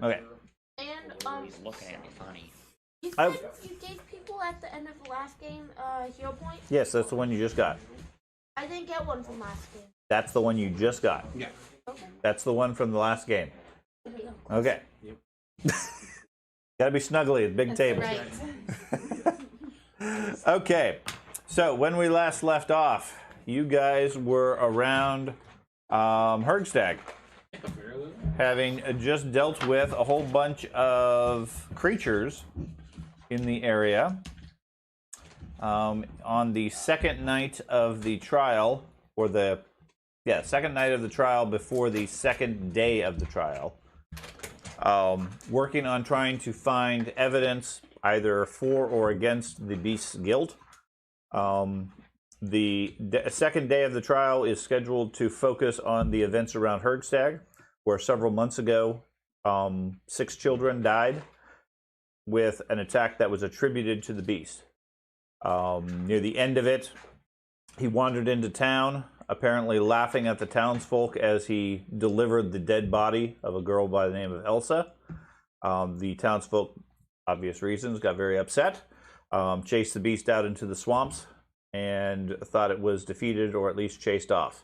Okay. And He's looking at me funny. you said you gave people at the end of the last game hero points? Yes, that's the one you just got. I didn't get one from last game. That's the one you just got. Yeah. Okay. That's the one from the last game. Here we go. Okay. Yep. Gotta be snuggly at big tables. Right. Okay. So when we last left off, you guys were around Hergstag, having just dealt with a whole bunch of creatures in the area. On the second night of the trial, or the second night of the trial before the second day of the trial, working on trying to find evidence either for or against the beast's guilt. The second day of the trial is scheduled to focus on the events around Hergstag, where several months ago 6 children died with an attack that was attributed to the beast. Near the end of it, he wandered into town, apparently laughing at the townsfolk as he delivered the dead body of a girl by the name of Elsa. The townsfolk, obvious reasons, got very upset, chased the beast out into the swamps, and thought it was defeated or at least chased off.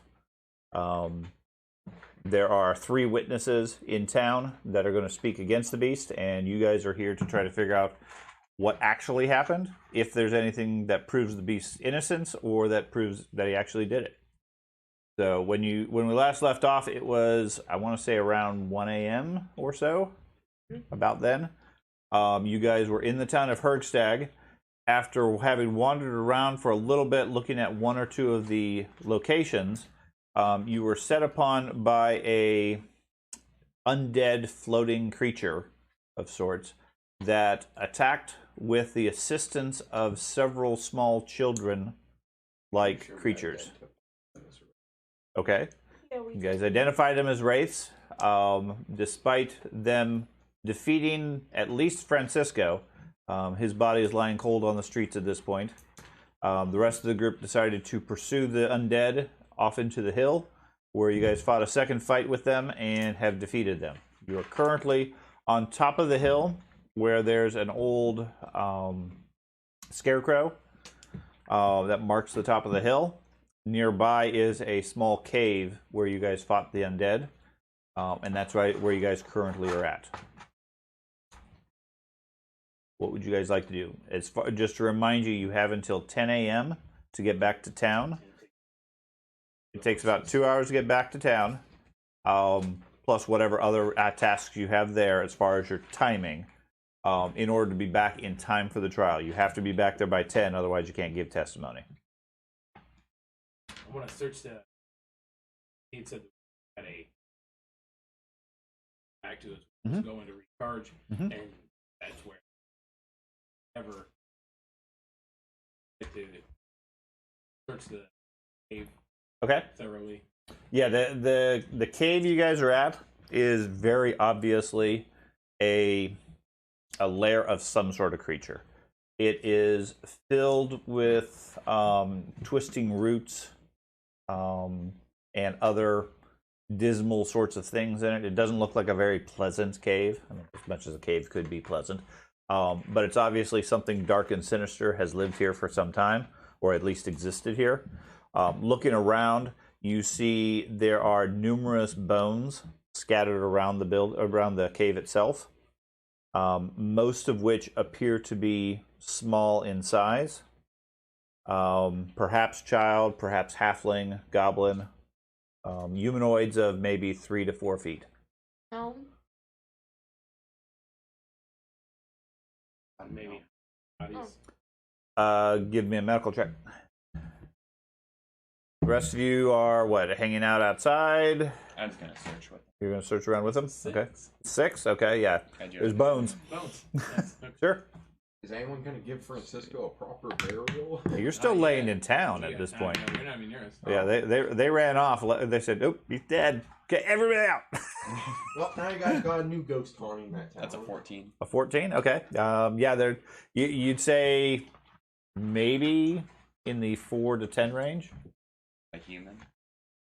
There are 3 witnesses in town that are going to speak against the beast, and you guys are here to try to figure out what actually happened, if there's anything that proves the beast's innocence or that proves that he actually did it. So when we last left off, it was, I want to say, around 1 a.m. or so, about then. You guys were in the town of Hergstag. After having wandered around for a little bit, looking at 1 or 2 of the locations, you were set upon by a undead floating creature of sorts that attacked with the assistance of several small children-like creatures. Okay. You guys identified them as wraiths. Despite them defeating at least Francisco, his body is lying cold on the streets at this point. The rest of the group decided to pursue the undead off into the hill, where you guys fought a second fight with them and have defeated them. You are currently on top of the hill, where there's an old scarecrow that marks the top of the hill. Nearby is a small cave where you guys fought the undead, and that's right where you guys currently are at. What would you guys like to do? Just to remind you, you have until 10 a.m. to get back to town. It takes about 2 hours to get back to town, plus whatever other tasks you have there as far as your timing, in order to be back in time for the trial. You have to be back there by 10, otherwise you can't give testimony. I want to search the. He said at a back to us going to recharge, and that's where ever get to search the cave. Okay. Thoroughly. Yeah, the cave you guys are at is very obviously a lair of some sort of creature. It is filled with twisting roots and other dismal sorts of things in it. It doesn't look like a very pleasant cave, I mean, as much as a cave could be pleasant. But it's obviously something dark and sinister has lived here for some time, or at least existed here. Looking around, you see there are numerous bones scattered around the cave itself, most of which appear to be small in size. Perhaps child, perhaps halfling, goblin, humanoids of maybe 3 to 4 feet. No. Maybe. Give me a medical check. The rest of you are what? Hanging out outside? I'm just gonna search with them. You're gonna search around with them? 6. Okay. 6? Okay, yeah. There's bones. Bones. Yes. Sure. Is anyone going to give Francisco a proper burial? You're still laying in town at this point. No, you're not even near us. Yeah, they ran off. They said, "Oop, he's dead. Get everybody out." Well, now you guys got a new ghost haunting that town. That's a 14. A 14? Okay. Yeah, you'd say maybe in the 4 to 10 range. A human?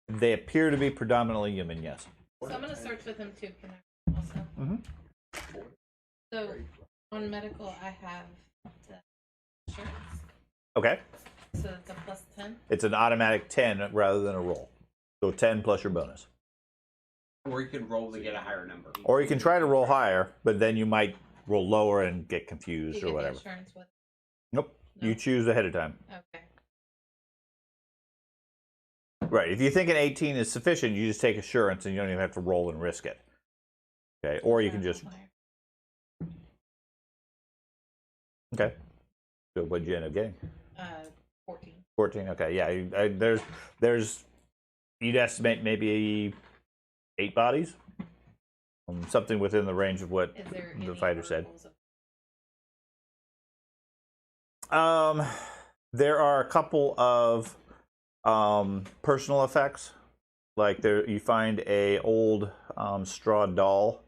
They appear to be predominantly human, yes. So I'm going to search with him too. Can I also? So on medical, I have the insurance. Okay. So it's a plus 10. It's an automatic 10 rather than a roll. So 10 plus your bonus. Or you can roll to get a higher number. Or you can try to roll higher, but then you might roll lower and get confused Do or you get the whatever. insurance with? Nope. No. You choose ahead of time. Okay. Right. If you think an 18 is sufficient, you just take assurance and you don't even have to roll and risk it. Okay. Or you can just. Okay. So what'd you end up getting? 14. 14. Okay. Yeah. There's. You'd estimate maybe 8 bodies. Something within the range of what Is there the any fighter said. articles of- There are a couple of personal effects. Like there, you find a old straw doll,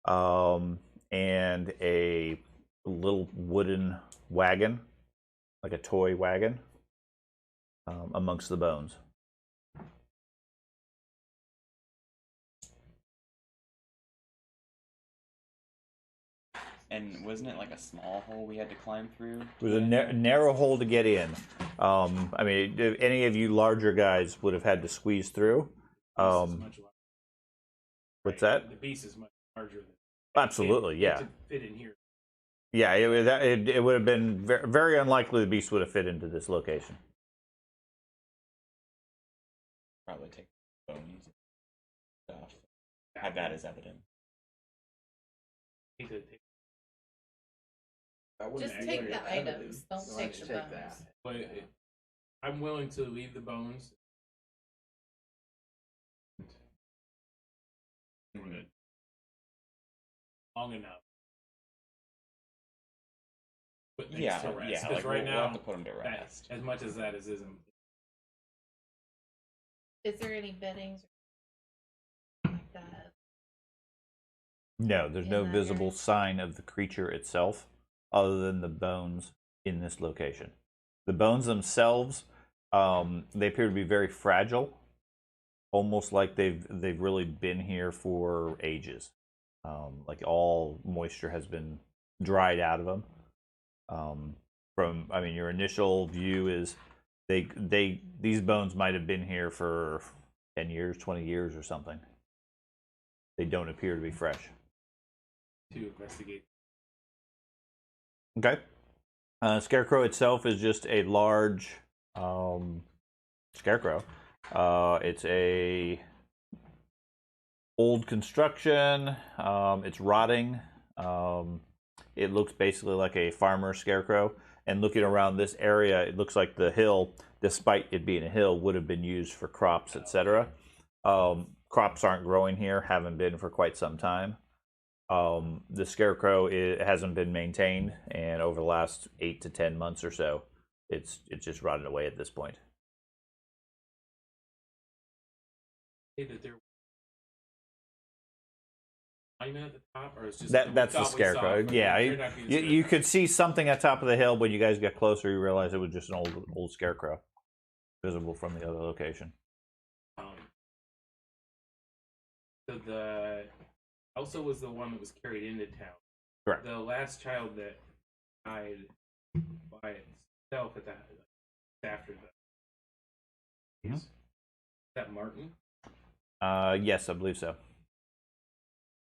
and a little wooden wagon, like a toy wagon, amongst the bones. And wasn't it like a small hole we had to climb through? It was a narrow hole to get in. I mean, if any of you larger guys would have had to squeeze through. What's that? The beast is much larger than. Absolutely, yeah. To fit in here. Yeah, it would have been very unlikely the beast would have fit into this location. Probably take bones and stuff. Have that as evidence. Just take the items. Don't take the bones. that. But I'm willing to leave the bones. Long enough. Put things Yeah, to rest. yeah. 'Cause Like right we'll now, have to put them to rest. as much as that isn't. Is there any beddings or like that? No, there's no In that visible area? sign of the creature itself, other than the bones in this location. The bones themselves, they appear to be very fragile, almost like they've really been here for ages. Like all moisture has been dried out of them. I mean, your initial view is these bones might have been here for 10 years, 20 years, or something. They don't appear to be fresh. To investigate. Okay. Scarecrow itself is just a large scarecrow. It's a old construction. It's rotting. It looks basically like a farmer scarecrow. And looking around this area, it looks like the hill, despite it being a hill, would have been used for crops, etc. Crops aren't growing here, haven't been for quite some time. The scarecrow hasn't been maintained, and over the last 8 to 10 months or so, it's just rotted away at this point. That there at the top, or it's just That's the scarecrow. Yeah, you could see something at top of the hill. When you guys got closer, you realized it was just an old scarecrow, visible from the other location. So the Elsa was the one that was carried into town. Correct. The last child that died by itself at after the. Is that Martin? Yes, I believe so.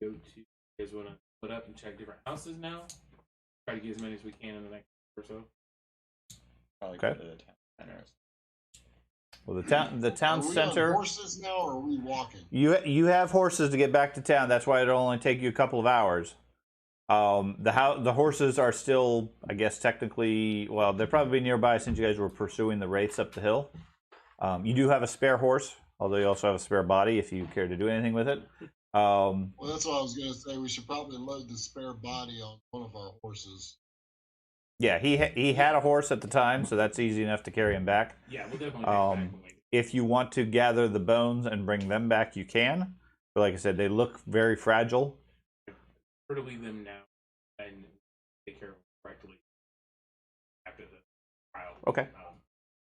Go to. You guys want to put up and check different houses now? Try to get as many as we can in the next or so. Probably Okay. go to the town center. Well, the town Are we center. on horses now, or are we walking? You have horses to get back to town. That's why it'll only take you a couple of hours. The horses are still, I guess, technically, well, they're probably nearby since you guys were pursuing the wraiths up the hill. You do have a spare horse, although you also have a spare body if you care to do anything with it. Well, that's what I was going to say. We should probably load the spare body on one of our horses. Yeah, he had a horse at the time, so that's easy enough to carry him back. Yeah, we'll definitely take it back and wait. If you want to gather the bones and bring them back, you can. But like I said, they look very fragile. Prefer to leave them now and take care of them correctly after the trial. Okay.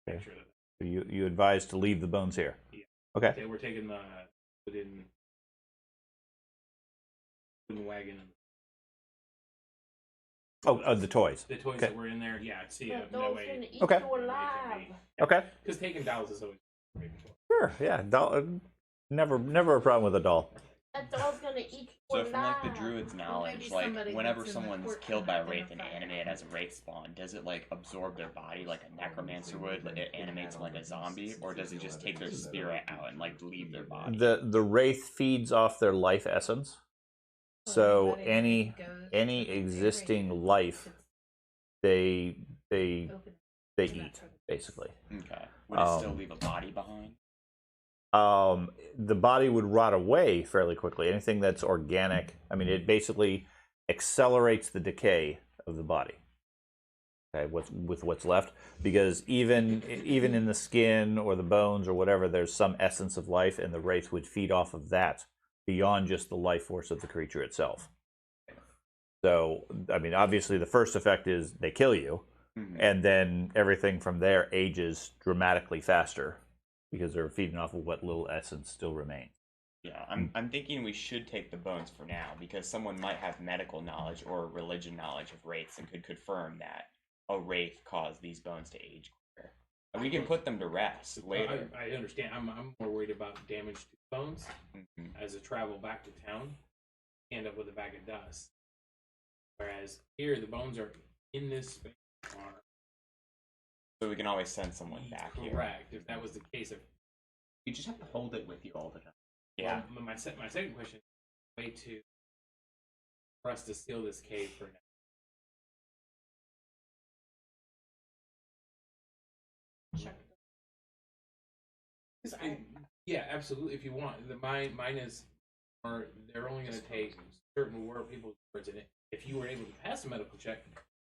Make Okay. sure that. So you advise to leave the bones here. Yeah. Okay. Okay, we're taking the within wooden wagon. Oh, the toys. The toys Okay. that were in there, yeah. See, But that those way, gonna eat Okay. you alive. Okay. because taking dolls is always great. Sure. Yeah. Never a problem with a doll. That doll's gonna eat you So alive. from like the druid's knowledge, maybe like somebody whenever that's in the someone's court killed can by a wraith and identify animated as a wraith spawn, does it like absorb their body like a necromancer would? Like, it animates like a zombie, or does it just take their spirit out and like leave their body? The wraith feeds off their life essence. So Anybody any that goes any to the existing area life, should they open eat basically. Okay. Would it still leave a body behind? The body would rot away fairly quickly. Anything that's organic, I mean, it basically accelerates the decay of the body. Okay, with what's left, because even in the skin or the bones or whatever, there's some essence of life, and the wraith would feed off of that beyond just the life force of the creature itself. So, I mean, obviously, the first effect is they kill you, and then everything from there ages dramatically faster because they're feeding off of what little essence still remains. Yeah, I'm thinking we should take the bones for now because someone might have medical knowledge or religion knowledge of wraiths and could confirm that a wraith caused these bones to age quicker. And we can put them to rest later. I understand. I'm more worried about damage to bones as I travel back to town, end up with a bag of dust. Whereas here, the bones are in this space. So we can always send someone back here. Correct. If that was the case, if You just have to hold it with you all the time. Yeah. well, my second question: way to for us to seal this cave for now. Yeah, absolutely. If you want, mine is, or they're only going to take certain people's words in it. If you were able to pass a medical check,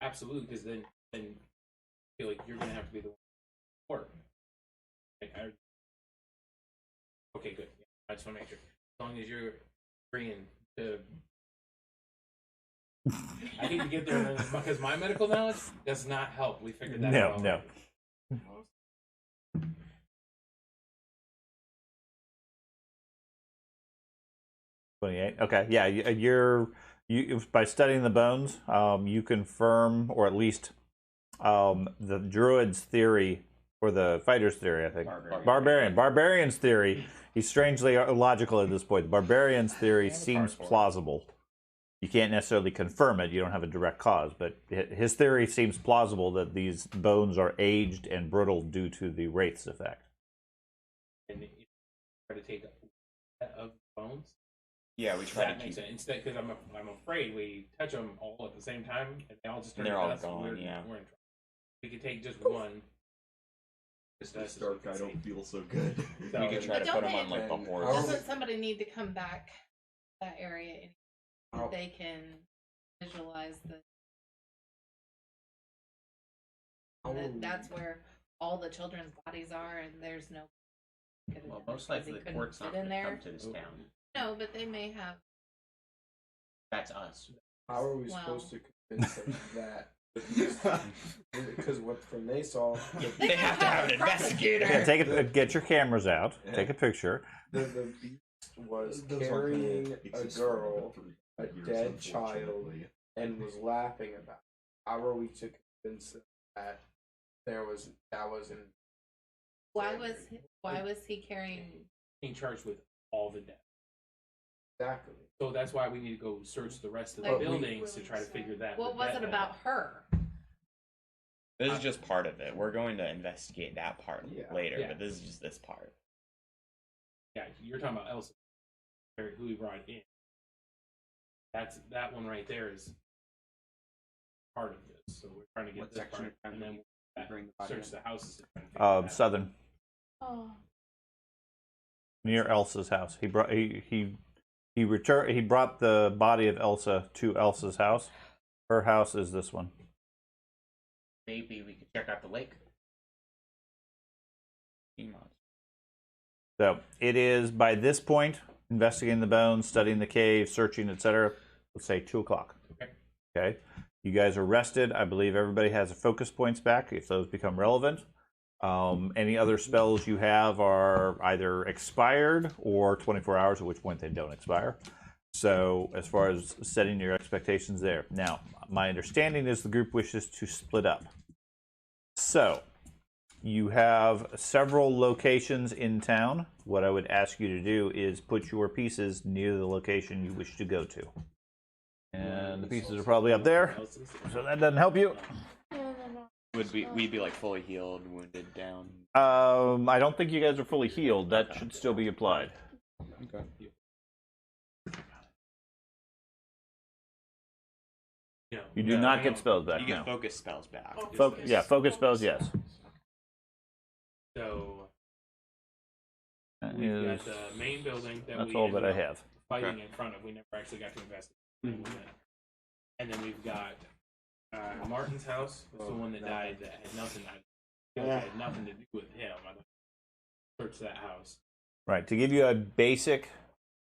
absolutely, because then I feel like you're going to have to be the one to work. Like, okay, good. Yeah, I just want to make sure. As long as you're agreeing to. I need to get there because my medical knowledge does not help. We figured that out. No. 28. Okay, yeah, you by studying the bones, you confirm, or at least the druid's theory or the fighter's theory, I think. Barbarian's theory. He's strangely illogical at this point. The barbarian's theory seems plausible. You can't necessarily confirm it. You don't have a direct cause, but his theory seems plausible that these bones are aged and brittle due to the wraith's effect. And you try to take of bones. Yeah, we try That to makes keep. sense. Instead, because I'm afraid we touch them all at the same time, and they all just turn They're to all dust. gone, We're yeah. in trouble. We could take just one. Just This us as dark, we I can don't see. feel so good. So- We could try to But put don't them on like the they- horse. Doesn't somebody need to come back that area and How- they can visualize the that's where all the children's bodies are and there's no Well, most likely the court's not going to come to this town. No, but they may have That's us. How are we Well. supposed to convince them that? Because what from they saw, They have to have an investigator. Yeah, get your cameras out. Take a picture. the beast was Those aren't carrying gonna a exist girl, for a 3 years, dead child, unfortunately. and was laughing about it. How are we to convince them that that wasn't? why was he carrying Being charged with all the death. Exactly. So that's why we need to go search the rest of the Like, buildings to try to figure that. what was that it about her? This is just part of it. We're going to investigate that part Yeah. later, Yeah. but this is just this part. Yeah, you're talking about Elsa, who we brought in. That one right there is part of this. So we're trying to get What this section part, of town and then did you bring the body search in? the houses. To try and figure that out. Southern, Oh, near Elsa's house. He brought he brought the body of Elsa to Elsa's house. Her house is this one. Maybe we could check out the lake. So it is by this point, investigating the bones, studying the cave, searching, etc. Let's say 2 o'clock. Okay. Okay. You guys are rested. I believe everybody has focus points back if those become relevant. Any other spells you have are either expired or 24 hours, at which point they don't expire. So as far as setting your expectations there. Now, my understanding is the group wishes to split up. So you have several locations in town. What I would ask you to do is put your pieces near the location you wish to go to. And the pieces are probably up there, so that doesn't help you. Would we'd be like fully healed, wounded, down? I don't think you guys are fully healed. That should still be applied. Okay. You do not get spells back. You get now. focus spells back. Yeah, focus spells, yes. So That we've is- got the main building that that's we all that I ended up have. fighting in front of. We never actually got to investigate. And then we've got Martin's house. Was the one that died that had nothing. Had nothing to do with him. I searched that house. Right. To give you a basic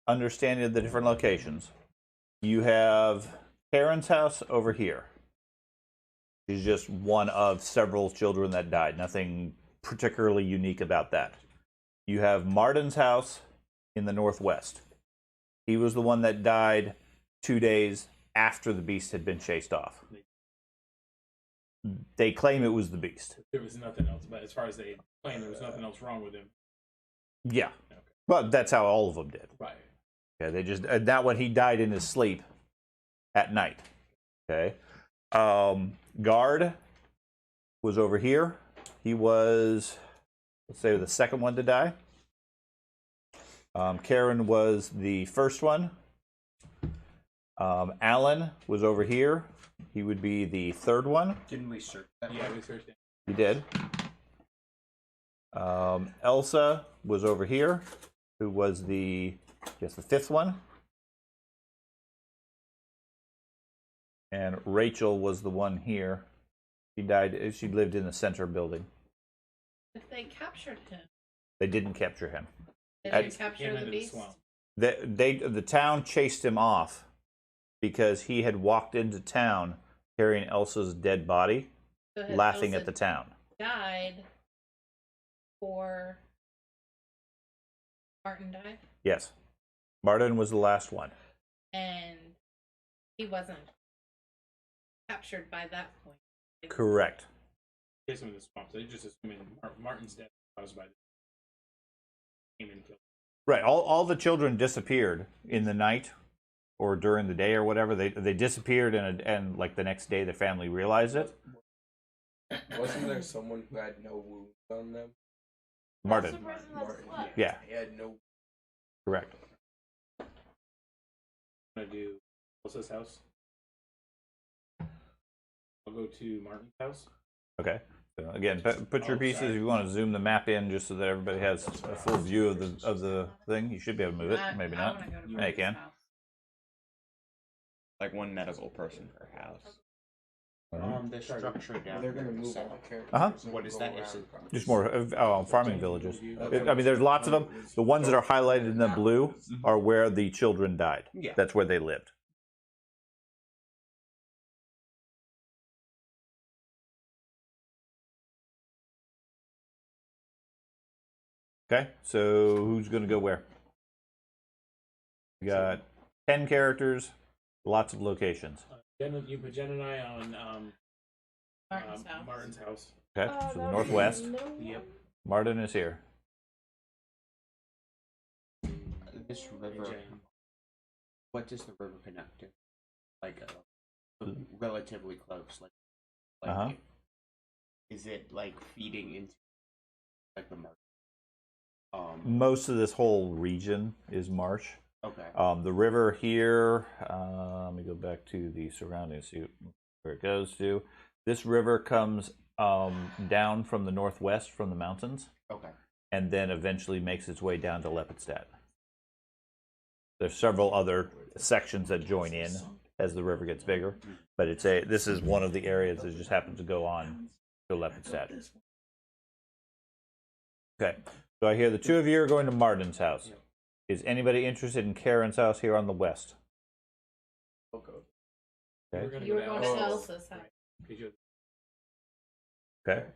understanding of the different locations, you have Karen's house over here. She's just one of several children that died. Nothing particularly unique about that. You have Martin's house in the northwest. He was the one that died 2 days after the beast had been chased off. They claim it was the beast. There was nothing else, but as far as they claim, there was nothing else wrong with him. Yeah. Okay. Well, that's how all of them did. Right. Okay, they just that one he died in his sleep at night. Okay. Guard was over here. He was, let's say, the second one to die. Karen was the first one. Alan was over here. He would be the third one. Didn't we search that? Yeah, we searched it. He did. Elsa was over here, who was the fifth one. And Rachel was the one here. She died. She lived in the center building. If they captured him, They didn't capture him. did I- they capture Came the into the beast? swamp. The town chased him off because he had walked into town carrying Elsa's dead body, So had laughing Elsa at the town. died or Martin died, Yes. Martin was the last one. and he wasn't captured by that point. Correct. Chased him in the swamp. So they just assuming Martin's death was caused by the came and killed. Right. All the children disappeared in the night or during the day or whatever. They disappeared and like the next day the family realized it. Wasn't there someone who had no wounds on them? Martin. That's the person that's Martin, left. Yeah. He had no. Correct. I'm gonna do Elsa's house. I'll go to Martin's house. Okay. So again, put your pieces. If you want to zoom the map in, just so that everybody has a full view of the thing, you should be able to move it. Maybe I not. wanna go to Yeah, you Martin's can. house. Like one medical person per house. The structure down They're gonna there, move so- all the characters. Uh-huh. and What is go that? around Is it- the Just more farming villages. Okay. I mean, there's lots of them. The ones that are highlighted in the blue are where the children died. Yeah. That's where they lived. Okay, so who's going to go where? We got 10 characters, lots of locations. You put Jen and I on Martin's house. Martin's house. Okay, Oh, so the that northwest. was no Yep. one. Martin is here. This river. Jen. What does the river connect to? Like relatively close. Like Uh-huh. Is it like feeding into like the marsh? Most of this whole region is marsh. Okay. The river here, let me go back to the surroundings, see where it goes to. This river comes down from the northwest from the mountains Okay. and then eventually makes its way down to Lepidstadt. There's several other sections that join in as the river gets bigger, but this is one of the areas that just happens to go on to Lepidstadt. Okay, so I hear the two of you are going to Martin's house. Is anybody interested in Karen's house here on the west? Okay. Okay. We're gonna You were go going to to Elsa's. Elsa's house. 'Cause you're- Okay.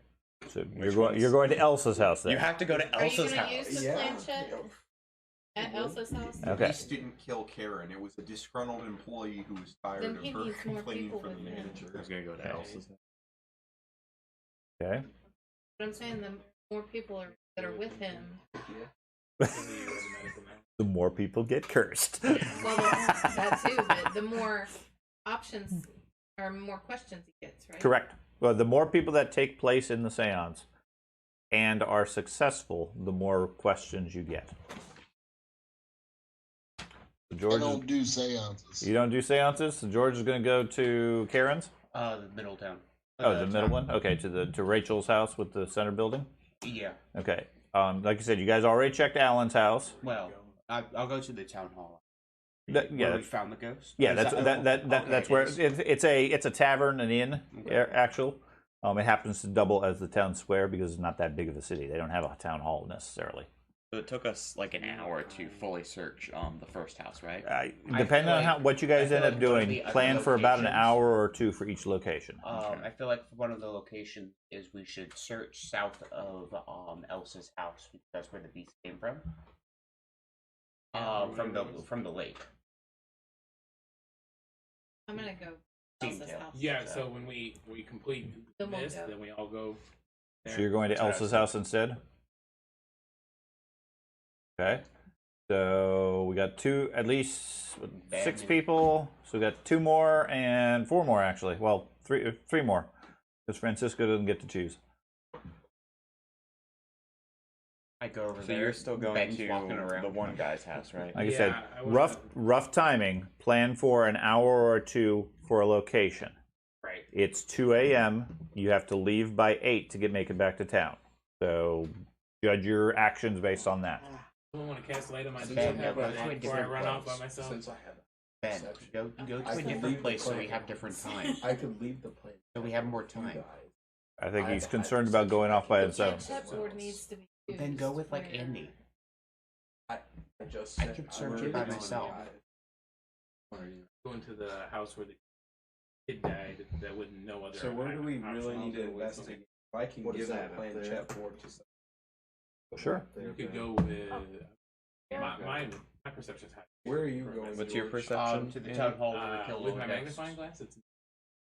So Which ones? you're going to Elsa's house then. You have to go to Are you Elsa's gonna house. use the Yeah. planchette? At Elsa's house. The Okay. beast didn't kill Karen. It was a disgruntled employee who was tired Then of he her needs more complaining people for the with him. manager. I was gonna go to Elsa's. Okay. But I'm saying the more people that are with him, The more people get cursed. well, that too. But the more options or more questions he gets, right? Correct. Well, the more people that take place in the seance and are successful, the more questions you get. So I George, don't do seances. you don't do seances? So George is going to go to Karen's? The middle town. Oh, the middle one? Okay, to Rachel's house with the center building? Yeah. Okay. Like I said, you guys already checked Alan's house. Well, I'll go to the town hall. Yeah, Where we found the ghost. Yeah, Is that's that- that's where it's a tavern, an inn, actual. It happens to double as the town square because it's not that big of a city. They don't have a town hall necessarily. So it took us like an hour to fully search the first house, right? Depending on like- what you guys I end feel up like one of doing, the other plan for about an locations- hour or two for each location. I feel like one of the locations is we should search south of Elsa's house because that's where the beast came from. From the lake. I'm gonna go Team Elsa's tail. house. Yeah, so when we complete Then we'll this, go. then we all go there. So you're going to Elsa's house instead? Okay. So we got at least 6 people. So we got 2 more and 4 more actually. Well, three more, because Francisco doesn't get to choose. I go over So there. you're still going Ben's to walking around. the one guy's house, right? Like I Yeah, said, I was- rough timing. Plan for an hour or two for a location. Right. It's 2 a.m. You have to leave by 8 to make it back to town. So judge your actions based on that. Someone want to cast light on my Ben, decision go to a before I different run off by place. myself? Since I have Ben, perception. go to I a can different leave the place so we plan. have different time. I could leave the plane. So we have more You time. guys. I think he's I concerned about going off by The himself. chessboard needs to be used. Then go with like where- Andy. I just I said could I search was it by leaving myself. the guy. Going to the house where the kid died that with no other. So where do we option. really need to I'll go with investigate? If I can What is give that the up plan there? chessboard to Sure. something. You could go with my perception's high. Where are you going? What's your George? perception? To the town hall where we kill all With the my ghosts. magnifying glass, it's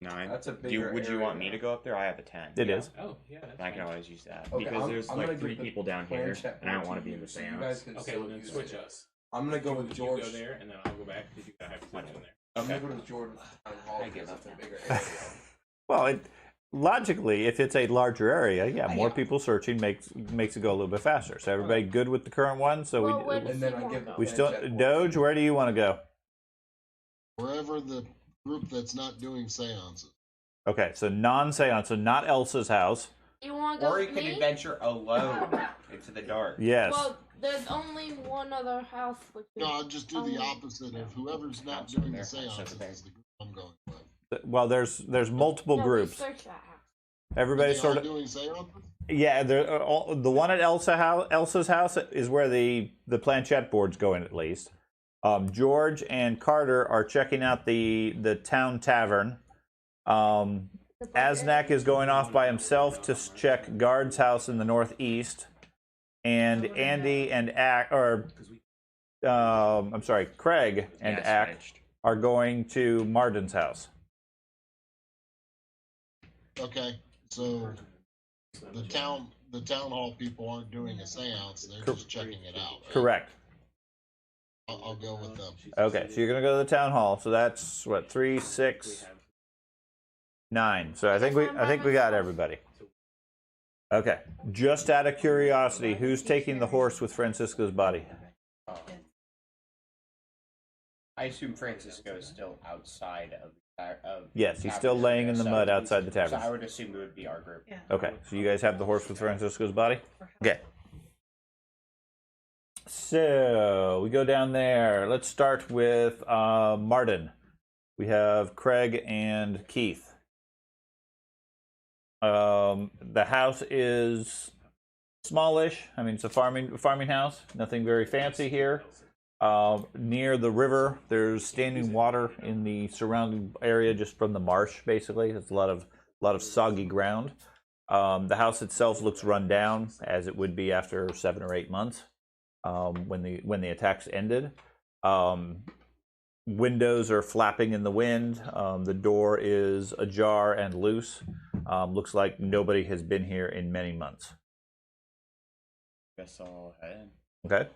9. That's a Do you, bigger would you want me area. to go up there? I have a 10. It is. oh yeah. That's I can fine. always use that Okay, because I'm- there's I'm like gonna 3 give the people down plan here, check and I don't to want to be you, in the so you seance. guys can Okay, still well then use switch it. us. I'm gonna go with You George. go there, and then I'll go back because you got high perception there. I'm Okay. gonna go to Jordan's town hall I give because up it's a now. bigger area. Well, logically, if it's a larger area, more Yeah. people searching makes it go a little bit faster. So everybody good with the current one? So Well, where we does And then he I wanna give go? we plan still chessboard. Doge. Where do you want to go? Wherever the group that's not doing seances. Okay, so non-seance, so not Elsa's house. You want to go Or you with can me? adventure alone into the dark. Yes. Well, there's only one other house which is No, I'll just do the opposite of whoever's not doing the House over seances there. is the group I'm going with. Well, there's multiple no, we groups. search that house. Everybody Are they sort all of doing seances? yeah. The one at Elsa's house is where the planchette board's going at least. George and Carter are checking out the town tavern. Asnak is going off by himself to check Guard's house in the northeast, and Andy and Craig and Yeah, Ack switched. are going to Marden's house. Okay, so the town hall people aren't doing a seance; they're just checking it out. Right? Correct. I'll go with them. Okay, so you're gonna go to the town hall. So that's what 3, 6, 9. So I think we got everybody. Okay. Just out of curiosity, who's taking the horse with Francisco's body? I assume Francisco is still outside of. Yes, he's still laying in the mud outside the So I tavern. would assume it would be our group. Yeah. Okay, so you guys have the horse with Francisco's body? Okay. So we go down there. Let's start with Martin. We have Craig and Keith. The house is smallish. I mean, it's a farming house. Nothing very fancy here. Near the river, there's standing water in the surrounding area, just from the marsh. Basically, it's a lot of soggy ground. The house itself looks run down, as it would be after 7 or 8 months. when the attacks ended. Windows are flapping in the wind. The door is ajar and loose. Looks like nobody has been here in many months. Guess I'll head. Okay.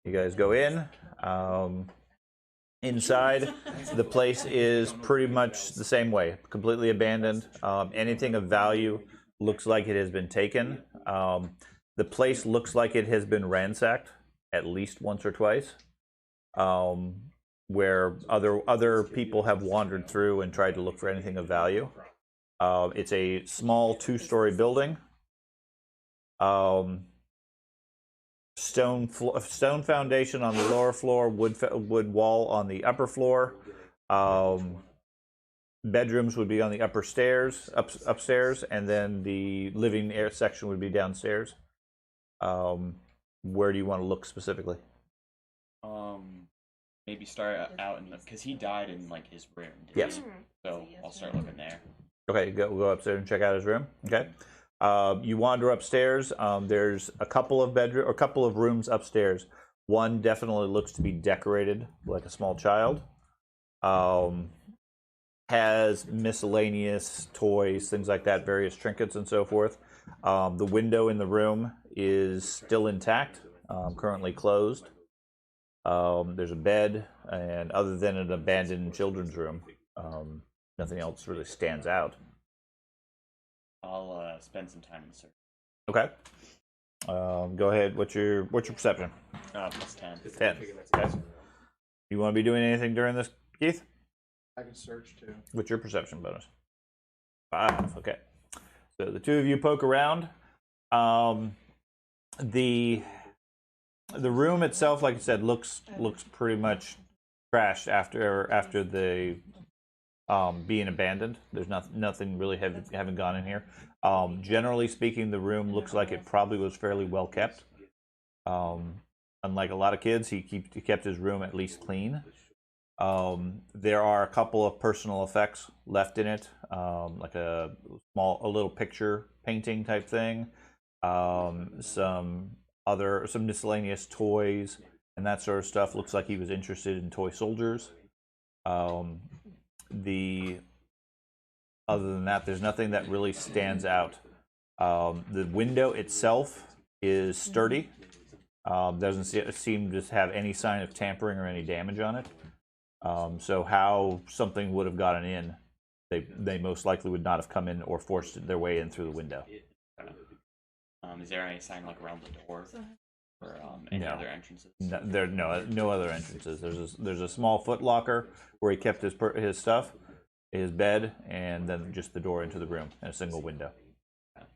You guys go in. Inside, the place is pretty much the same way, completely abandoned. Anything of value looks like it has been taken. The place looks like it has been ransacked at least once or twice, where other people have wandered through and tried to look for anything of value. It's a small 2-story building. Stone foundation on the lower floor, wood wall on the upper floor. Bedrooms would be on the upstairs, and then the living air section would be downstairs. Where do you want to look specifically? Maybe start out in because he died in like his room. Yes. He? So I'll start looking there. Okay, go upstairs and check out his room. Okay. You wander upstairs. There's a couple of rooms upstairs. One definitely looks to be decorated like a small child. Has miscellaneous toys, things like that, various trinkets and so forth. The window in the room is still intact, currently closed. There's a bed, and other than an abandoned children's room, nothing else really stands out. I'll spend some time in the search. Okay. Go ahead. What's your perception? Plus 10. 10. Okay. You want to be doing anything during this, Keith? I can search too. What's your perception bonus? 5. Okay. So the two of you poke around. The room itself, like I said, looks pretty much trashed after the being abandoned. There's nothing really having gone in here. Generally speaking, the room looks like it probably was fairly well kept. Unlike a lot of kids, he kept his room at least clean. There are a couple of personal effects left in it, like a little picture painting type thing, some miscellaneous toys and that sort of stuff. Looks like he was interested in toy soldiers. Other than that, there's nothing that really stands out. The window itself is sturdy. Doesn't seem to have any sign of tampering or any damage on it. So how something would have gotten in, they most likely would not have come in or forced their way in through the window. Is there any sign like around the door or any other entrances? No, there are no other entrances. There's a small foot locker where he kept his stuff, his bed, and then just the door into the room and a single window. And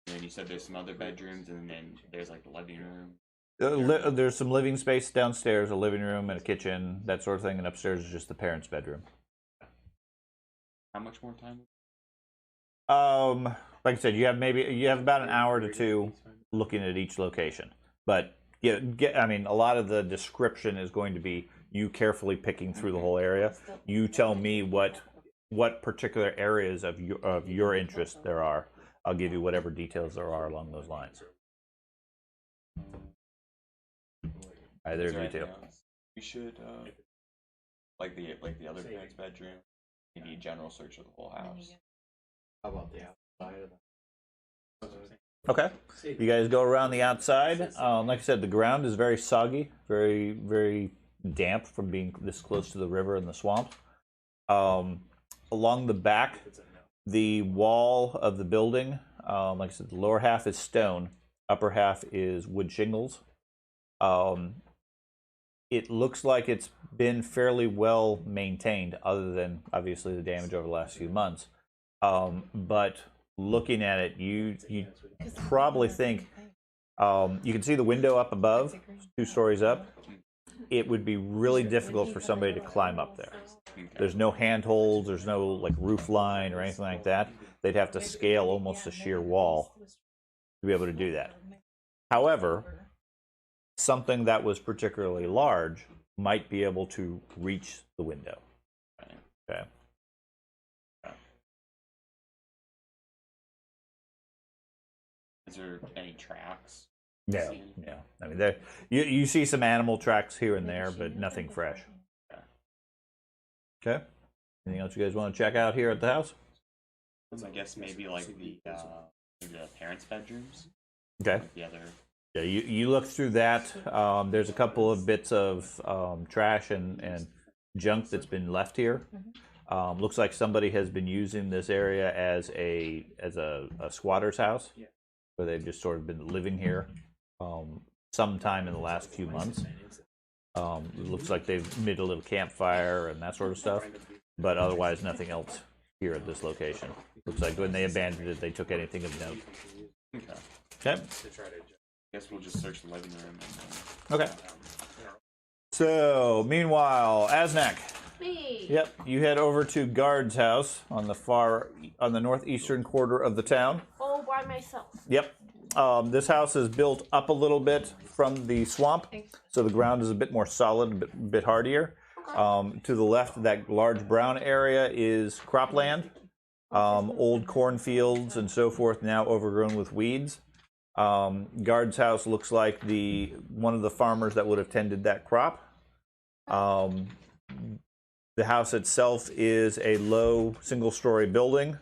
then you said there's some other bedrooms, and then there's like the living room. There's some living space downstairs, a living room and a kitchen, that sort of thing, and upstairs is just the parents' bedroom. How much more time? Like I said, you have about an hour to 2 looking at each location. But I mean, a lot of the description is going to be you carefully picking through the whole area. You tell me what particular areas of your interest there are. I'll give you whatever details there are along those lines. Either of you two. We should like the other parents' bedroom, maybe a general search of the whole house. How about the outside of the Okay. You guys go around the outside. Like I said, the ground is very soggy, very, very damp from being this close to the river and the swamp. Along the back, the wall of the building, like I said, the lower half is stone, upper half is wood shingles. It looks like it's been fairly well maintained, other than obviously the damage over the last few months. But looking at it, you probably think you can see the window up above, 2 stories up. It would be really difficult for somebody to climb up there. There's no handholds, there's no like roof line or anything like that. They'd have to scale almost a sheer wall to be able to do that. However, something that was particularly large might be able to reach the window. Okay. Is there any tracks No. I mean, there you see some animal tracks here and there, but nothing fresh. Okay. Anything else you guys want to check out here at the house? I guess maybe like the parents' bedrooms. Okay. Like the other. Yeah, you look through that. There's a couple of bits of trash and junk that's been left here. Looks like somebody has been using this area as a squatter's house, where they've just sort of been living here sometime in the last few months. It looks like they've made a little campfire and that sort of stuff, but otherwise nothing else here at this location. Looks like when they abandoned it, they took anything of note. Okay. I guess we'll just search the living room. Okay. So, meanwhile, Asnak. Me. Yep, you head over to Guard's house on the northeastern quarter of the town. All by myself. Yep. This house is built up a little bit from the swamp, so the ground is a bit more solid, a bit hardier. To the left, that large brown area is cropland, old cornfields and so forth, now overgrown with weeds. Guard's house looks like one of the farmers that would have tended that crop. The house itself is a low single-story building.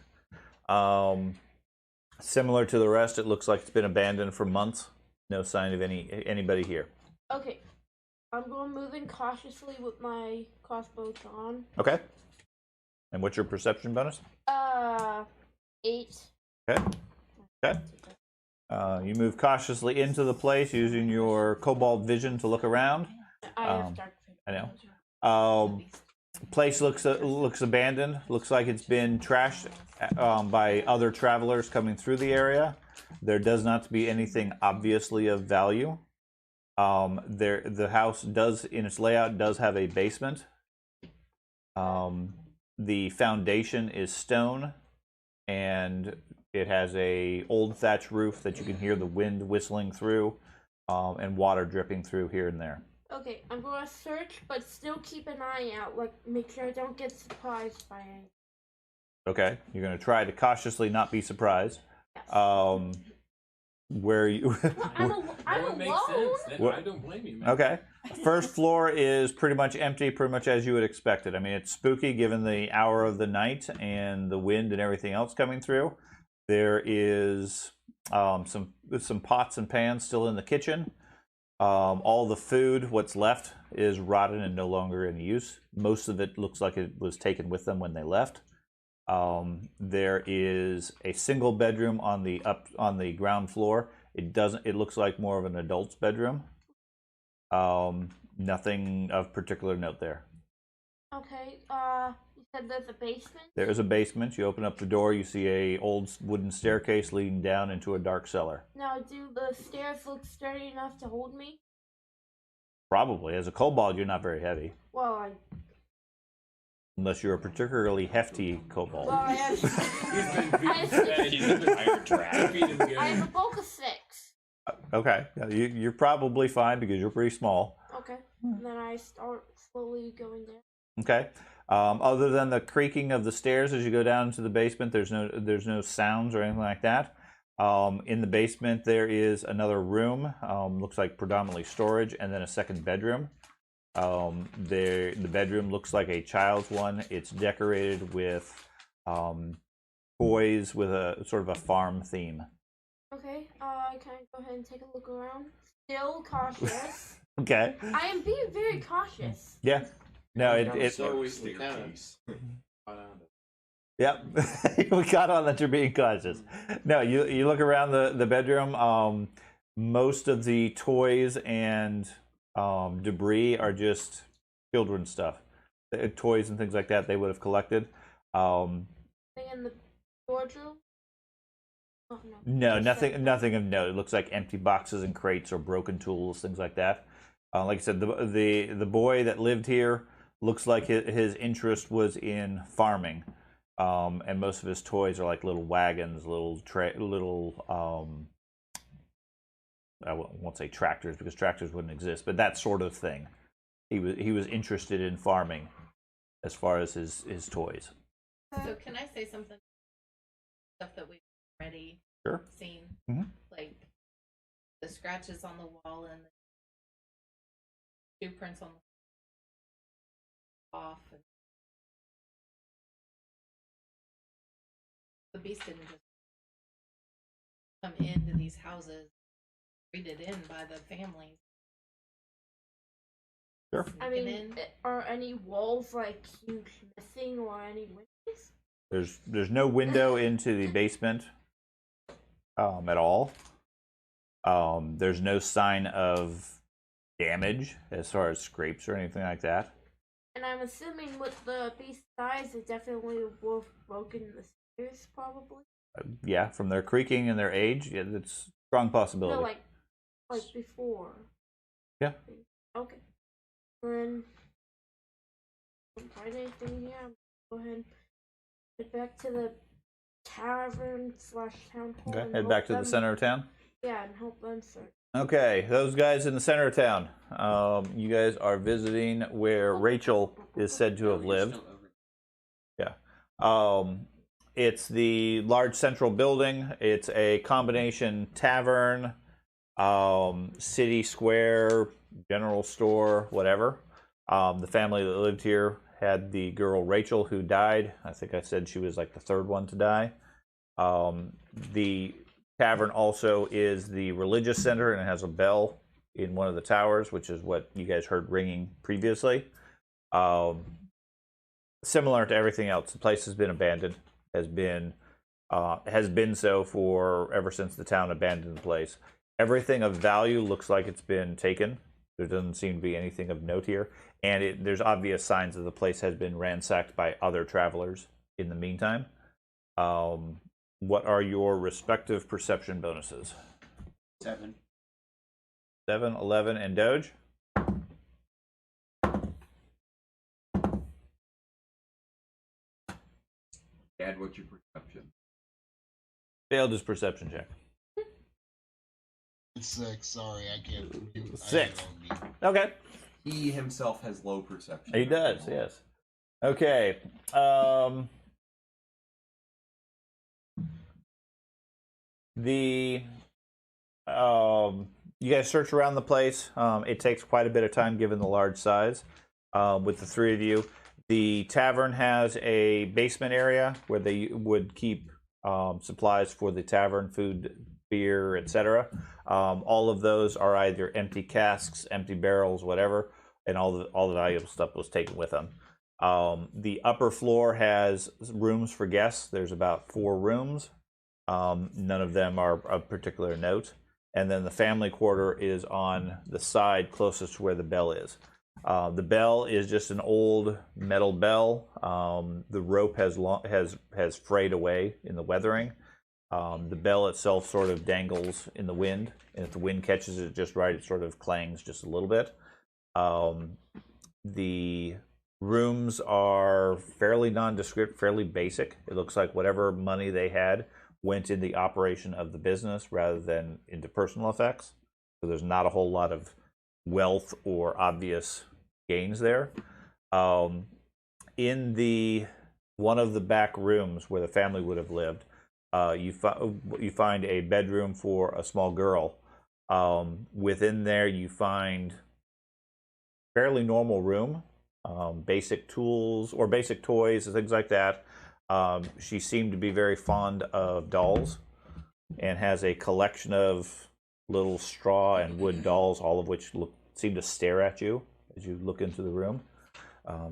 Similar to the rest, it looks like it's been abandoned for months. No sign of anybody here. Okay. I'm going moving cautiously with my crossbow on. Okay. And what's your perception bonus? 8. Okay. Okay. You move cautiously into the place using your cobalt vision to look around. I have dark vision. I know. Place looks abandoned. Looks like it's been trashed by other travelers coming through the area. There does not be anything obviously of value. The house does, in its layout, does have a basement. The foundation is stone, and it has a old thatch roof that you can hear the wind whistling through, and water dripping through here and there. Okay, I'm going to search, but still keep an eye out. Like, make sure I don't get surprised by anything. Okay, you're going to try to cautiously not be surprised. Yes. Where you? I'm It makes alone. sense. Then I don't blame you, man. Okay. First floor is pretty much empty, pretty much as you would expect it. I mean, it's spooky given the hour of the night and the wind and everything else coming through. There is some pots and pans still in the kitchen. All the food, what's left, is rotten and no longer in use. Most of it looks like it was taken with them when they left. There is a single bedroom on the ground floor. It looks like more of an adult's bedroom. Nothing of particular note there. Okay, you said there's a basement? There is a basement. You open up the door, you see a old wooden staircase leading down into a dark cellar. Now, do the stairs look sturdy enough to hold me? Probably. As a kobold, you're not very heavy. Well, Unless you're a particularly hefty kobold. I have a bulk of 6. Okay. You're probably fine because you're pretty small. Okay, and then I start slowly going down. Okay. Other than the creaking of the stairs as you go down into the basement, there's no sounds or anything like that. In the basement, there is another room. Looks like predominantly storage, and then a second bedroom. The bedroom looks like a child's one. It's decorated with toys with a sort of a farm theme. Okay, can I go ahead and take a look around? Still cautious. Okay. I am being very cautious. Yeah. No, Yep. We got on that you're being cautious. No, you look around the bedroom. Most of the toys and debris are just children's stuff. Toys and things like that they would have collected. Thing in the wardrobe? Oh, no, nothing of note. It looks like empty boxes and crates or broken tools, things like that. Like I said, the boy that lived here looks like his interest was in farming, and most of his toys are like little wagons, I won't say tractors because tractors wouldn't exist, but that sort of thing. He was interested in farming as far as his toys. So can I say something? Stuff that we've already Sure. seen, Mm-hmm. like the scratches on the wall and the shoe prints on the off. And the beast didn't just come into these houses, greeted in by the families. Sure. I mean, are any walls like huge missing or any windows? There's no window into the basement at all. There's no sign of damage as far as scrapes or anything like that. And I'm assuming with the beast size, it definitely would have broken the stairs, probably. Yeah, from their creaking and their age, yeah, it's a strong possibility. No, like before. Yeah. Okay. Then, don't find anything here. Go ahead and head back to the tavern / town hall. Okay, head back to the center of town. Yeah, and help them search. Okay, those guys in the center of town. You guys are visiting where Rachel is said to have lived. Yeah. It's the large central building. It's a combination tavern, city square, general store, whatever. The family that lived here had the girl Rachel who died. I think I said she was like the third one to die. The tavern also is the religious center, and it has a bell in one of the towers, which is what you guys heard ringing previously. Similar to everything else, the place has been abandoned. Has been so for ever since the town abandoned the place. Everything of value looks like it's been taken. There doesn't seem to be anything of note here, and there's obvious signs that the place has been ransacked by other travelers in the meantime. What are your respective perception bonuses? 7. 7, 11, and Doge? Dad, what's your perception? Failed his perception check. It's 6. Sorry, I can't. 6. Okay. He himself has low perception. He does, yes. Okay. You guys search around the place. It takes quite a bit of time given the large size. With the three of you, the tavern has a basement area where they would keep supplies for the tavern, food, beer, etc. All of those are either empty casks, empty barrels, whatever, and all the valuable stuff was taken with them. The upper floor has rooms for guests. There's about 4 rooms. None of them are of particular note. And then the family quarter is on the side closest to where the bell is. The bell is just an old metal bell. The rope has frayed away in the weathering. The bell itself sort of dangles in the wind, and if the wind catches it just right, it sort of clangs just a little bit. The rooms are fairly nondescript, fairly basic. It looks like whatever money they had went in the operation of the business rather than into personal effects. So there's not a whole lot of wealth or obvious gains there. In one of the back rooms where the family would have lived, you find a bedroom for a small girl. Within there, you find fairly normal room, basic tools or basic toys and things like that. She seemed to be very fond of dolls and has a collection of little straw and wood dolls, all of which seem to stare at you as you look into the room,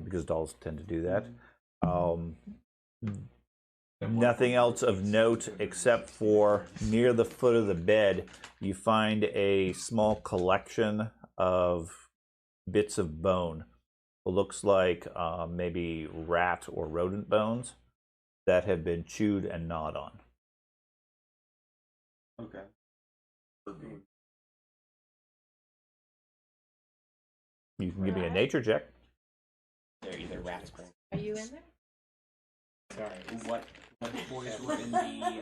because dolls tend to do that. Nothing else of note except for near the foot of the bed, you find a small collection of bits of bone. It looks like maybe rat or rodent bones that have been chewed and gnawed on. Okay. You can give me a nature check. They're either rats or... Are you in there? Sorry, what toys were in the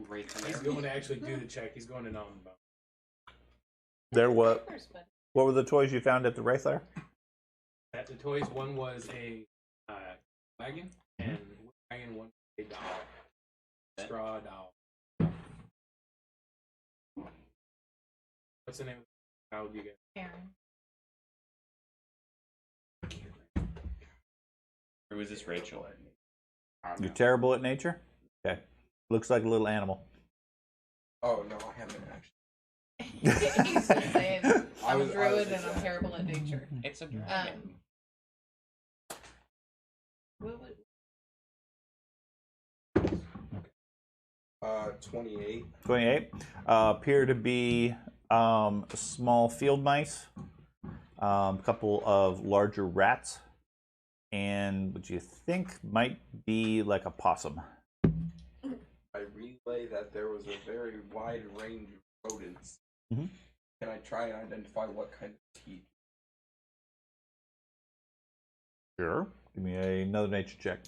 right He's going to actually do the check. He's going to know about. There what? What were the toys you found at the Wraith Lair? At the toys, one was a wagon, and wagon one was a doll, straw doll. What's the name of the child you get? Aaron. Or was this Rachel? You're terrible at nature? Okay. Looks like a little animal. Oh no, I haven't actually. He's just saying, I'm a was druid and I'm exact. terrible at nature. It's a dragon. What would 28. 28. Appear to be small field mice, a couple of larger rats, and what you think might be like a possum. I relay that there was a very wide range of rodents. Mhm. Can I try and identify what kind of teeth? Sure. Give me another nature check.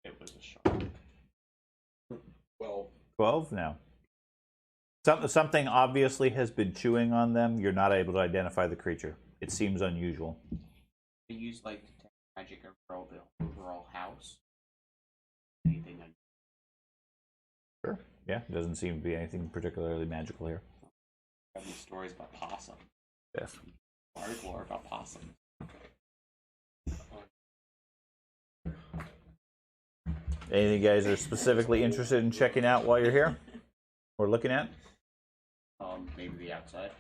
It was a shark. Well, 12 now. Something obviously has been chewing on them. You're not able to identify the creature. It seems unusual. They use like detect magic overall the overall house. Anything Sure. Yeah, doesn't seem to be anything particularly magical here. Have these stories about possum. Yes. Hardcore about possum. Anything you guys are specifically interested in checking out while you're here? Or looking at? maybe the outside.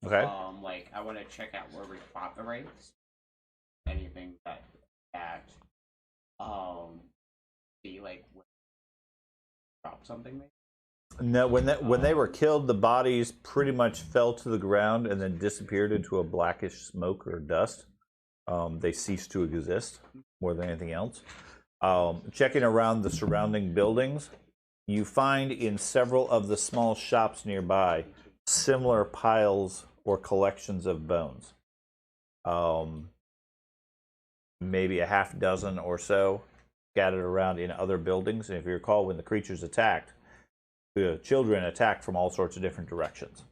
Okay. Like I want to check out where we fought the wraiths. Anything that be like drop something maybe. No, when they were killed, the bodies pretty much fell to the ground and then disappeared into a blackish smoke or dust. They ceased to exist more than anything else. Checking around the surrounding buildings, you find in several of the small shops nearby similar piles or collections of bones. Maybe a half dozen or so scattered around in other buildings. And if you recall, when the creatures attacked, the children attacked from all sorts of different directions.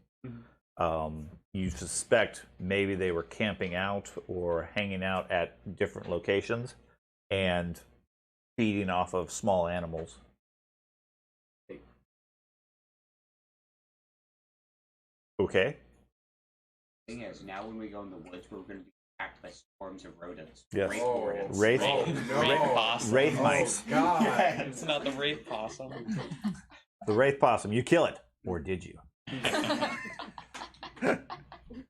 You suspect maybe they were camping out or hanging out at different locations and feeding off of small animals. Okay. Thing is, now when we go in the woods, we're going to be attacked by swarms of rodents. Yes. Wraith Oh. rodents. Wraith, no. Wraith possum. wraith mice. Oh, God. Yeah, it's not the wraith possum. The wraith possum. You kill it, or did you?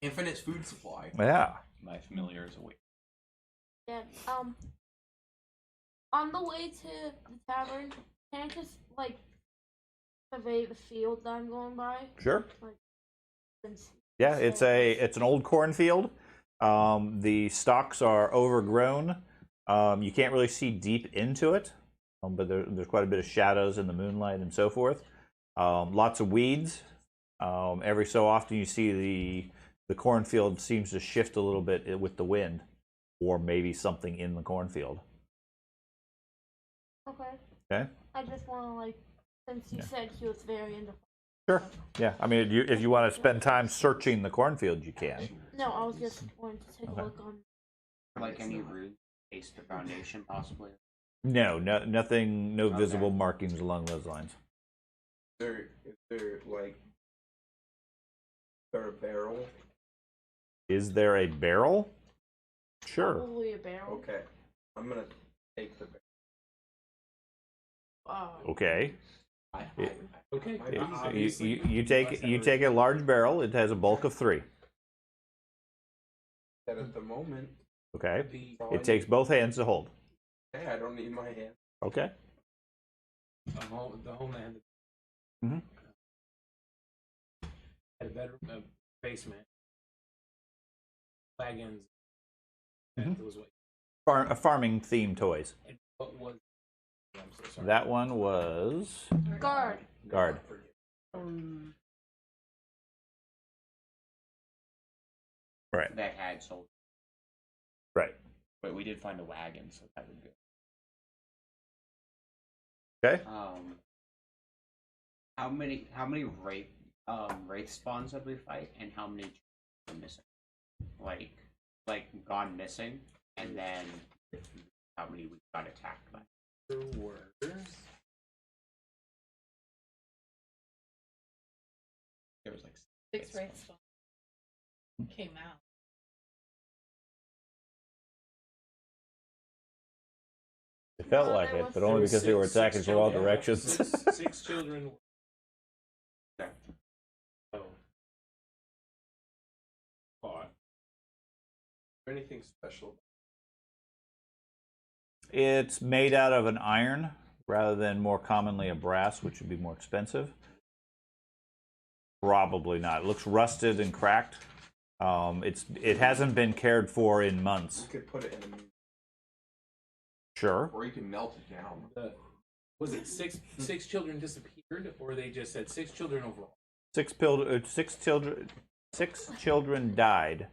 Infinite food supply. Yeah. My familiar is awake. Yeah. On the way to the tavern, can I just like survey the field that I'm going by? Sure. Since Yeah, it's an old cornfield. The stalks are overgrown. You can't really see deep into it, but there's quite a bit of shadows in the moonlight and so forth. Lots of weeds. Every so often you see the cornfield seems to shift a little bit with the wind, or maybe something in the cornfield. Okay. Okay. I just want to since you said he was very into. Sure. Yeah. I mean, if you want to spend time searching the cornfield, you can. No, I was just wanting to take a look on. Like any rude base the foundation, possibly. No, nothing. No visible markings along those lines. Is there a barrel? Is there a barrel? Sure. Probably a barrel. Okay, I'm gonna take the barrel. Okay. Okay. You take a large barrel. It has a bulk of 3. That at the moment. Okay. that's all It I takes need. both hands to hold. Okay, I don't need my hand. Okay. The home that had Mhm. had a bedroom, a basement, wagons. Mhm. That was what. Farming themed toys. And what was? I'm so sorry. That one was Guard. guard. Right. That had sold. Right. But we did find a wagon, so that would be good. Okay. How many wraith spawns did we fight, and how many are missing? Like gone missing, and then how many we got attacked by? There were. There was like 6 wraith spawn came out. It felt No, like there it, was- but there only was because they were six attacking from all children. directions. Six children. Oh. Fought. Anything special? It's made out of an iron rather than more commonly a brass, which would be more expensive. Probably not. It looks rusted and cracked. It hasn't been cared for in months. You could put it in a museum. Sure. Or you can melt it down. Was it six children disappeared, or they just said 6 children overall? Six children died.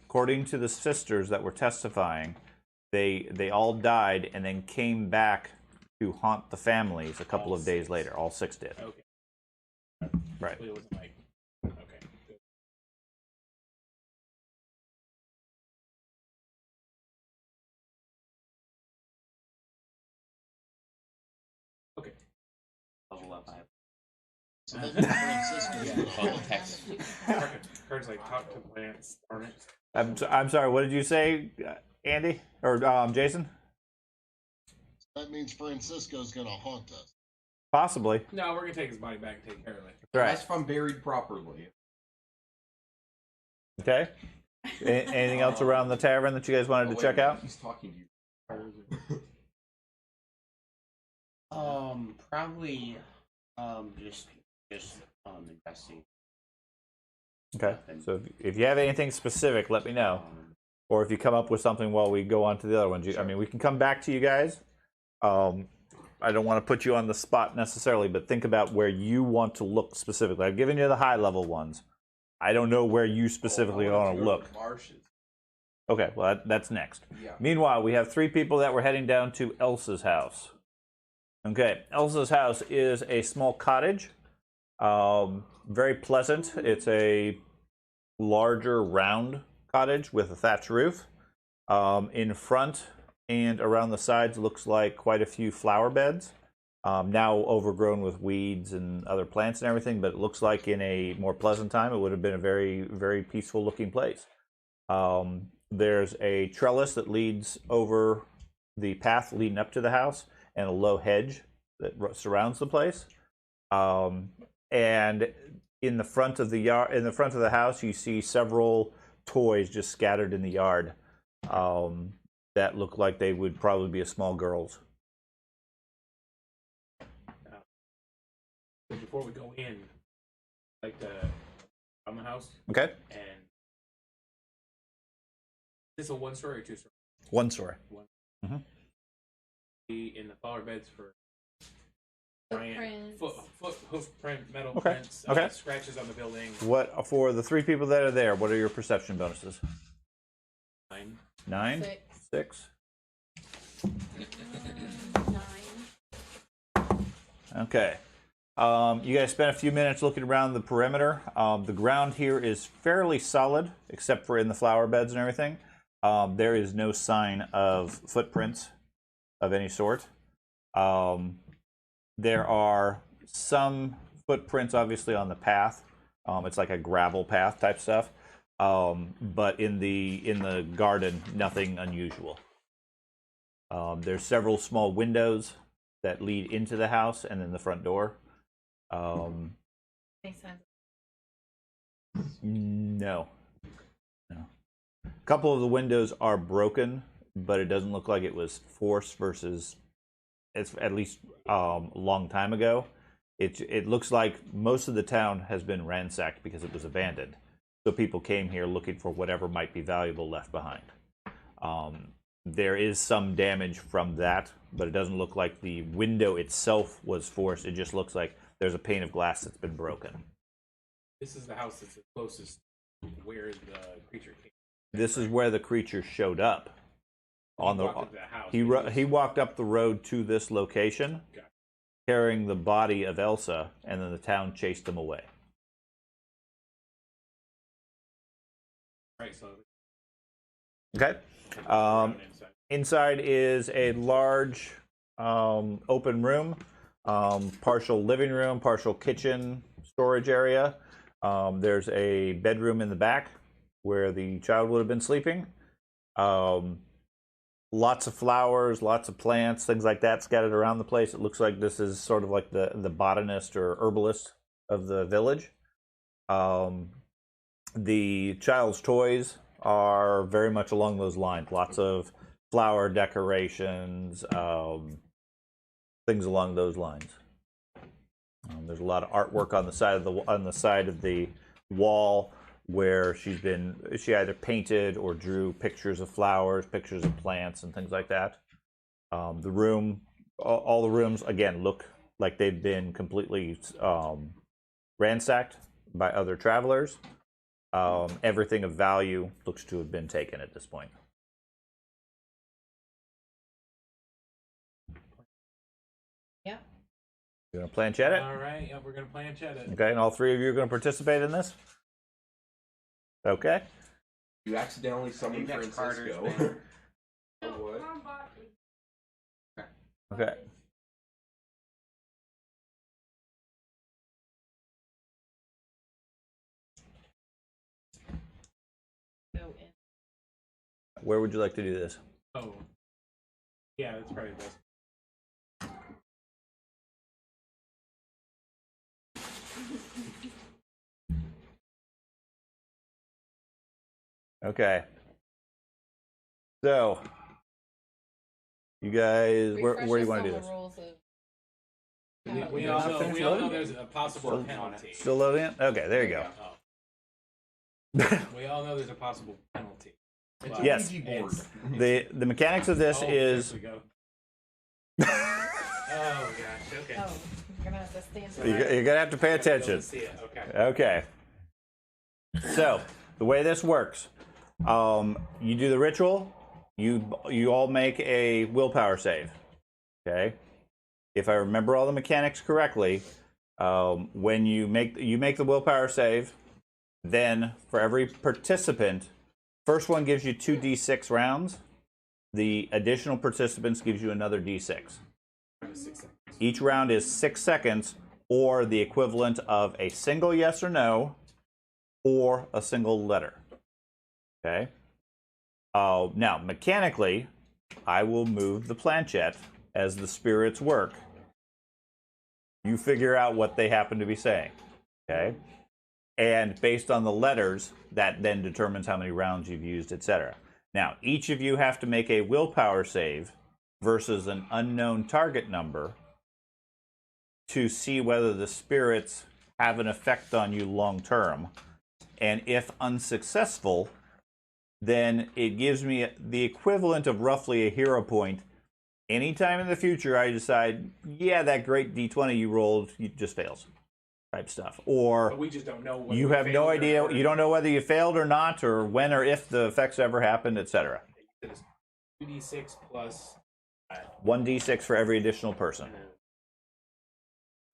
According to the sisters that were testifying, they all died and then came back to haunt the families a couple of days later. All 6 did. Okay. Right. It wasn't like, okay. Good. Okay. Level up. So that means Francisco's Yeah, gonna bubble haunt text. Cards like talk to plants, darn it. I'm sorry. What did you say, Andy or Jason? That means Francisco's gonna haunt us. Possibly. No, we're gonna take his body back and take care of it. Right. That's if I'm buried properly. Okay. Anything else around the tavern that you guys wanted to wait check a minute, out? He's talking to you. Probably, just investing. Okay. So if you have anything specific, let me know. Or if you come up with something while we go on to the other ones. I mean, we can come back to you guys. I don't want to put you on the spot necessarily, but think about where you want to look specifically. I've given you the high level ones. I don't know where you specifically want to look. Marshes. Okay, well, that's next. Yeah. Meanwhile, we have 3 people that were heading down to Elsa's house. Okay, Elsa's house is a small cottage. Very pleasant. It's a larger round cottage with a thatched roof. In front and around the sides looks like quite a few flower beds. Now overgrown with weeds and other plants and everything, but it looks like in a more pleasant time it would have been a very, very peaceful looking place. There's a trellis that leads over the path leading up to the house and a low hedge that surrounds the place. And in the front of the yard, in the front of the house, you see several toys just scattered in the yard that look like they would probably be a small girl's. Before we go in, like on the house, Okay. and is this a 1-story or 2-story? 1 story. One. Mhm. In the flower beds for giant Footprints. hoof print, metal Okay. prints, Okay. scratches on the building. What for the 3 people that are there? What are your perception bonuses? 9. 9, 6. 6. 9. Okay. You guys spent a few minutes looking around the perimeter. The ground here is fairly solid, except for in the flower beds and everything. There is no sign of footprints of any sort. There are some footprints, obviously, on the path. It's like a gravel path type stuff. But in the garden, nothing unusual. There's several small windows that lead into the house and then the front door. Makes sense. No. A couple of the windows are broken, but it doesn't look like it was forced versus it's at least a long time ago. It looks like most of the town has been ransacked because it was abandoned. So people came here looking for whatever might be valuable left behind. There is some damage from that, but it doesn't look like the window itself was forced. It just looks like there's a pane of glass that's been broken. This is the house that's the closest to where the creature came. This is where the creature showed up. On the walked up to the house, he walked up the road to this location, Got it. carrying the body of Elsa, and then the town chased him away. Right, so Okay. around inside. Inside is a large open room, partial living room, partial kitchen storage area. There's a bedroom in the back where the child would have been sleeping. Lots of flowers, lots of plants, things like that scattered around the place. It looks like this is sort of like the botanist or herbalist of the village. The child's toys are very much along those lines. Lots of flower decorations, things along those lines. There's a lot of artwork on the side of the wall where she either painted or drew pictures of flowers, pictures of plants, and things like that. All the rooms again look like they've been completely ransacked by other travelers. Everything of value looks to have been taken at this point. Yeah. You're gonna planchette it? All right, yeah, we're gonna planchette it. Okay, and all three of you are gonna participate in this? Okay. You accidentally summoned that's Carter's Francisco. No, What? come on, Bob. Okay. Go in. Where would you like to do this? Oh. Yeah, that's probably best. Okay. So, you guys, where do you want to do this? We don't have also to finish we all know loading? there's a possible penalty. Still loading it? Okay, there you go. We all know there's a possible penalty. It's But a Yes. Ouija board. The mechanics of this Oh, is there we go. Oh gosh. Okay. Oh, you're gonna have to stand for you're that. gonna have to pay I have to go attention. and see it. Okay. Okay. So the way this works, you do the ritual. You all make a willpower save. Okay. If I remember all the mechanics correctly, when you make the willpower save, then for every participant, first one gives you 2d6 rounds. The additional participants gives you another d6. Each round is 6 seconds, or the equivalent of a single yes or no, or a single letter. Okay? Now, mechanically, I will move the planchette as the spirits work. You figure out what they happen to be saying. Okay? And based on the letters, that then determines how many rounds you've used, etc. Now, each of you have to make a willpower save versus an unknown target number to see whether the spirits have an effect on you long term. And if unsuccessful, then it gives me the equivalent of roughly a hero point. Anytime in the future I decide, yeah, that great d20 you rolled, it just fails. Type stuff. Or But we just don't know. Whether you we have no failed or idea, not. you don't know whether you failed or not, or when or if the effects ever happened, etc. 2d6 plus. 1d6 for every additional person.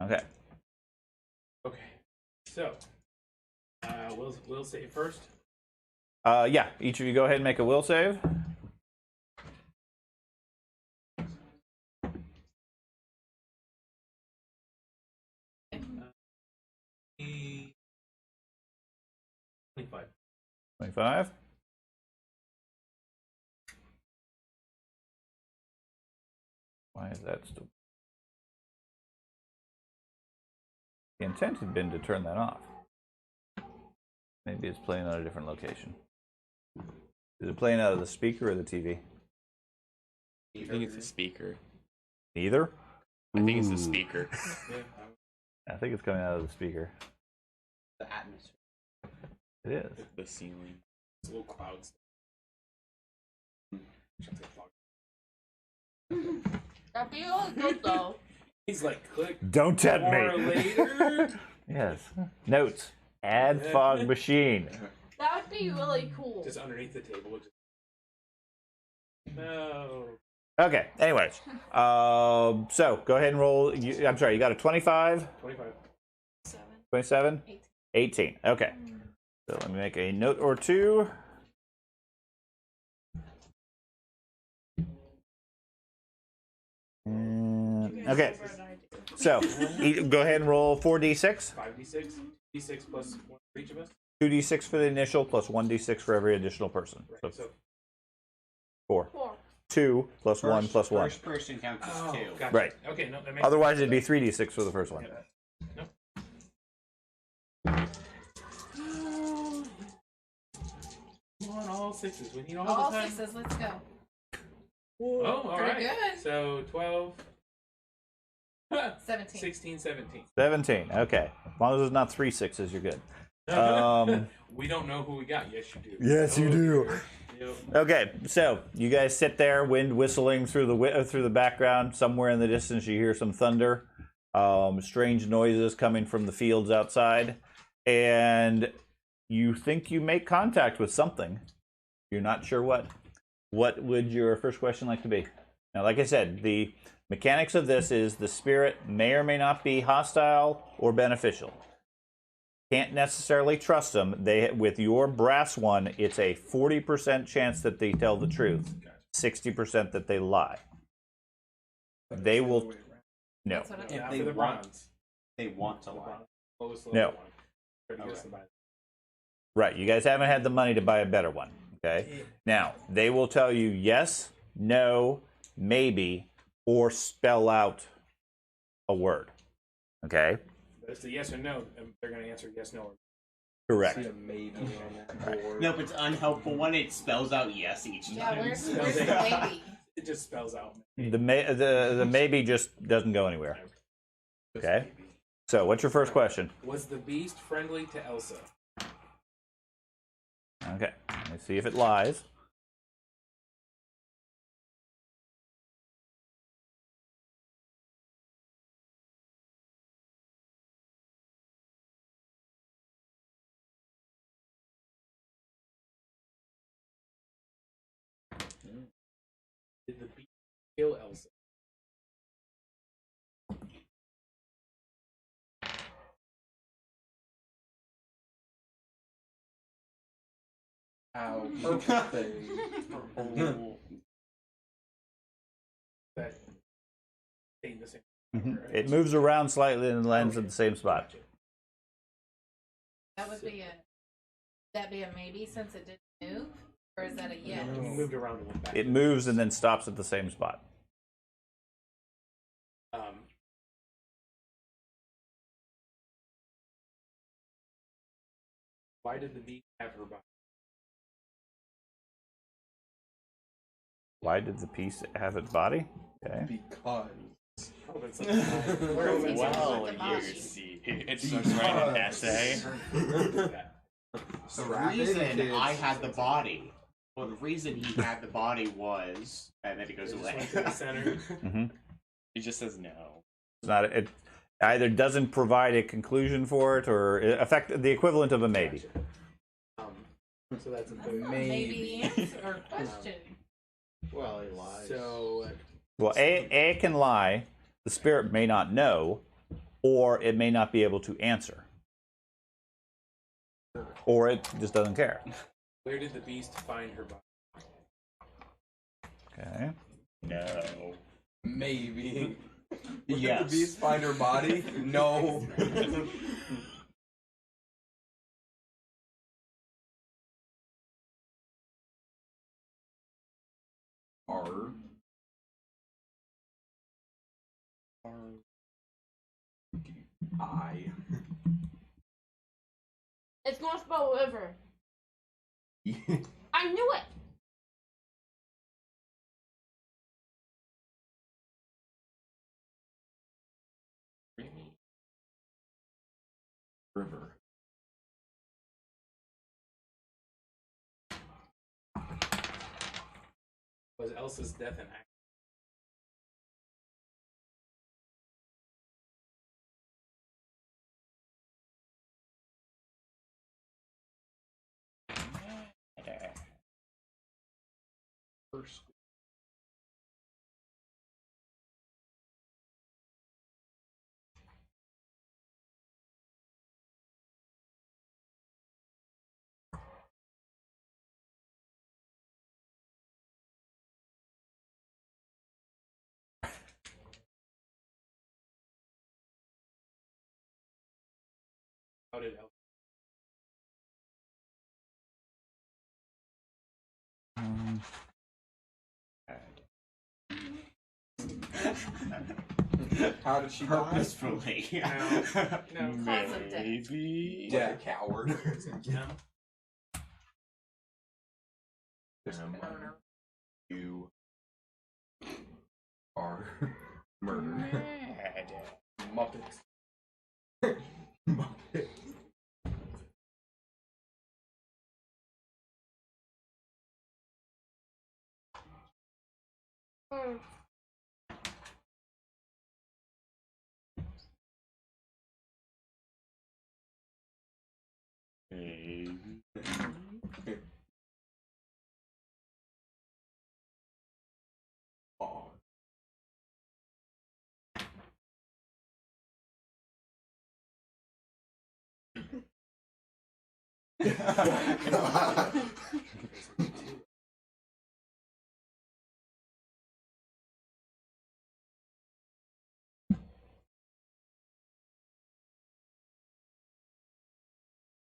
Okay. Okay. So, we'll say first. Yeah, each of you go ahead and make a will save. E- 25. 25. Why is that still? The intent had been to turn that off. Maybe it's playing on a different location. Is it playing out of the speaker or the TV? I think it's a speaker. Neither? I think it's Ooh. a speaker. I think it's coming out of the speaker. The atmosphere. It is. The ceiling. It's little clouds. That'd be really good though. He's like, click. Don't tempt More me. later. Yes. Notes. Add fog machine. That would be really cool. Just underneath the table. No. Okay. Anyways, so go ahead and roll. I'm sorry. You got a 25, 25. 27, 18. Okay. So let me make a note or two. Okay. So go ahead and roll 4d6. 5d6. D6 plus 1 for each of us. 2d6 for the initial plus 1d6 for every additional person. Right. So So 4. 4. 2 plus 1 First- plus 1. First person counts as oh, 2. gotcha. Right. Okay, no, that makes Otherwise, sense. it'd be 3d6 for the first one. Yeah. Come on, all 6s. We need all All the time. 6s, let's go. Oh, all right. Pretty good. So 12. 17. 16, 17. 17. Okay. As long as it's not 3 6s, you're good. We don't know who we got. Yes, you do. Yes, you do. Yep. Okay, so you guys sit there, wind whistling through the background. Somewhere in the distance, you hear some thunder, strange noises coming from the fields outside, and you think you make contact with something. You're not sure what. What would your first question like to be? Now, like I said, the mechanics of this is the spirit may or may not be hostile or beneficial. Can't necessarily trust them. With your brass one, it's a 40% chance that they tell the truth, 60% that they lie. They will. No. That's what I If Not they for the want- bronze. They want to lie. Lowest No. level one. Try to Okay. guess the buy. Right. You guys haven't had the money to buy a better one. Okay. Now, they will tell you yes, no, maybe, or spell out a word. Okay. But it's a yes or no. And they're going to answer yes, no, or Correct. See a maybe on that board. No, if it's unhelpful one, it spells out yes each time. Yeah, where's the Spells it out. baby? it just spells out. The maybe just doesn't go anywhere. Just Okay. maybe. So, what's your first question? Was the beast friendly to Elsa? Okay. Let's see if it lies. Did the beast kill Elsa? Ow, purple thing. That stayed the same. Mhm. It moves around slightly and lands at the same spot. Gotcha. That would be a maybe since it didn't move? Or is that a yes? It moved around and went back. It moves and then stops at the same spot. Why did the beast have her body? Why did the piece have its body? Okay. Because. Oh, that's such a lie. We're open to Well, the you body. see, it starts writing an essay. that. The Strap in, reason kids. I had the body, well, the reason he had the body was, and then it goes It just away. went to the center. hmm It just says no. It's not. It either doesn't provide a conclusion for it, or it affect the equivalent of a maybe. Gotcha. So that's a That's third. not maybe answer or question. Well, he lies. So Well, A can lie. The spirit may not know, or it may not be able to answer, or it just doesn't care. where did the beast find her body? Okay. No. Maybe. Yes. Did the beast find her body? No. R. I. It's not spelled river. I knew it. River. Was Elsa's death an accident? First. How did Elsa? How did she Purposefully. No. Cause of death. Maybe. die? Yeah, coward. No. Murder. You are murder. Muppets. Muppet. Mm. Aw.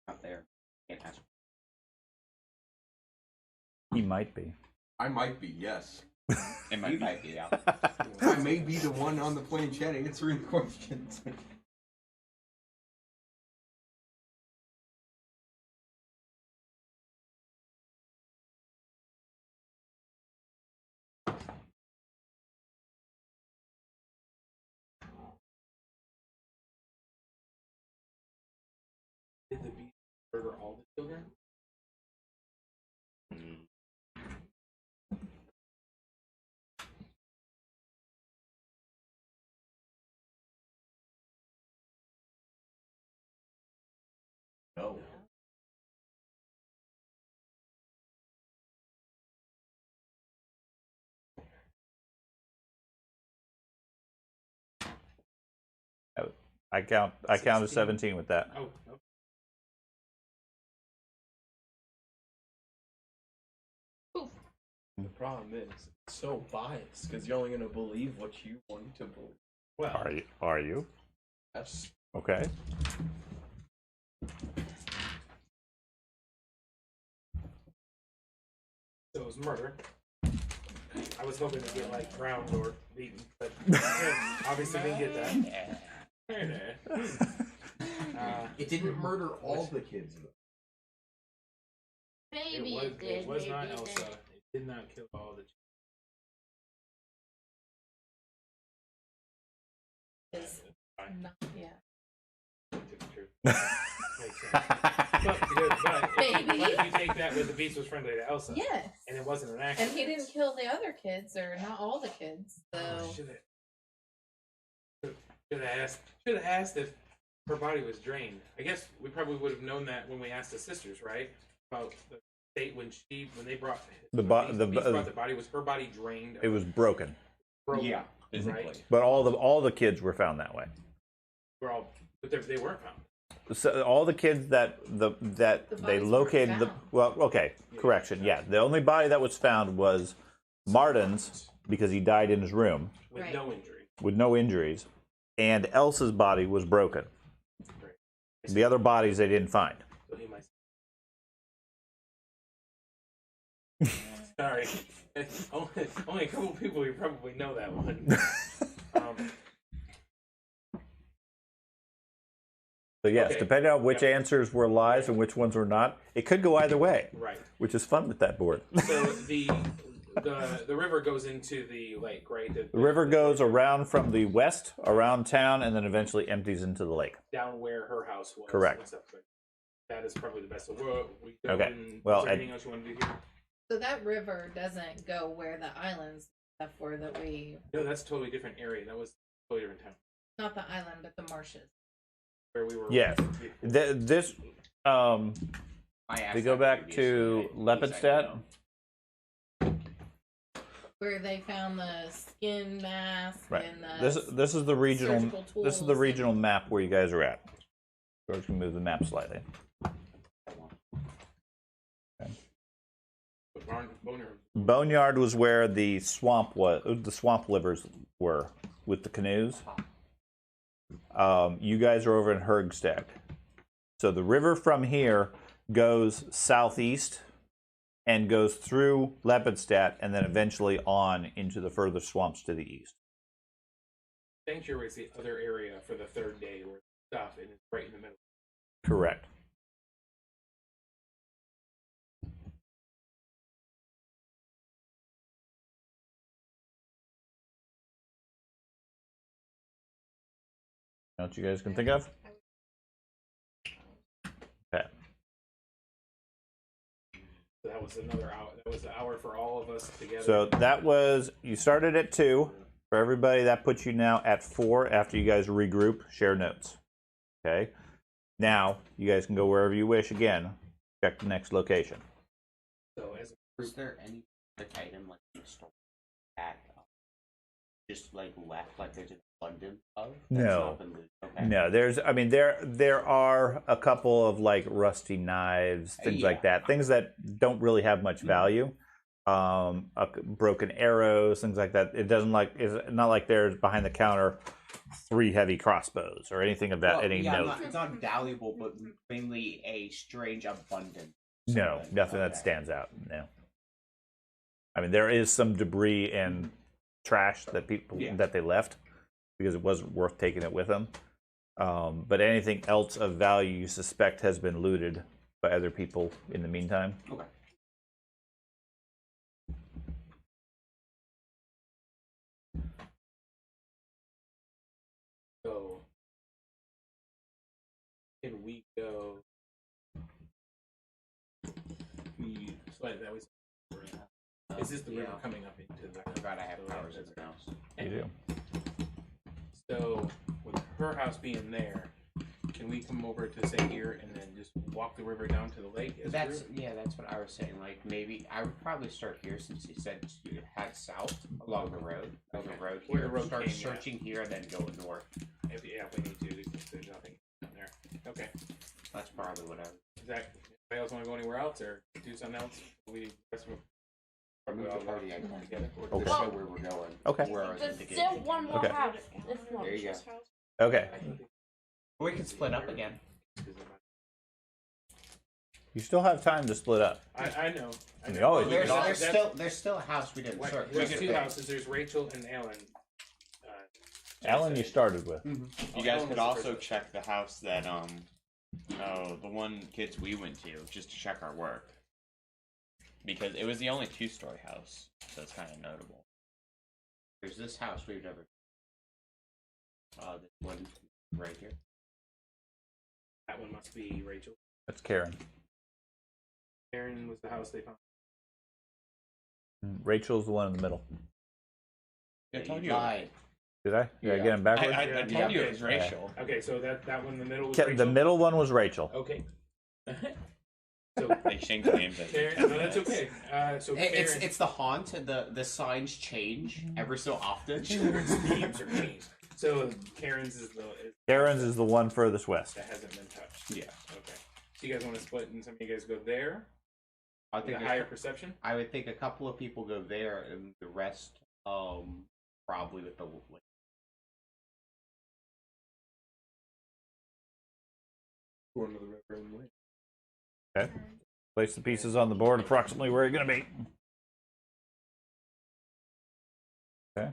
Not there. Can't ask. He might be. I might be, yes. It might be. Yeah. I may be the one on the planchette answering questions. Did the beast murder all the children? No. I counted 17 with that. Oh, no. The problem is, it's so biased because you're only gonna believe what you want to believe. Well, Are you? That's Okay. so it was murder. I was hoping to get like drowned or beaten, but obviously didn't get that. It didn't murder all the kids, though. Maybe it did. It was maybe not it Elsa. didn't. It did not kill all the Is not, yeah. Makes sense. But Baby. if you take that with the beast was friendly to Elsa, Yes. and it wasn't an And accident. he didn't kill the other kids, or not all the kids. So Should have asked if her body was drained. I guess we probably would have known that when we asked the sisters, right? About the state when they brought The beast bo- brought the body, was her body drained? It was broken, broken, Yeah, physically. right? but all the kids were found that way. But they weren't found. So all the kids that they bodies weren't located the found. okay, correction. Yeah, the only body that was found was Martin's because he died in his room With Right. no injury. with no injuries, and Elsa's body was broken. Right. The other bodies they didn't find. So he might. Sorry. only a couple people who probably know that one. So yes, Okay. depending on which answers were lies and which ones were not, it could go either way, Right. which is fun with that board. So the river goes into the lake, right? The river goes around from the west, around town, and then eventually empties into the lake. down where her house was. Correct. and stuff like that. That is probably the best. So we go Okay. and, Well, is there anything else you want to do here? So that river doesn't go where the islands stuff were that we, No, that's a totally different area. That was a totally different town not the island, but the marshes. where we were. Yes. This I asked we go that back previously, to and he said Lepidstadt. no. Where they found the skin mask Right. and the This is the regional surgical this is the tools regional and- map where you guys are at. George can move the map slightly. Boneyard was where the swamp livers were with the canoes. You guys are over in Hergstad. So the river from here goes southeast and goes through Lepidstadt and then eventually on into the further swamps to the east. Sanctuary is the other area for the third day where stuff, and it's right in the middle. Correct. What you guys can think of? Okay. So that was another hour. That was the hour for all of us together. So that was, you started at 2. For everybody, that puts you now at 4 after you guys regroup, share notes. Okay? Now, you guys can go wherever you wish again. Check the next location. So as is there any item like in the store that just like left, like there's an abundance of? No. Okay. No, there are a couple of like rusty knives, things like that, things that don't really have much value. Broken arrows, things like that. It doesn't like, it's not like there's behind the counter 3 heavy crossbows or anything of that. Note. It's not valuable, but mainly a strange abundance. No, nothing that stands out. No. I mean, there is some debris and trash that people that they left because it wasn't worth taking it with them. But anything else of value you suspect has been looted by other people in the meantime. Okay. So can we go? That was. Is this the river coming up into the? I forgot I have powers in the house. You do. So with her house being there, can we come over to say here and then just walk the river down to the lake? That's what I was saying. Like maybe I would probably start here since you said you head south along the road. Okay. The road Where here. the road Start came, searching here and then go north. If we need to, because there's nothing down there. Okay. That's probably what I would. Is that? Anybody else want to go anywhere else or do something else? We rest of Move the party icon together. Okay. To show where we're going. Okay. Where I was There's indicating. still one more Okay. house. This one. There you go. Okay. We can split up again. You still have time to split up. I know. You always There's, do. there's still a house we didn't Wait, search. there's 2 houses. There's Rachel and Alan. Alan, you started with. You guys could also check the house that the one kids we went to just to check our work. Because it was the only 2-story house, so it's kind of notable. There's this house we've never. This one right here. That one must be Rachel. That's Karen. Karen was the house they found. Rachel's the one in the middle. I told you. Lied. Did I? Did I get him backwards? I told you it was Rachel. Okay, so that one in the middle was The Rachel? middle one was Rachel. Okay. So They changed names. Karen, no, that's okay. So Karen, It's the haunt. The signs change every so often. Children's names are changed. So Karen's is Karen's is the one furthest west. that hasn't been touched. Yeah. Okay. So you guys want to split and some of you guys go there? I With think a higher perception? I would think a couple of people go there, and the rest, probably with the. Going to the river and lake. Okay. Place the pieces on the board approximately where you're going to be. Okay.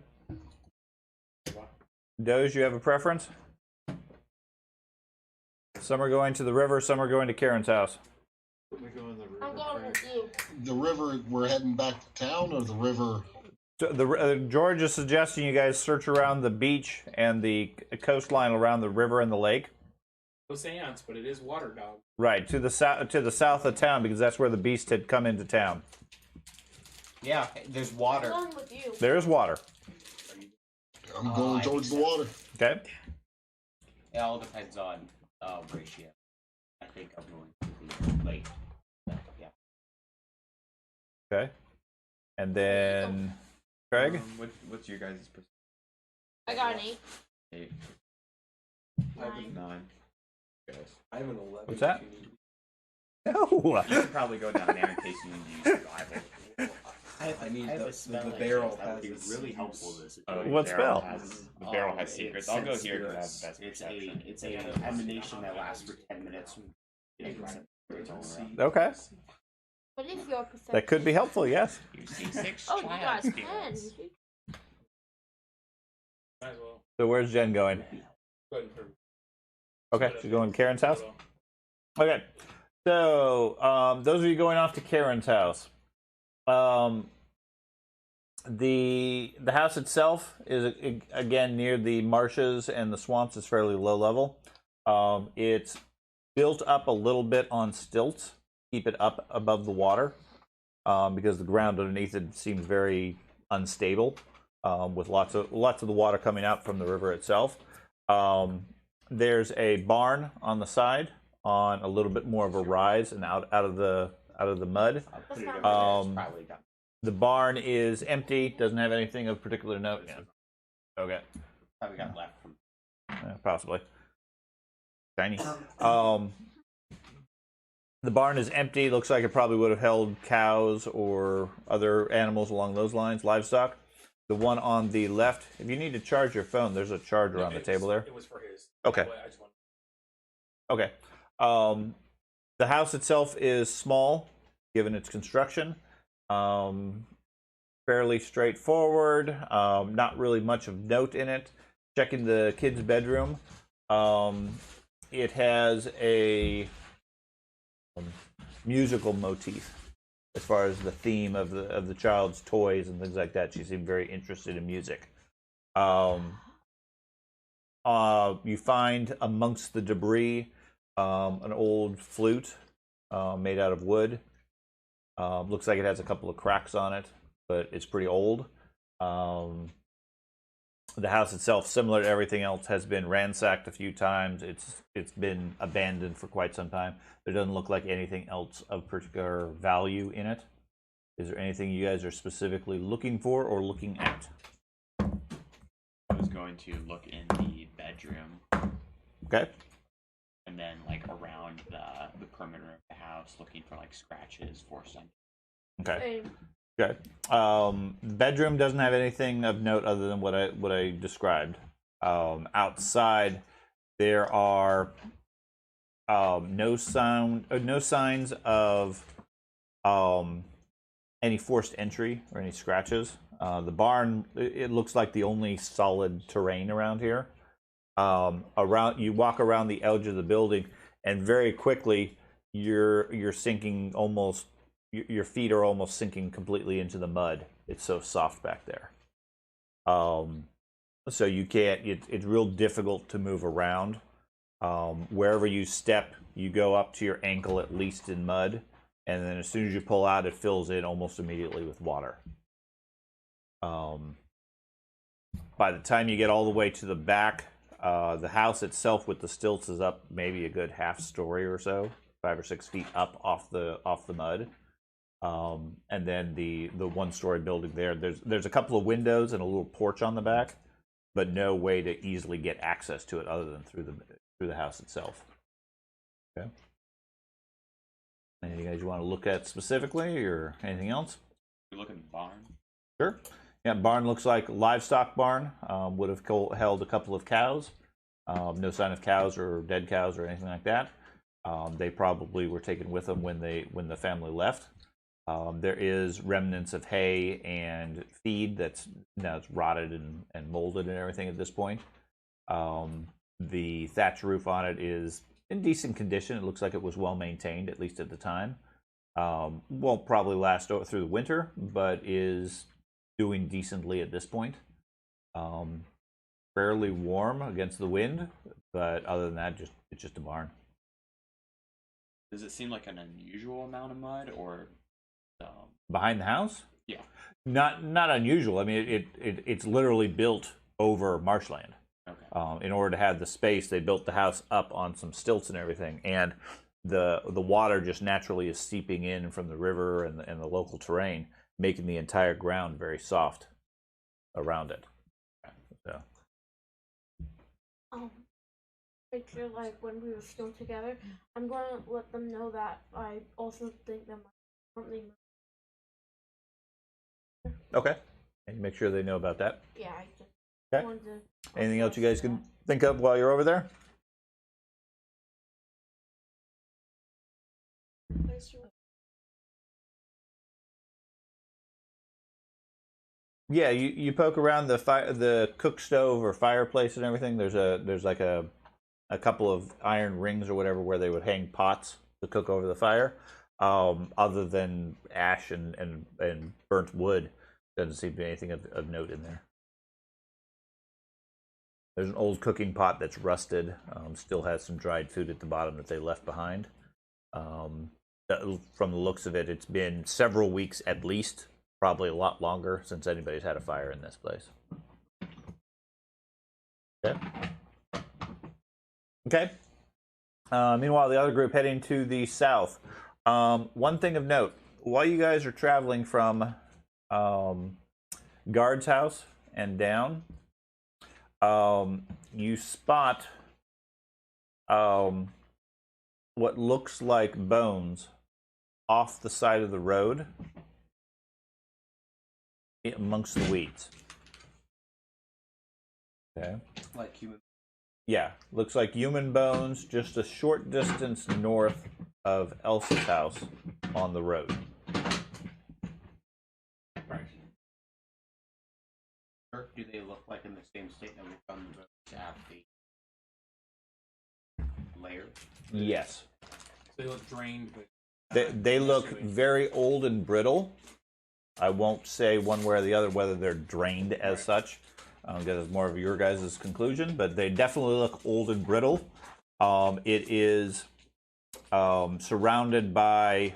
Doge, you have a preference? Some are going to the river, some are going to Karen's house. I'm going with you. The river, we're heading back to town, or the river? So George is suggesting you guys search around the beach and the coastline around the river and the lake. No seance, but it is water dog. Right, to the south of town, because that's where the beast had come into town. Yeah, there's I'm water. going with you. There is water. I'm going towards the water. Okay. It all depends on ratio. I think I'm going to the lake. Yeah. Okay. And then Craig? What's your guys' percent? I got an 8. 8. I have an 9. I have an 11. What's that? if you need- No. You should probably go down there in case you need to use survival. I need have the a spell the like barrel this that would be has really its helpful. use. This What the barrel spell? The barrel has secrets. I'll go sense here because I have spirits. the best perception. It's a emanation that lasts for 10 minutes. It can sense spirits all around. Okay. What is your perception? That could be helpful, yes. You see 6 Oh, you child got 10. spirits. Might as well. So where's Jen going? Go ahead and turn. Okay, she's going to Karen's house? Okay. So, those of you going off to Karen's house. The house itself is, again, near the marshes and the swamps. It's fairly low level. It's built up a little bit on stilts, keep it up above the water, because the ground underneath it seems very unstable, with lots of the water coming out from the river itself. There's a barn on the side, on a little bit more of a rise and out of the mud. I'll put it over That's there. not- It's probably done. The barn is empty, doesn't have anything of particular note. Yeah. Okay. Probably got left from. Possibly. Tiny. The barn is empty. Looks like it probably would have held cows or other animals along those lines, livestock. The one on the left, if you need to charge your phone, there's a charger on the table there. It was for his. Okay. I just want. Okay. The house itself is small, given its construction. Fairly straightforward. Not really much of note in it. Checking the kid's bedroom. It has a musical motif as far as the theme of the child's toys and things like that. She seemed very interested in music. You find amongst the debris an old flute made out of wood. Looks like it has a couple of cracks on it, but it's pretty old. The house itself, similar to everything else, has been ransacked a few times. It's been abandoned for quite some time. There doesn't look like anything else of particular value in it. Is there anything you guys are specifically looking for or looking at? I was going to look in the bedroom. Okay. And then, like, around the perimeter of the house, looking for, like, scratches, forced on. Okay. Okay. Bedroom doesn't have anything of note other than what I described. Outside, there are no signs of any forced entry or any scratches. The barn, it looks like the only solid terrain around here. You walk around the edge of the building, and very quickly you're sinking almost. Your feet are almost sinking completely into the mud. It's so soft back there. So you can't. It's real difficult to move around. Wherever you step, you go up to your ankle at least in mud, and then as soon as you pull out, it fills in almost immediately with water. By the time you get all the way to the back, the house itself with the stilts is up maybe a good half story or so, 5 or 6 feet up off the mud. And then the one-story building there's a couple of windows and a little porch on the back, but no way to easily get access to it other than through the house itself. Okay. Anything you guys you want to look at specifically, or anything else? You look in the barn. Sure. Yeah, barn looks like livestock barn. Would have held a couple of cows. No sign of cows or dead cows or anything like that. They probably were taken with them when the family left. There is remnants of hay and feed that's rotted and molded and everything at this point. The thatch roof on it is in decent condition. It looks like it was well maintained, at least at the time. Won't probably last through the winter, but is doing decently at this point. Fairly warm against the wind, but other than that, it's just a barn. Does it seem like an unusual amount of mud, or Behind the house? Yeah. Not unusual. I mean, it's literally built over marshland. Okay. In order to have the space, they built the house up on some stilts and everything, and the water just naturally is seeping in from the river and the local terrain, making the entire ground very soft around it. So. Make sure, like, when we were still together, I'm going to let them know that I also think that something Okay. And you make sure they know about that. Yeah, I just Okay. wanted to. Anything else you guys can think of while you're over there? Yeah, you poke around the cook stove or fireplace and everything. There's like a couple of iron rings or whatever where they would hang pots to cook over the fire. Other than ash and burnt wood, doesn't seem to be anything of note in there. There's an old cooking pot that's rusted. Still has some dried food at the bottom that they left behind. From the looks of it, it's been several weeks at least, probably a lot longer since anybody's had a fire in this place. Okay. Okay. Meanwhile, the other group heading to the south. One thing of note, while you guys are traveling from Guard's house and down, you spot what looks like bones off the side of the road amongst the weeds. Okay. Like human. Yeah, looks like human bones just a short distance north of Elsa's house on the road. Right. Or do they look like in the same state that we found the bones at the layer? Yes. They look drained, but They look very old and brittle. I won't say one way or the other whether they're drained as such, because it's more of your guys' conclusion, but they definitely look old and brittle. It is surrounded by,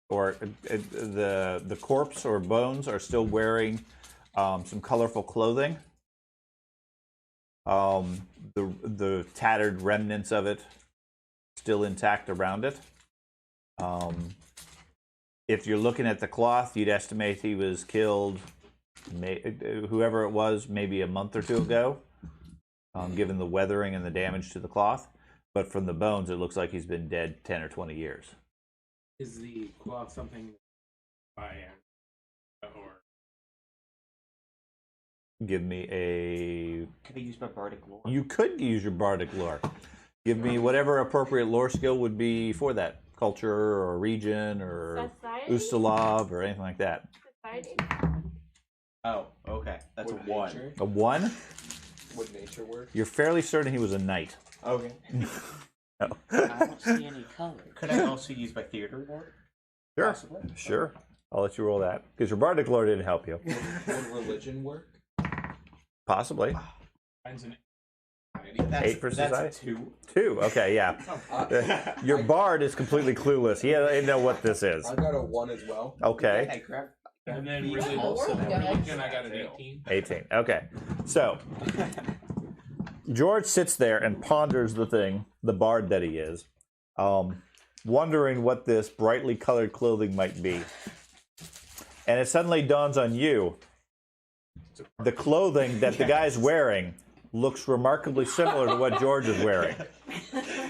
or the corpse or bones are still wearing some colorful clothing. The tattered remnants of it still intact around it. If you're looking at the cloth, you'd estimate he was killed, whoever it was, maybe a month or two ago, given the weathering and the damage to the cloth. But from the bones, it looks like he's been dead 10 or 20 years. is the cloth something by or Give me a... Could I use my bardic lore? You could use your bardic lore. Give me whatever appropriate lore skill would be for that. Culture or region or Society? Ustalav or anything like that. Society? Oh, okay. That's Would a 1. nature- A 1? Would nature work? You're fairly certain he was a knight. Okay. No. I don't see any color. Could I also use my theater lore? Sure. Possibly? Sure. I'll let you roll that. Because your bardic lore didn't help you. Would religion work? Possibly. finds an That's, 8 for society? That's a 2. 2. Okay, yeah. Your bard is completely clueless. He doesn't know what this is. I got a 1 as well. Okay. I grabbed. and then Yeah, religion, also religion I got an 18. 18. Okay. So, George sits there and ponders the bard that he is, wondering what this brightly colored clothing might be. And it suddenly dawns on you, the clothing that the guy's wearing looks remarkably similar to what George is wearing.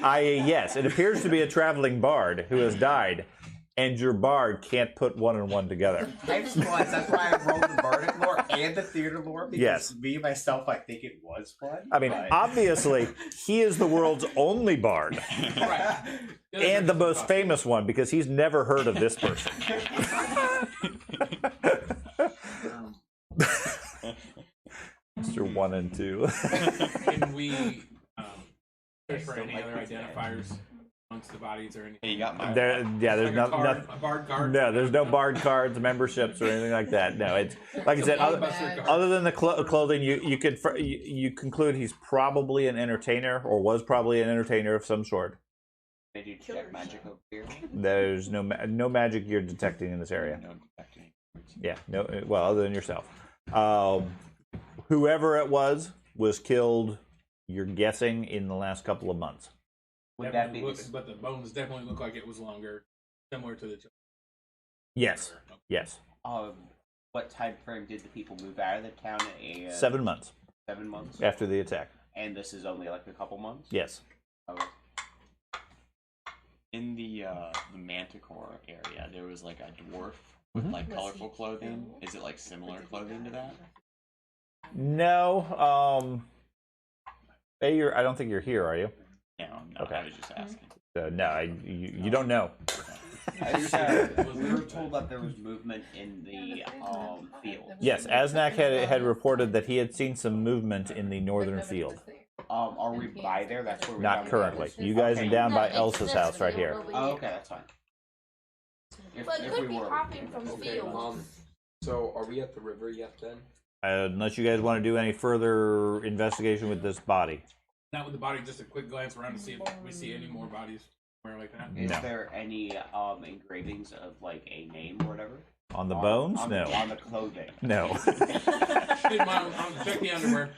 I.e., yes, it appears to be a traveling bard who has died, and your bard can't put one and one together. I have squads. That's why I rolled the bardic lore and the theater lore. Because Yes. me myself, I think it was fun. I mean, but... obviously, he is the world's only bard. Right. And the most famous one, because he's never heard of this person. Mr. 1 and 2. Can we search for any other identifiers amongst the bodies or anything? Hey, you got my There's Like no, a bard card? no, there's no bard cards, memberships, or anything like that. No, it's like I said. Other than the clothing, you conclude he's probably an entertainer, or was probably an entertainer of some sort. They do check magic over here. There's no magic you're detecting in this area. No detecting. Yeah, no. Well, other than yourself, whoever it was killed. You're guessing in the last couple of months. Would that be? But the bones definitely look like it was longer, similar to the. Yes. Yes. What time frame did the people move out of the town? 7 months 7 months. after the attack. And this is only like a couple months. Yes. Okay. In the Manticore area, there was like a dwarf with like colorful clothing. Is it like similar clothing to that? No. I don't think you're here, are you? No, no. Okay. I was just asking. No, you don't know. We were told that there was movement in the field. Yes, Asnak had reported that he had seen some movement in the northern field. Are we by there? That's where we Not currently. You guys are down by Elsa's house right here. Oh, okay, that's fine. But it could be hopping from field. So are we at the river yet then? Unless you guys want to do any further investigation with this body. Not with the body, just a quick glance around to see if we see any more bodies somewhere like that. Is there any engravings of like a name or whatever? On the bones? No. On the clothing? No. Check the underwear.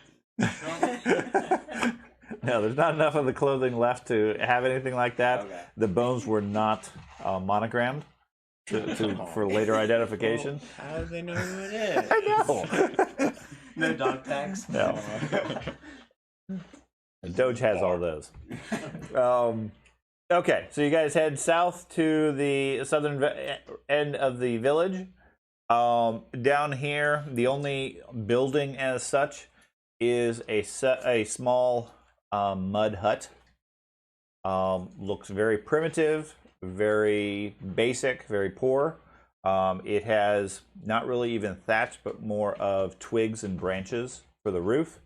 No, there's not enough of the clothing left to have anything like that. Okay. The bones were not monogrammed for later identification. How do they know who it is? I know. No dog tags? No. Doge has all those. Okay, so you guys head south to the southern end of the village. Down here, the only building as such is a small mud hut. Looks very primitive, very basic, very poor. It has not really even thatch, but more of twigs and branches for the roof.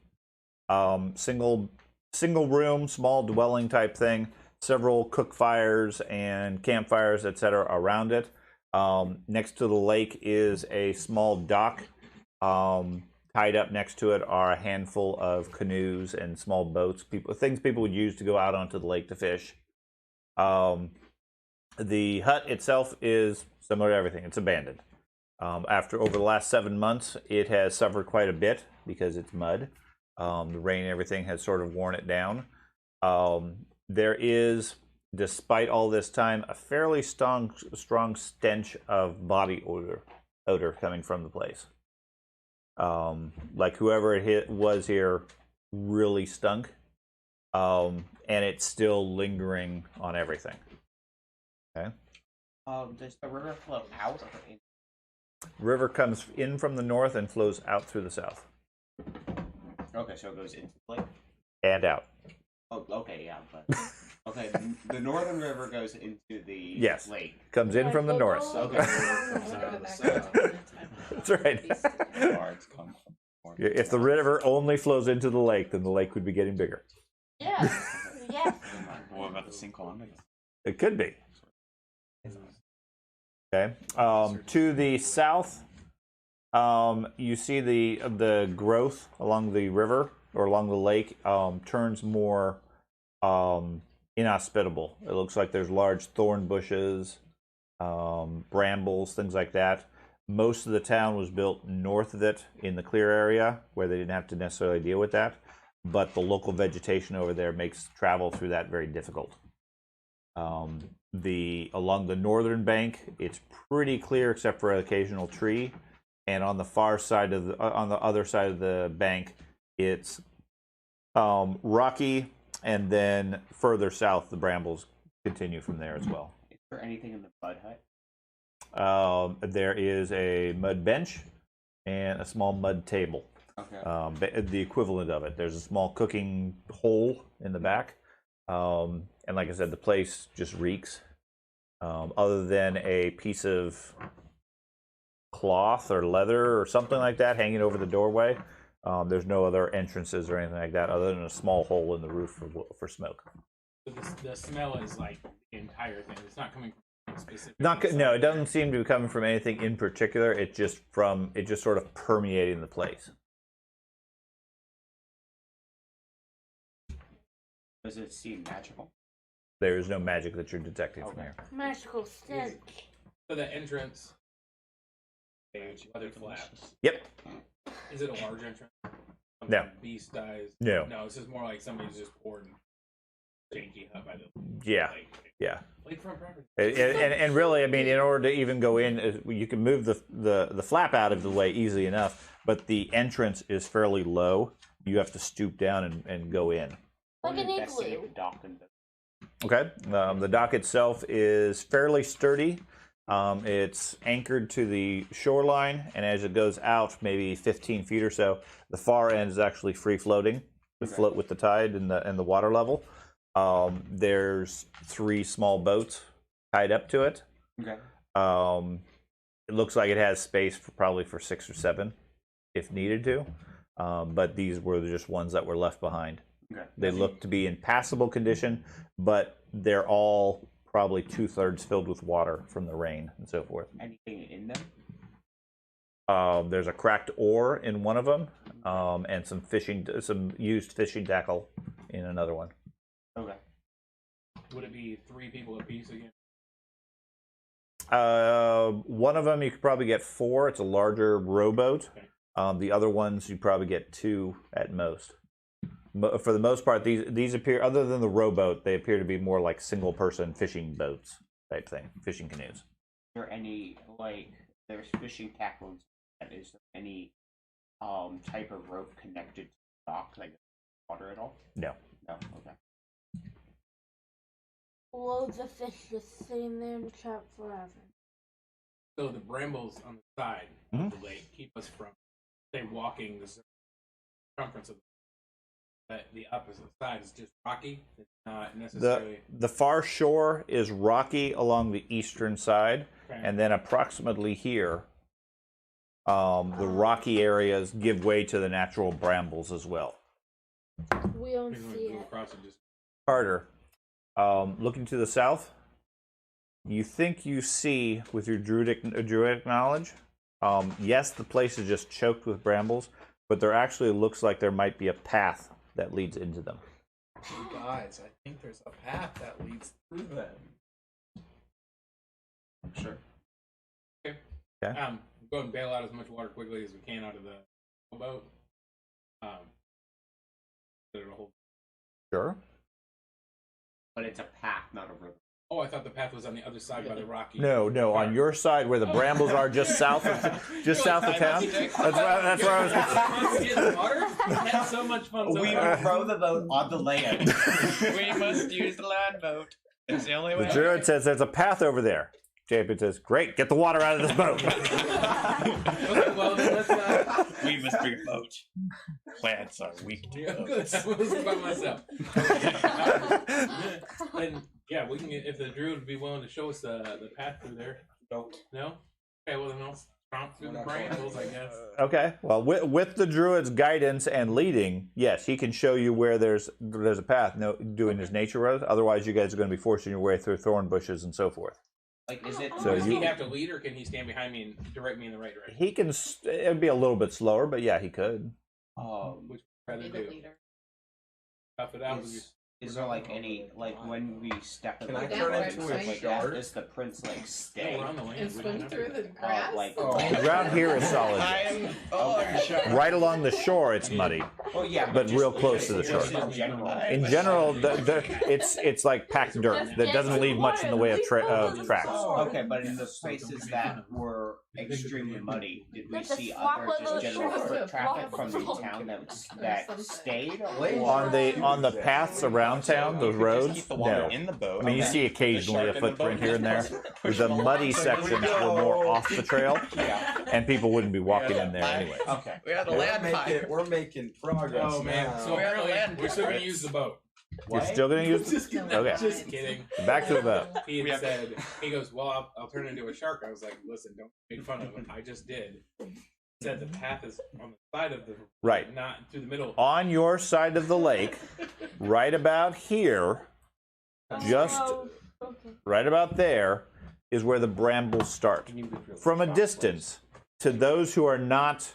Single room, small dwelling type thing. Several cook fires and campfires, etc., around it. Next to the lake is a small dock. Tied up next to it are a handful of canoes and small boats, things people would use to go out onto the lake to fish. The hut itself is similar to everything. It's abandoned. Over the last 7 months, it has suffered quite a bit because it's mud. The rain and everything has sort of worn it down. There is, despite all this time, a fairly strong stench of body odor coming from the place. Like whoever it was here really stunk, and it's still lingering on everything. Okay. Does the river flow out? River comes in from the north and flows out through the south. Okay, so it goes into the lake? And out. Oh, okay, yeah, but okay, the northern river goes into the lake. Comes in from the north. Okay. That's right. If the river only flows into the lake, then the lake would be getting bigger. Yeah. Yeah. What about the sinkhole? It could be. Okay. To the south, you see the growth along the river or along the lake turns more inhospitable. It looks like there's large thorn bushes, brambles, things like that. Most of the town was built north of it in the clear area where they didn't have to necessarily deal with that. But the local vegetation over there makes travel through that very difficult. Along the northern bank, it's pretty clear except for an occasional tree. And on the far side on the other side of the bank, it's rocky, and then further south, the brambles continue from there as well. Is there anything in the mud hut? There is a mud bench and a small mud table. Okay. The equivalent of it. There's a small cooking hole in the back. And like I said, the place just reeks. Other than a piece of cloth or leather or something like that hanging over the doorway, there's no other entrances or anything like that other than a small hole in the roof for smoke. So the smell is like the entire thing. It's not coming from specific. No, it doesn't seem to be coming from anything in particular. It's just sort of permeating the place. Does it seem magical? There is no magic that you're detecting from here. Magical stench. So the entrance, leather flap. Yep. Is it a large entrance? No. Beast dies. No. No, it's just more like somebody's just poured janky hut by the Yeah. lake. Yeah. Lakefront property. And really, I mean, in order to even go in, you can move the flap out of the way easily enough, but the entrance is fairly low. You have to stoop down and go in. Like an investigate igloo. the dock and Okay. The dock itself is fairly sturdy. It's anchored to the shoreline, and as it goes out maybe 15 feet or so, the far end is actually free floating to float with the tide and the water level. There's 3 small boats tied up to it. Okay. It looks like it has space for probably for 6 or 7 if needed to, but these were just ones that were left behind. Okay. They look to be in passable condition, but they're all probably 2/3 filled with water from the rain and so forth. Anything in them? There's a cracked oar in one of them, and some used fishing tackle in another one. Okay. Would it be 3 people apiece again? One of them you could probably get 4. It's a larger rowboat. Okay. The other ones you probably get 2 at most. For the most part, these appear, other than the rowboat, they appear to be more like single-person fishing boats type thing, fishing canoes. Is there any, like, there's fishing tackles? Is there any type of rope connected to the dock, like water at all? No. No. Okay. Loads of fish just sitting there in the trap forever. So the brambles on the side of the lake keep us from, say, walking the circumference of the opposite side is just rocky. It's not necessarily. The far shore is rocky along the eastern side, Okay. and then approximately here, the rocky areas give way to the natural brambles as well. We don't We're gonna see go it. across and just. Carter, looking to the south, you think you see with your druidic knowledge, yes, the place is just choked with brambles, but there actually looks like there might be a path that leads into them. Guys, I think there's a path that leads through them. Sure. Okay. Okay. Go ahead and bail out as much water quickly as we can out of the boat. It'll hold. Sure. But it's a path, not a river. Oh, I thought the path was on the other side by the rocky. No, on your side where the brambles are just south of town. That's where I was. Get water? We had so much fun. We would row the boat on the land. We must use the land boat. It's the only way. The druid says there's a path over there. Champion says, "Great, get the water out of this boat." Okay, well then let's. We must bring a boat. Plants are weak to Yeah, boats. good. I was about myself. And yeah, we can. If the druid would be willing to show us the path through there. Nope. No. Okay, well then I'll stomp through the brambles, I guess. Okay. Well, with the druid's guidance and leading, yes, he can show you where there's a path. No, doing his nature road. Otherwise, you guys are going to be forcing your way through thorn bushes and so forth. Like, is it? So Does he have to lead, or can he stand behind me and direct me in the right direction? He can. It'd be a little bit slower, but yeah, he could. Which would Be rather the do? leader. Tough it out. With your Is there like any when we step in Can the I turn water, into a like shark? that, does the prince like stay? Go around the land. And We don't swim have to through do the that. grass? like The ground here is solid. Right along the shore, it's muddy. Oh yeah, But just- real close to the just shore. in general. In general, it's like packed dirt that doesn't leave much in the way of tracks. Okay, but in the places that were extremely muddy, did we Like the see swap other of just those general shores. foot traffic from the town that stayed? On the paths around town, those roads. Keep the water No. in the boat. I mean, you see occasionally a footprint here and there. The muddy sections were more off the trail, Yeah. and people wouldn't be walking in there anyway. Okay. We had a We're land making, pipe. we're making progress Oh man! now. So apparently we're still gonna use the boat. You're still going to use. Just kidding. Okay. Just kidding. Back to the boat. He had said, he goes, well, I'll turn into a shark. I was like, listen, don't make fun of him. I just did. He said the path is on the side of the Right. not through the middle. On your side of the lake, right about here, just Okay. right about there, is where the brambles start. From a distance, to those who are not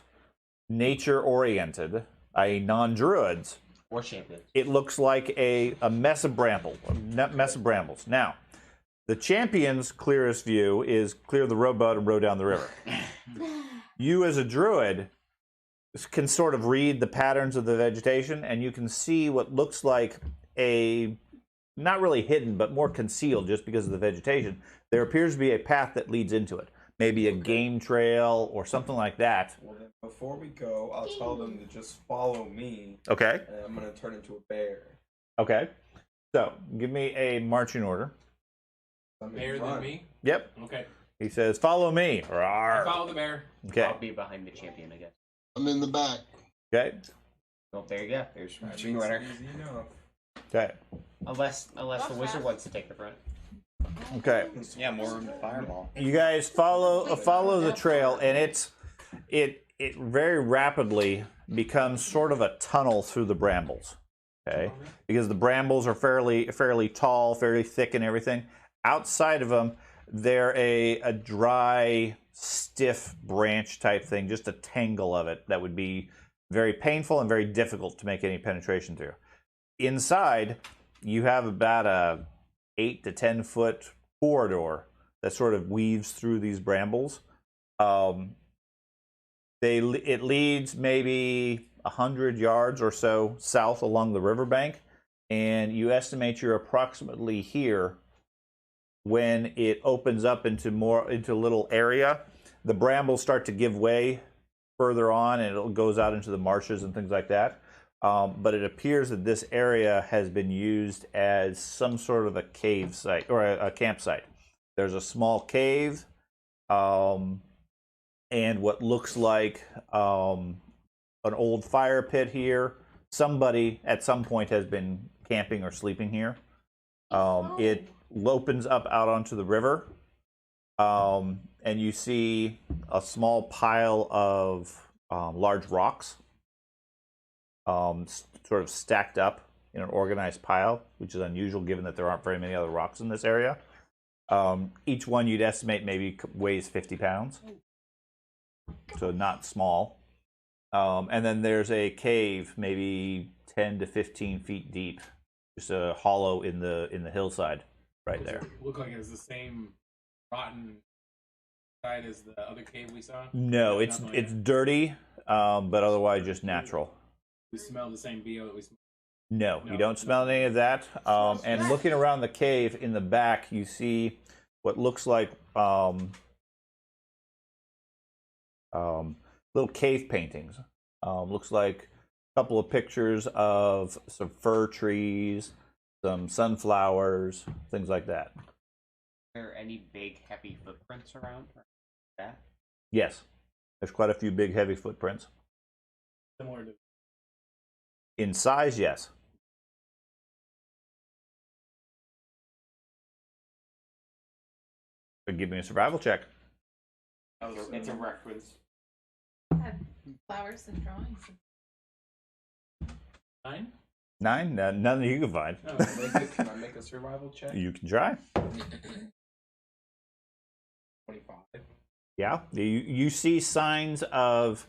nature oriented, i.e., non-druids, Or champion. it looks like a mess of brambles. Now, the champion's clearest view is clear the rowboat and row down the river. You, as a druid, can sort of read the patterns of the vegetation, and you can see what looks like a, not really hidden, but more concealed just because of the vegetation. There appears to be a path that leads into it. Maybe a game trail or something like that. Well, then before we go, I'll tell them to just follow me, Okay. and I'm gonna turn into a bear. Okay. So, give me a marching order. Bear than me? Yep. Okay. He says, "Follow me." I Rawr. follow the bear. Okay. I'll be behind the champion, I guess. I'm in the back. Okay. Well, there you go. There's That marching makes it order. easy enough. Okay. Unless the wizard wants to take the front. Okay. Yeah, more room to fireball. You guys follow the trail, and it very rapidly becomes sort of a tunnel through the brambles. Okay, because the brambles are fairly tall, fairly thick, and everything. Outside of them, they're a dry, stiff branch type thing, just a tangle of it that would be very painful and very difficult to make any penetration through. Inside, you have about a 8 to 10 foot corridor that sort of weaves through these brambles. It leads maybe 100 yards or so south along the riverbank, and you estimate you're approximately here when it opens up into a little area. The brambles start to give way further on, and it goes out into the marshes and things like that. But it appears that this area has been used as some sort of a cave site or a campsite. There's a small cave and what looks like an old fire pit here. Somebody at some point has been camping or sleeping here. It opens up out onto the river, and you see a small pile of large rocks sort of stacked up in an organized pile, which is unusual given that there aren't very many other rocks in this area. Each one you'd estimate maybe weighs 50 pounds, so not small. And then there's a cave maybe 10 to 15 feet deep, just a hollow in the hillside right there. Look like it's the same rotten side as the other cave we saw. No, it's dirty, but otherwise just natural. We smell the same BO that we smell. No, you don't smell any of that. And looking around the cave in the back, you see what looks like little cave paintings. Looks like a couple of pictures of some fir trees, some sunflowers, things like that. Are there any big, heavy footprints around? That? Yes, there's quite a few big, heavy footprints. Similar to. In size, yes. Give me a survival check. It's a reference. Have flowers and drawings. 9? 9? None that you can find. Oh, Can I make a survival check? You can try. 25. Yeah, you see signs of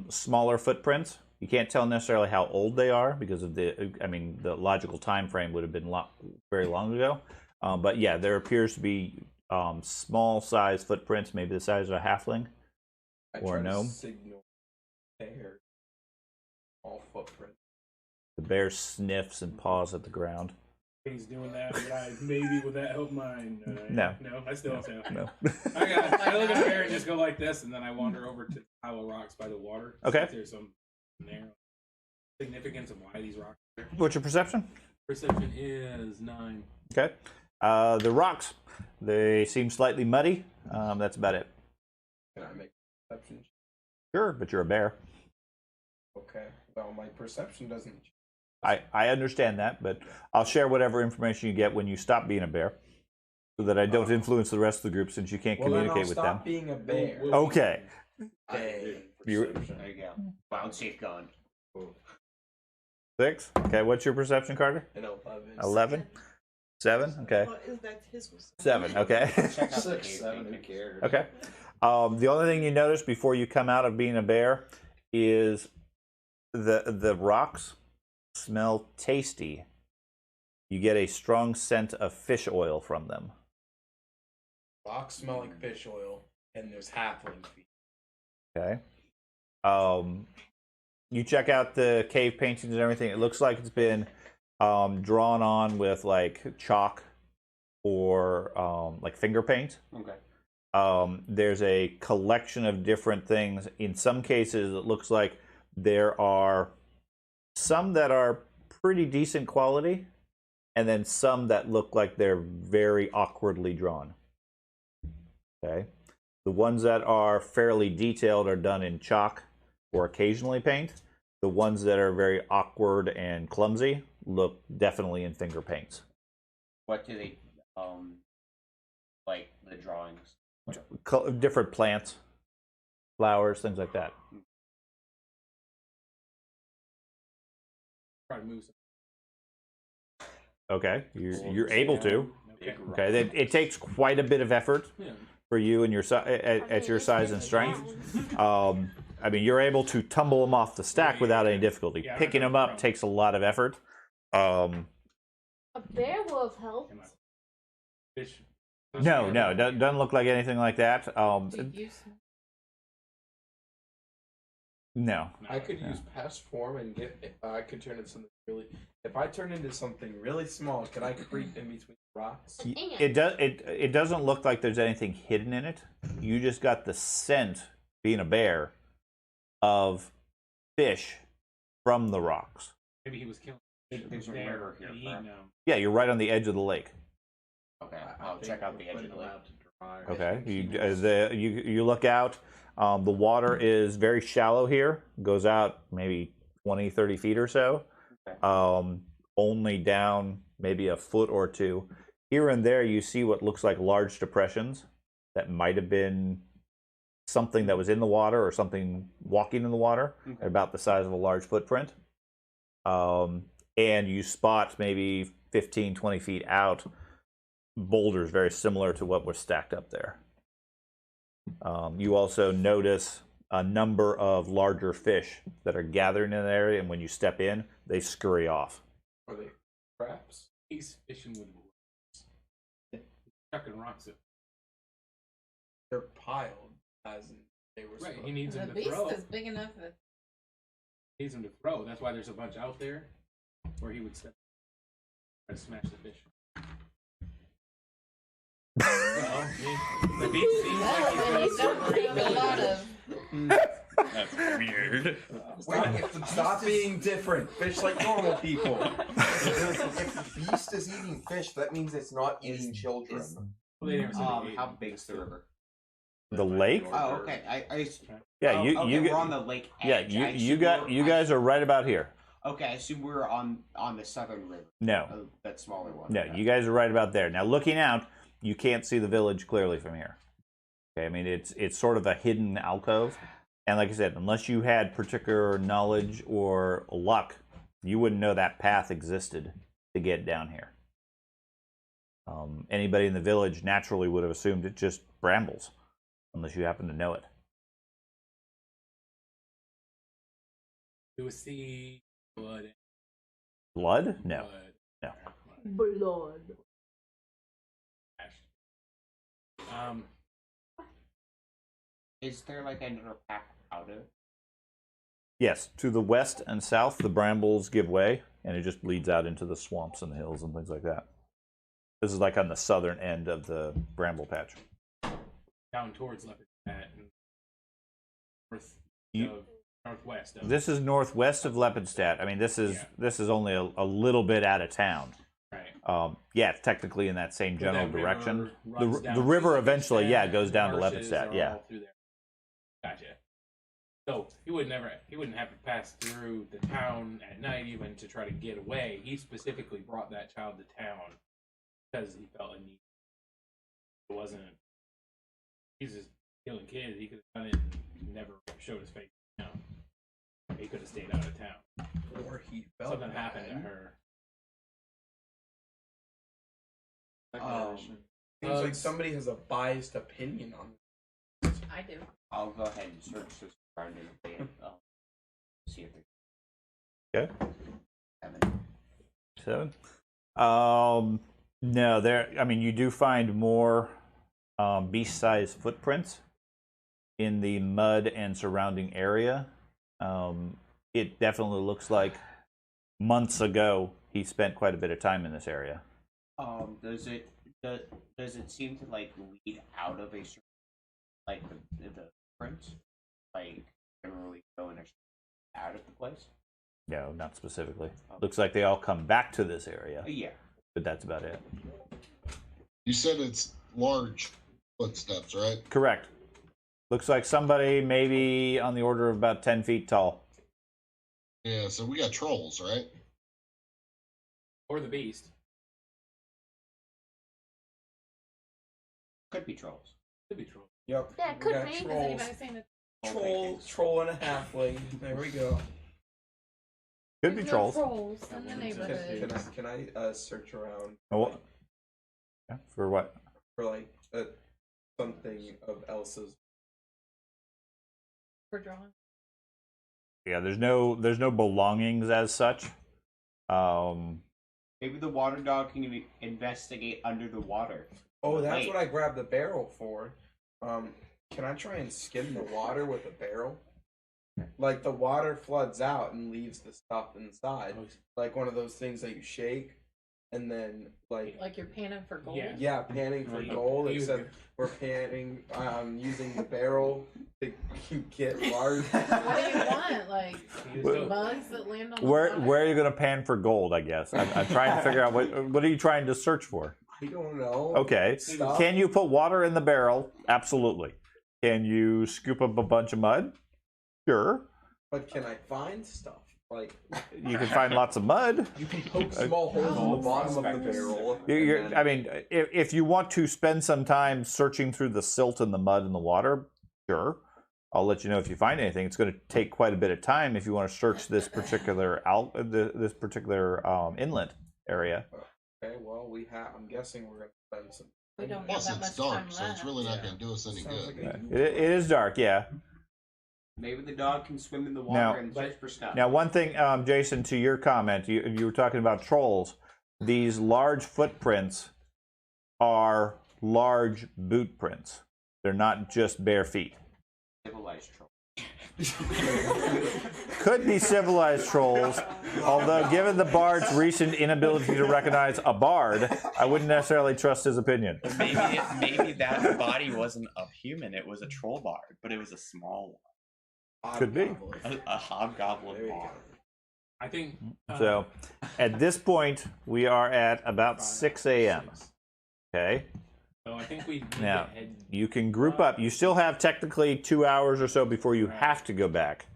smaller footprints. You can't tell necessarily how old they are because of the logical time frame would have been very long ago. But yeah, there appears to be small size footprints, maybe the size of a halfling or a gnome. Signal bear. All footprint. The bear sniffs and paws at the ground. He's doing that. Maybe would that help mine? No. No, I still don't say No. I look at the bear and just go like this, and then I wander over to the pile of rocks by the water. Okay. See if there's some narrow significance of why these rocks are there. What's your perception? Perception is 9. Okay. The rocks, they seem slightly muddy. That's about it. Can I make a perception check? Sure, but you're a bear. Okay. Well, my perception doesn't. I understand that, but I'll share whatever information you get when you stop being a bear, so that I don't influence the rest of the group since you can't communicate with them. Stop being a bear. Okay. Dang. You- There you go. Cloud safe gone. 6? Okay, what's your perception, Carter? An 11. 11? 7? Okay. That's his was 7, okay. Check out the 6, cave 7, who paintings. cares? Okay. The only thing you notice before you come out of being a bear is the rocks smell tasty. You get a strong scent of fish oil from them. Rocks smell like fish oil, and there's halfling feet. Okay. You check out the cave paintings and everything. It looks like it's been drawn on with like chalk or like finger paint. Okay. There's a collection of different things. In some cases, it looks like there are some that are pretty decent quality, and then some that look like they're very awkwardly drawn. Okay, the ones that are fairly detailed are done in chalk or occasionally paint. The ones that are very awkward and clumsy look definitely in finger paints. What do they, like the drawings? Different plants, flowers, things like that. Try to move some. Okay, you're able to. Okay. Okay, it takes quite a bit of effort Yeah. for you and your at your size and strength. I mean, you're able to tumble them off the stack without any difficulty. Yeah, Picking them up takes a lot of effort. A bear will have helped. Fish. No, it doesn't look like anything like that. No. I could use past form and get. I could turn into something really. If I turn into something really small, can I creep in between rocks? It doesn't look like there's anything hidden in it. You just got the scent, being a bear, of fish from the rocks. Maybe he was killing. There's a river here. and eating them. Yeah, you're right on the edge of the lake. Okay, I'll check out the edge of the lake. Okay, you look out. The water is very shallow here. Goes out maybe 20, 30 feet or so. Okay. Only down maybe a foot or two. Here and there, you see what looks like large depressions that might have been something that was in the water or something walking in the water, Okay. about the size of a large footprint. And you spot maybe 15, 20 feet out boulders very similar to what was stacked up there. You also notice a number of larger fish that are gathering in the area, and when you step in, they scurry off. Are they traps? He's fishing with rocks. He's chucking rocks at. They're piled as in they were. Right, supposed- he needs The them to beast throw. is big enough that He needs them to throw. That's why there's a bunch out there where he would step and smash the fish. Well, the beast seems like he's then you got don't take a lot of. That's weird. Stop being different. Fish like normal people. If the beast is eating fish, that means it's not eating children. Well, they never said they ate How them. big's the river? The lake? Oh, okay. Yeah, oh, you okay, you we're on the lake yeah edge. you guys are right about here. Okay, I assume we're on the southern river. No, That smaller one. no, Okay. you guys are right about there. Now, looking out, you can't see the village clearly from here. Okay, I mean it's sort of a hidden alcove, and like I said, unless you had particular knowledge or luck, you wouldn't know that path existed to get down here. Anybody in the village naturally would have assumed it's just brambles, unless you happen to know it. Do we see blood? Blood? No. Blood. No. Blood. Is there like another path out of? Yes, to the west and south, the brambles give way, and it just bleeds out into the swamps and the hills and things like that. This is like on the southern end of the bramble patch. Down towards Leopard and north You- of northwest. Of This is northwest of Lepidstadt. I mean, this is only a little bit out of town. right. Yeah, it's technically in that same But general that river direction. runs The down river through eventually, yeah, Lepidstadt, goes down to marshes Lepidstadt. are Yeah. all through there. Gotcha. So he wouldn't have to pass through the town at night even to try to get away. He specifically brought that child to town because he felt a need. It wasn't. He's just killing kids. He could have done it and never showed his face. He could have stayed out of town. Or he felt Something happened to her. Seems like somebody has a biased opinion on I do. I'll go ahead and search this around in the day. See if there's Okay. 7. No, there. I mean, you do find more beast-sized footprints in the mud and surrounding area. It definitely looks like months ago he spent quite a bit of time in this area. Does it seem to like lead out of a certain, like the prints, like generally go in out of the place? No, not specifically. Looks like they all come back to this area. Yeah. but that's about it. You said it's large footsteps, right? Correct. Looks like somebody maybe on the order of about 10 feet tall. Yeah, so we got trolls, right? Or the beast. Could be trolls. Could be trolls. Yep. Yeah, it we could got be. Is Trolls. anybody saying that? Troll and a halfling. There we go. Could be There's trolls. No trolls in the neighborhood. Can I search around Oh, yeah, for what? for like something of Elsa's? For drawing. Yeah, there's no belongings as such. Maybe the water dog can investigate under the water. Oh, that's Wait. what I grabbed the barrel for. Can I try and skim the water with a barrel? Like the water floods out and leaves the stuff inside. Like one of those things that you shake and then Like you're panning for gold. yeah, panning for gold, except we're panning using the barrel to get large. What do you want? Like bugs that land on the water? Where are you going to pan for gold? I guess I'm trying to figure out what are you trying to search for. I don't know. Okay, Stuff. can you put water in the barrel? Absolutely. Can you scoop up a bunch of mud? Sure. But can I find stuff? Like You can find lots of mud. you can poke small holes in the bottom of the barrel. I mean, if you want to spend some time searching through the silt and the mud and the water, sure. I'll let you know if you find anything. It's going to take quite a bit of time if you want to search this particular inlet area. Okay, well I'm guessing we're gonna spend some. We don't have Plus, that it's much dark, time so it's left. really not going to do us any Sounds good. like a It is dark, yeah. Maybe the dog can swim in the water Now- and search for stuff. Now, one thing, Jason, to your comment, you were talking about trolls. These large footprints are large boot prints. They're not just bare feet. Civilized troll. Could be civilized trolls, although given the bard's recent inability to recognize a bard, I wouldn't necessarily trust his opinion. Maybe that body wasn't a human; it was a troll bard, but it was a small Could be. one, a hobgoblin bard. I think. So, at this point, we are at about 6 a.m. Okay? So I think we need Now, to head. you can group up. You still have technically 2 hours or so before you have to go back.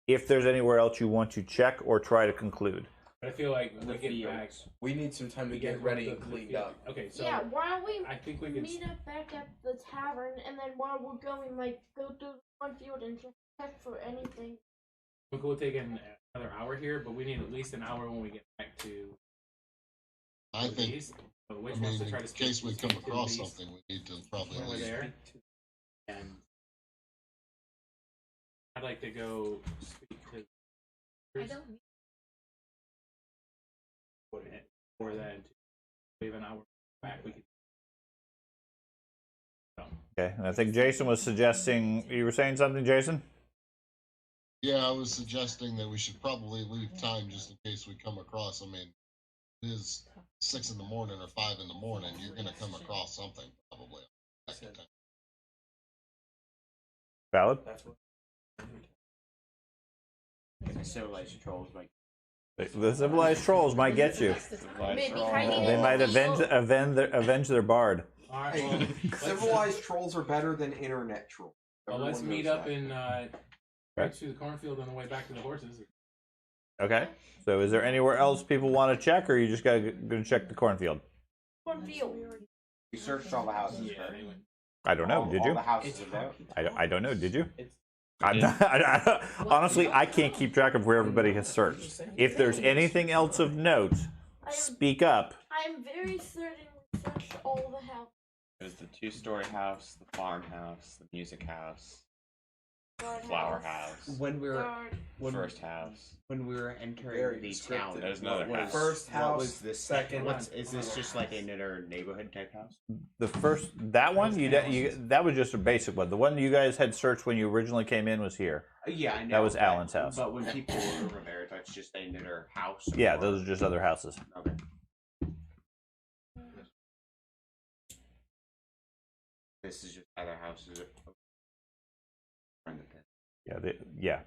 If there's anywhere else you want to check or try to conclude. But I feel like when The we get back, fields. We need some time to we get ready and cleaned up. Okay, so yeah, why don't we I think we can. meet up back at the tavern, and then while we're going, like, go through one field and just check for anything. We'll take another hour here, but we need at least an hour when we get back to I the think, beast. So which I wants mean, to try in to speak, case we speak come to the across beast something, we need to probably when we're leave. there. And I'd like to go speak to. I don't need Or then we have an hour back. We could. Okay, and I think Jason was suggesting, you were saying something, Jason? Yeah, I was suggesting that we should probably leave time just in case we come across. I mean, it is 6 in the morning or 5 in the morning. You're going to come across something probably. Valid? That's what. The civilized trolls might. The civilized trolls might get you. Maybe hiding They in might the field. avenge their bard. All right. Well, Civilized trolls are better than internet trolls. let's Everyone meet knows up that. in right through the cornfield on the way back to the horses. Okay. So is there anywhere else people want to check, or you just gotta go check the cornfield? Cornfield. We searched all the houses Yeah. first. Anyway. I don't know. All- Did all you? the houses are there. I don't know. Did you? It's I'm not, honestly, I can't keep track of where everybody has searched. If there's anything else of note, speak up. I'm very certain we searched all the houses. It was the two-story house, the farmhouse, the music house, Guard flower house, When we were Guard. first house. when we were entering Very the descriptive. town, There's another what house. was, First what house, was the second. Is this just like another neighborhood type house? The first, that one, that was just a basic one. The one you guys had searched when you originally came in was here. Yeah, I know. That was but- Alan's house. But when people were over there, that's just another house. Yeah, or- those are just other houses. Okay. This is just other houses. Yeah, yeah.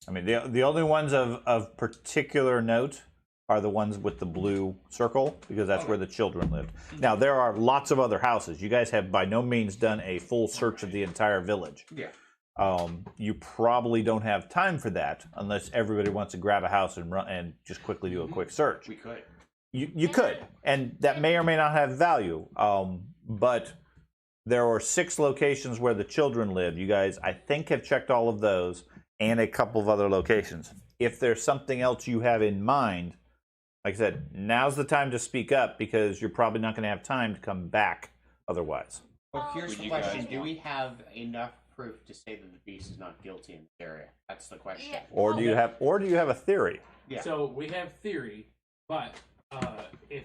I mean, the only ones of particular note are the ones with the blue circle because that's where the children lived. Now, there are lots of other houses. You guys have by no means done a full search of the entire village. Yeah. You probably don't have time for that unless everybody wants to grab a house and run and just quickly do a quick search. We could. You could, and that may or may not have value. But there are 6 locations where the children live. You guys, I think, have checked all of those and a couple of other locations. If there's something else you have in mind, like I said, now's the time to speak up because you're probably not going to have time to come back otherwise. Well, here's Would the you question: guys do want- we have enough proof to say that the beast is not guilty in this area? That's the question. Yeah. Or do you have a theory? Yeah. So we have theory, but if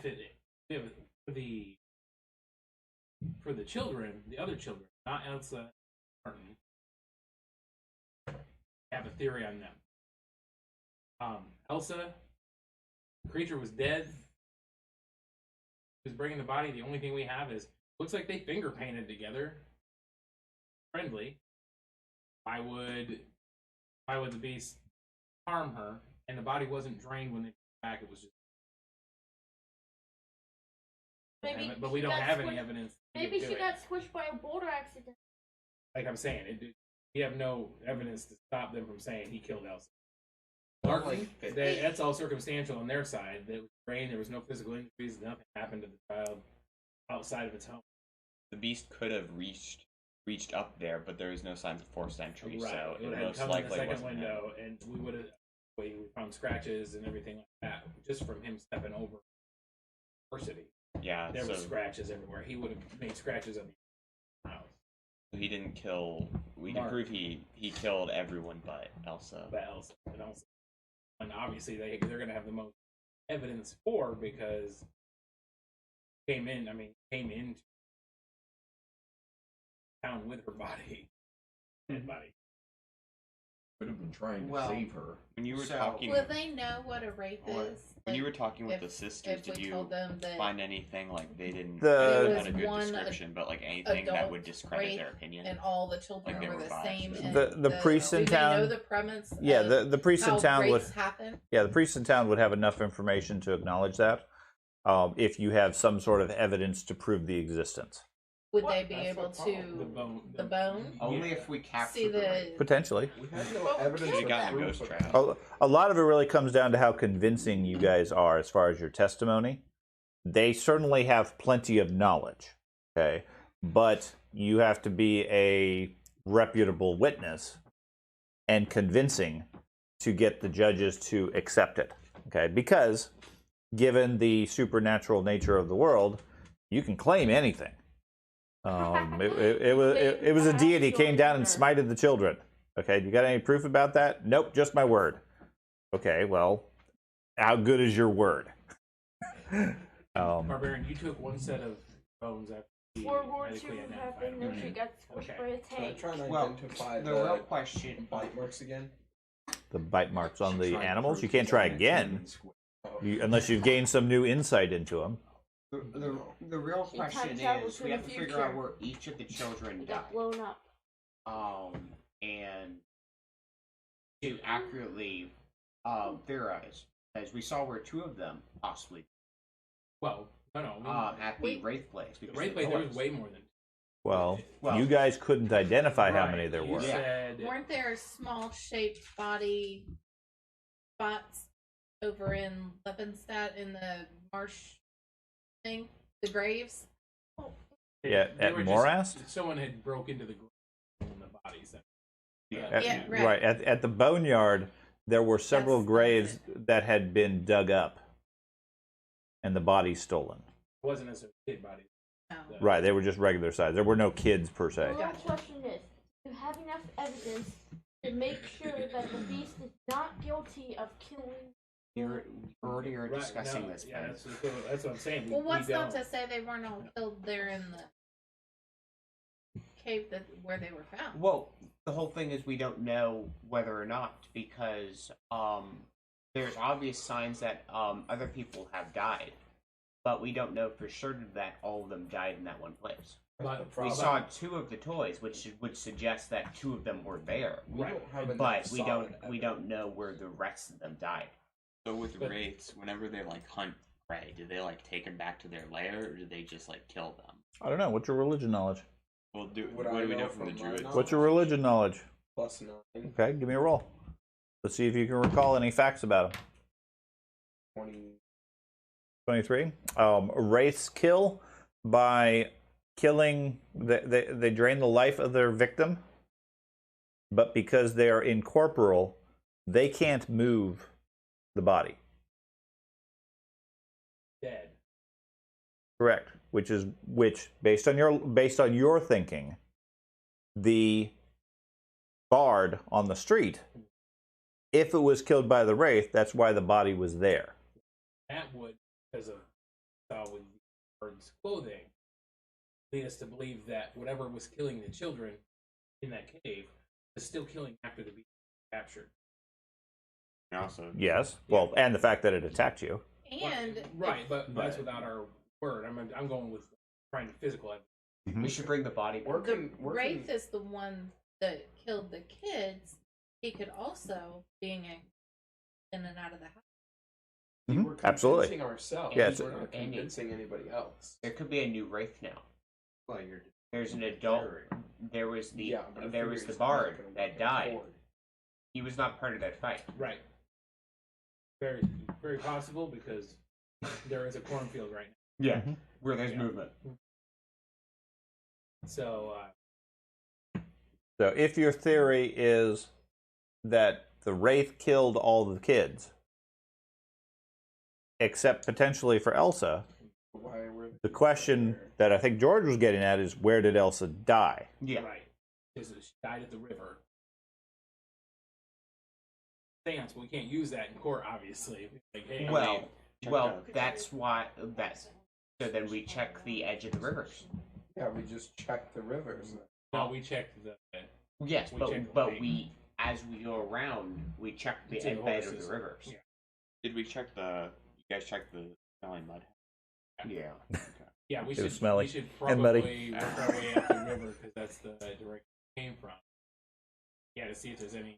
for the children, the other children, not Elsa and Martin, have a theory on them. Elsa, the creature was dead. He was bringing the body. The only thing we have is looks like they finger painted together. Friendly. Why would the beast harm her? And the body wasn't drained when they put it back. It was just. Maybe But we she don't got have any squished- evidence. Maybe to she it. got squished by a boulder accident. Like I'm saying, we have no evidence to stop them from saying he killed Elsa. Well, Martin, like, that's all circumstantial on their side. There was rain, there was no physical injuries, nothing happened to the child outside of its home. The beast could have reached up there, but there was no signs of forced entry, Right. so it it would have most come in the likely second wasn't him. window, and we found scratches and everything like that just from him stepping over adversity. Yeah, There so were scratches everywhere. He would have made scratches on the house. he didn't kill. We can Mark. prove he killed everyone but Elsa. But Elsa, and obviously they're going to have the most evidence for because came into town with her body, dead body. Could have been trying to Well, save her. When you were So- talking, Will they know what a wraith Or- is? when you Like, were talking with if- the sisters, if did we you told them that find anything like they didn't? The- they It had a was good one description, but like anything that would adult discredit wraith their opinion. and all the children Like they were were the biased. same? and The priests in do they town- know the premise? Yeah, of the priests in how town would. wraiths happen. Yeah, the priests in town would have enough information to acknowledge that. If you have some sort of evidence to prove the existence, Would What? they be That's able the problem. to The bone. the bone? Only if we See capture the wraith. potentially. We had no Well, evidence. we You got them. a ghost trap. A lot of it really comes down to how convincing you guys are as far as your testimony. They certainly have plenty of knowledge, okay? But you have to be a reputable witness and convincing to get the judges to accept it, okay? Because given the supernatural nature of the world, you can claim anything. It was a deity came down and smited the children. Okay, you got any proof about that? Nope, just my word. Okay, well, how good is your word? Barbarian, you took one set of bones after the World War medically II identified happened them. and she got squished Okay. by a Can I tank. try and Well, identify the real question. bite marks again? The bite marks on the Trying to animals. prove You can't he's try on that again, human squid. unless you've gained some new insight into them. The real She question time traveled is to we the have to figure out future. where each of the children He died. got blown up. And to accurately theorize, as we saw where 2 of them possibly Well, no. at the Wraith place. The because Wraith there Blade, there was was. way more than Well, Well, you guys couldn't identify how Right. many there You were. said Weren't there small shaped body spots over in Leppenstadt in the marsh thing? The graves? Yeah, they at were Morast? Someone had broke into the grave in the bodies. At, right. At the boneyard, there were several That's graves that had been dug up and the bodies stolen. It wasn't necessarily kid bodies. No. Right, they were just regular size. There were no kids per The se. real Gotcha. question is, do you have enough evidence to make sure that the beast is not guilty of killing? You're already are Right, discussing no, this. Yeah, Ben. that's what I'm saying. Well, we what's not don't. to say they weren't all killed there in the cave where they were found? Well, the whole thing is we don't know whether or not because there's obvious signs that other people have died, but we don't know for certain that all of them died in that one place. But We saw 2 of the toys, which would suggest that 2 of them were there, We don't have enough but we solid don't know where the rest of them died. So with But- wraiths, whenever they like hunt prey, do they like take them back to their lair, or do they just like kill them? I don't know. What's your religion knowledge? Well, What what I do we know know from the from my druids? knowledge- What's your religion knowledge? +9. Okay, give me a roll. Let's see if you can recall any facts about them. 20. 23. Wraiths kill by killing. They drain the life of their victim, but because they are incorporeal, they can't move the body. Dead. Correct. Which based on your thinking, the bard on the street, if it was killed by the wraith, that's why the body was there. That would, because of with the bird's clothing, lead us to believe that whatever was killing the children in that cave is still killing after the beast was captured. And also, Yes. Well, and the fact that it attacked you. And Right, but that's but- without our word. I'm going with trying to physical evidence. We should bring the body back. The Wraith is the one that killed the kids. He could also, being in and out of the house. Mhm, We're absolutely. convincing ourselves. Yeah, it's- We're not convincing anybody else. There could be a new wraith now. Well, you're There's an adult. There was the Yeah, but a there was the figure's not bard gonna that work died. forward. He was not part of that fight. Right. Very, very possible because there is a cornfield right now. Yeah, where there's Yeah. movement. So So if your theory is that the wraith killed all the kids, except potentially for Elsa, Why were they the question there? that I think George was getting at is, where did Elsa die? Yeah. right, because she died at the river. Stance, we can't use that in court, obviously. Like, hey, Well, check well, out. that's why. That's so. Then we check the edge of the rivers. Yeah, we just checked the rivers. no, we checked the. Yes, We check the but lake. we, as we go around, we check the To the bed of horses. the rivers. Yeah. did we check the? You guys checked the smelling mud? Yeah. Yeah, we It should. was smelly We should and muddy. probably work our way up the river because that's the direction it came from. Yeah, to see if there's any.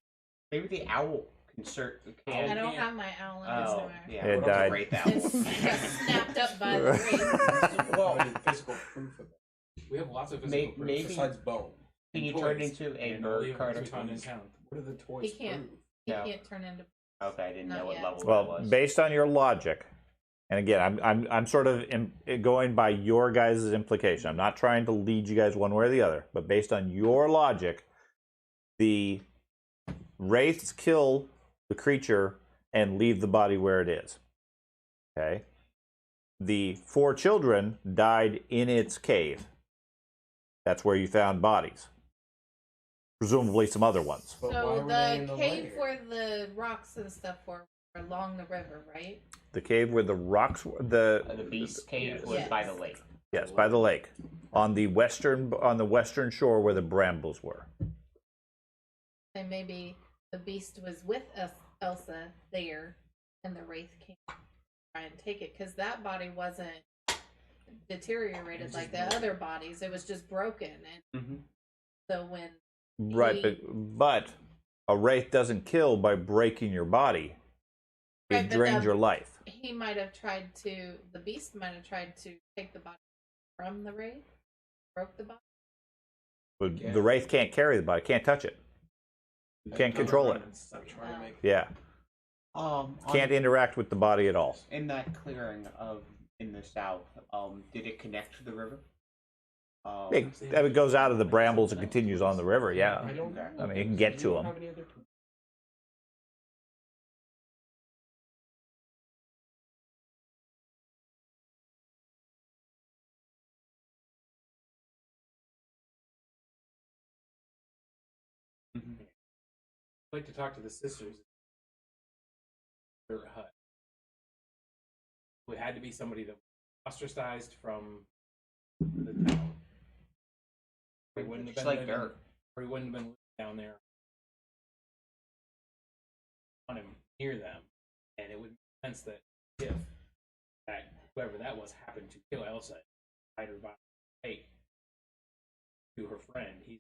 Maybe the owl can search. I don't have my owl in this Oh, somewhere. yeah. It what about died. the wraith owl? It's got snapped up by the wraith. Well, physical proof of it. We have lots of physical proof. Maybe- Besides bone. Can you toys, turn into a and all the bird card evidence we found in of town. What do the toys He can't. prove? He No. can't turn into. Okay, I didn't Not know what yet. level that Well, was. based on your logic, and again, I'm sort of going by your guys' implication. I'm not trying to lead you guys one way or the other, but based on your logic, the wraiths kill the creature and leave the body where it is. Okay? The 4 children died in its cave. That's where you found bodies. Presumably some other ones. But why So were they in the the cave lair? where the rocks and stuff were along the river, right? The cave where the rocks were, The beast cave Yes. was by the Yes. lake. yes, by the lake, on the western shore where the brambles were. And maybe the beast was with Elsa there, and the wraith came to try and take it because that body wasn't deteriorated like the other bodies. It was just broken, and Mm-hmm. so when Right, but a wraith doesn't kill by breaking your body. It Right, but drains that- your life. he might have tried to, the beast might have tried to take the body from the wraith, broke the body. But Yeah. the wraith can't carry the body, can't touch it. Can't control it. I'm trying to make Yeah, can't interact with the body at all. In that clearing of in the south, did it connect to the river? It goes out of the brambles and continues on the river. Yeah, I don't know. I mean, you can get to We don't them. have any other proof. I'd like to talk to the sisters. Their hut. It had to be somebody that was ostracized from the town. He wouldn't have Just been like living, dirt. or he wouldn't have been living down there on him near them, and it would make sense that if that whoever that was happened to kill Elsa, hide her body, hey, to her friend, he's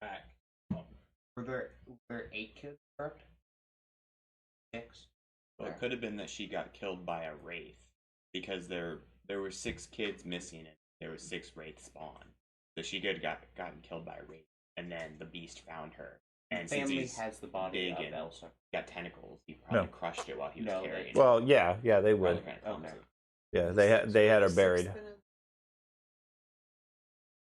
back. Were there 8 kids, correct? 6. Well, it could have been that she got killed by a wraith because there were 6 kids missing and there were 6 wraiths spawned. So she could have gotten killed by a wraith, and then the beast found her. And since Family he's has the body big of and Elsa. got tentacles, he probably No. crushed it while he was No, carrying it. Well, yeah, they would. Probably kinda clumsy. Yeah, they had her buried.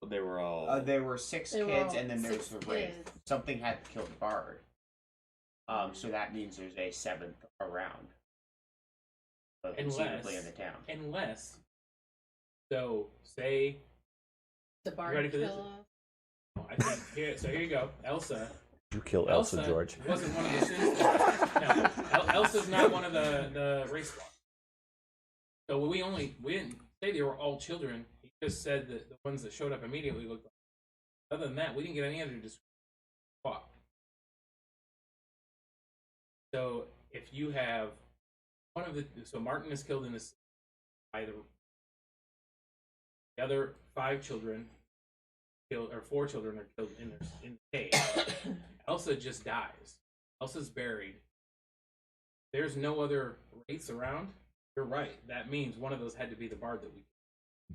But they were all. There were 6 They were kids, all and then there was 6 the wraith. kids. Something had to kill the bard. So that means there's a 7th around. Conceivably in the town. Unless, so say, The bard ready for this? kill off. I think here. So here you go, Elsa. You kill Elsa, George. wasn't one of the sins. No, Elsa's not one of the race squad. So we didn't say they were all children. He just said that the ones that showed up immediately looked like. Other than that, we didn't get any other description. So if you have one of the, so Martin is killed in this by the other 5 children killed, or 4 children are killed in the cave. Elsa just dies. Elsa's buried. There's no other wraiths around. You're right. That means one of those had to be the bard that we.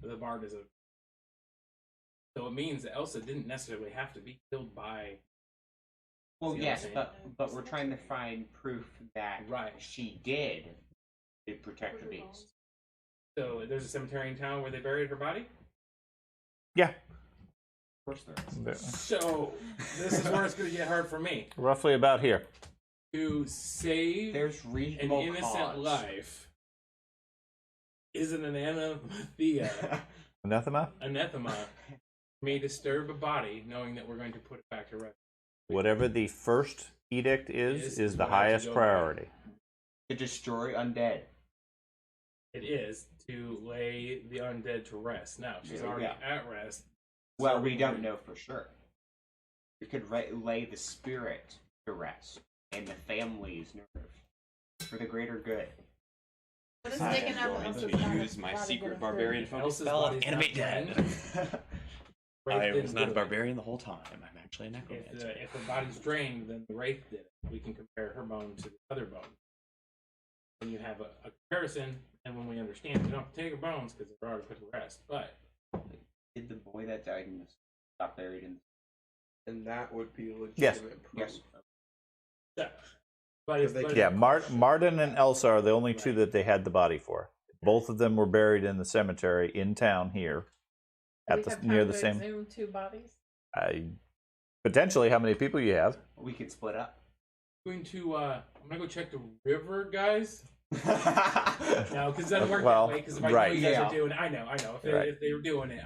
The bard is a. So it means that Elsa didn't necessarily have to be killed by. Well, See what yes, I'm saying? but we're trying to find proof that Right. she did protect the beast. So there's a cemetery in town where they buried her body. Yeah, Of course there is. So this is where it's going to get hard for me roughly about here. to save There's an reasonable innocent cause. life. Isn't an anathema may disturb a body, knowing that we're going to put it back to rest. Whatever the first edict is the what I have to highest go priority. To destroy undead. It is to lay the undead to rest. Now she's already at rest. Well, we don't know for sure. We could lay the spirit to rest and the family's nerve for the greater good. What is I taking am up going Elsa's to body- use my body secret gonna barbarian fit? focus Elsa's spell of body's animate not dead. Wraith I didn't was not do a it. barbarian the whole time. I'm actually a necromancer. If her body's drained, then the wraith did it. We can compare her bone to the other bone. When you have a comparison, and when we understand, we don't have to take her bones because they're already put to rest. But Did the boy that died in this got buried in? And that would be legitimate Yes. proof. Yes. but if, they but Yeah, Martin and Elsa are the only 2 that they had the body for. Both of them were buried in the cemetery in town here, Do at we have near time the to same. exhume 2 bodies. Potentially, how many people you have? We could split up. going to I'm gonna go check the river, guys. No, because it doesn't work Well, that way. Because if I right. know you guys Yeah. are doing it, I know. Right. If they were doing it,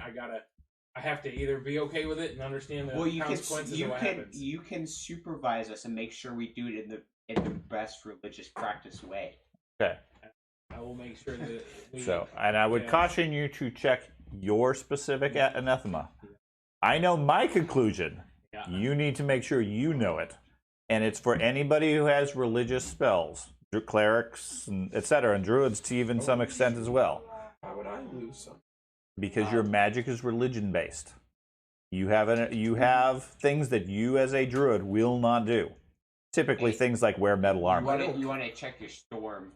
I have to either be okay with it and understand the Well, you can consequences of what happens. you can supervise us and make sure we do it in the best religious practice way. Okay. I will make sure that we, So, and I would Yeah. caution you to check your specific anathema. I know my conclusion. Yeah. You need to make sure you know it. And it's for anybody who has religious spells, clerics, and etc., and druids to even some extent as well. Why would I lose some? Because your magic is religion based. You have things that you as a druid will not do. Typically Hey, things like wear metal armor. You want to check your storm.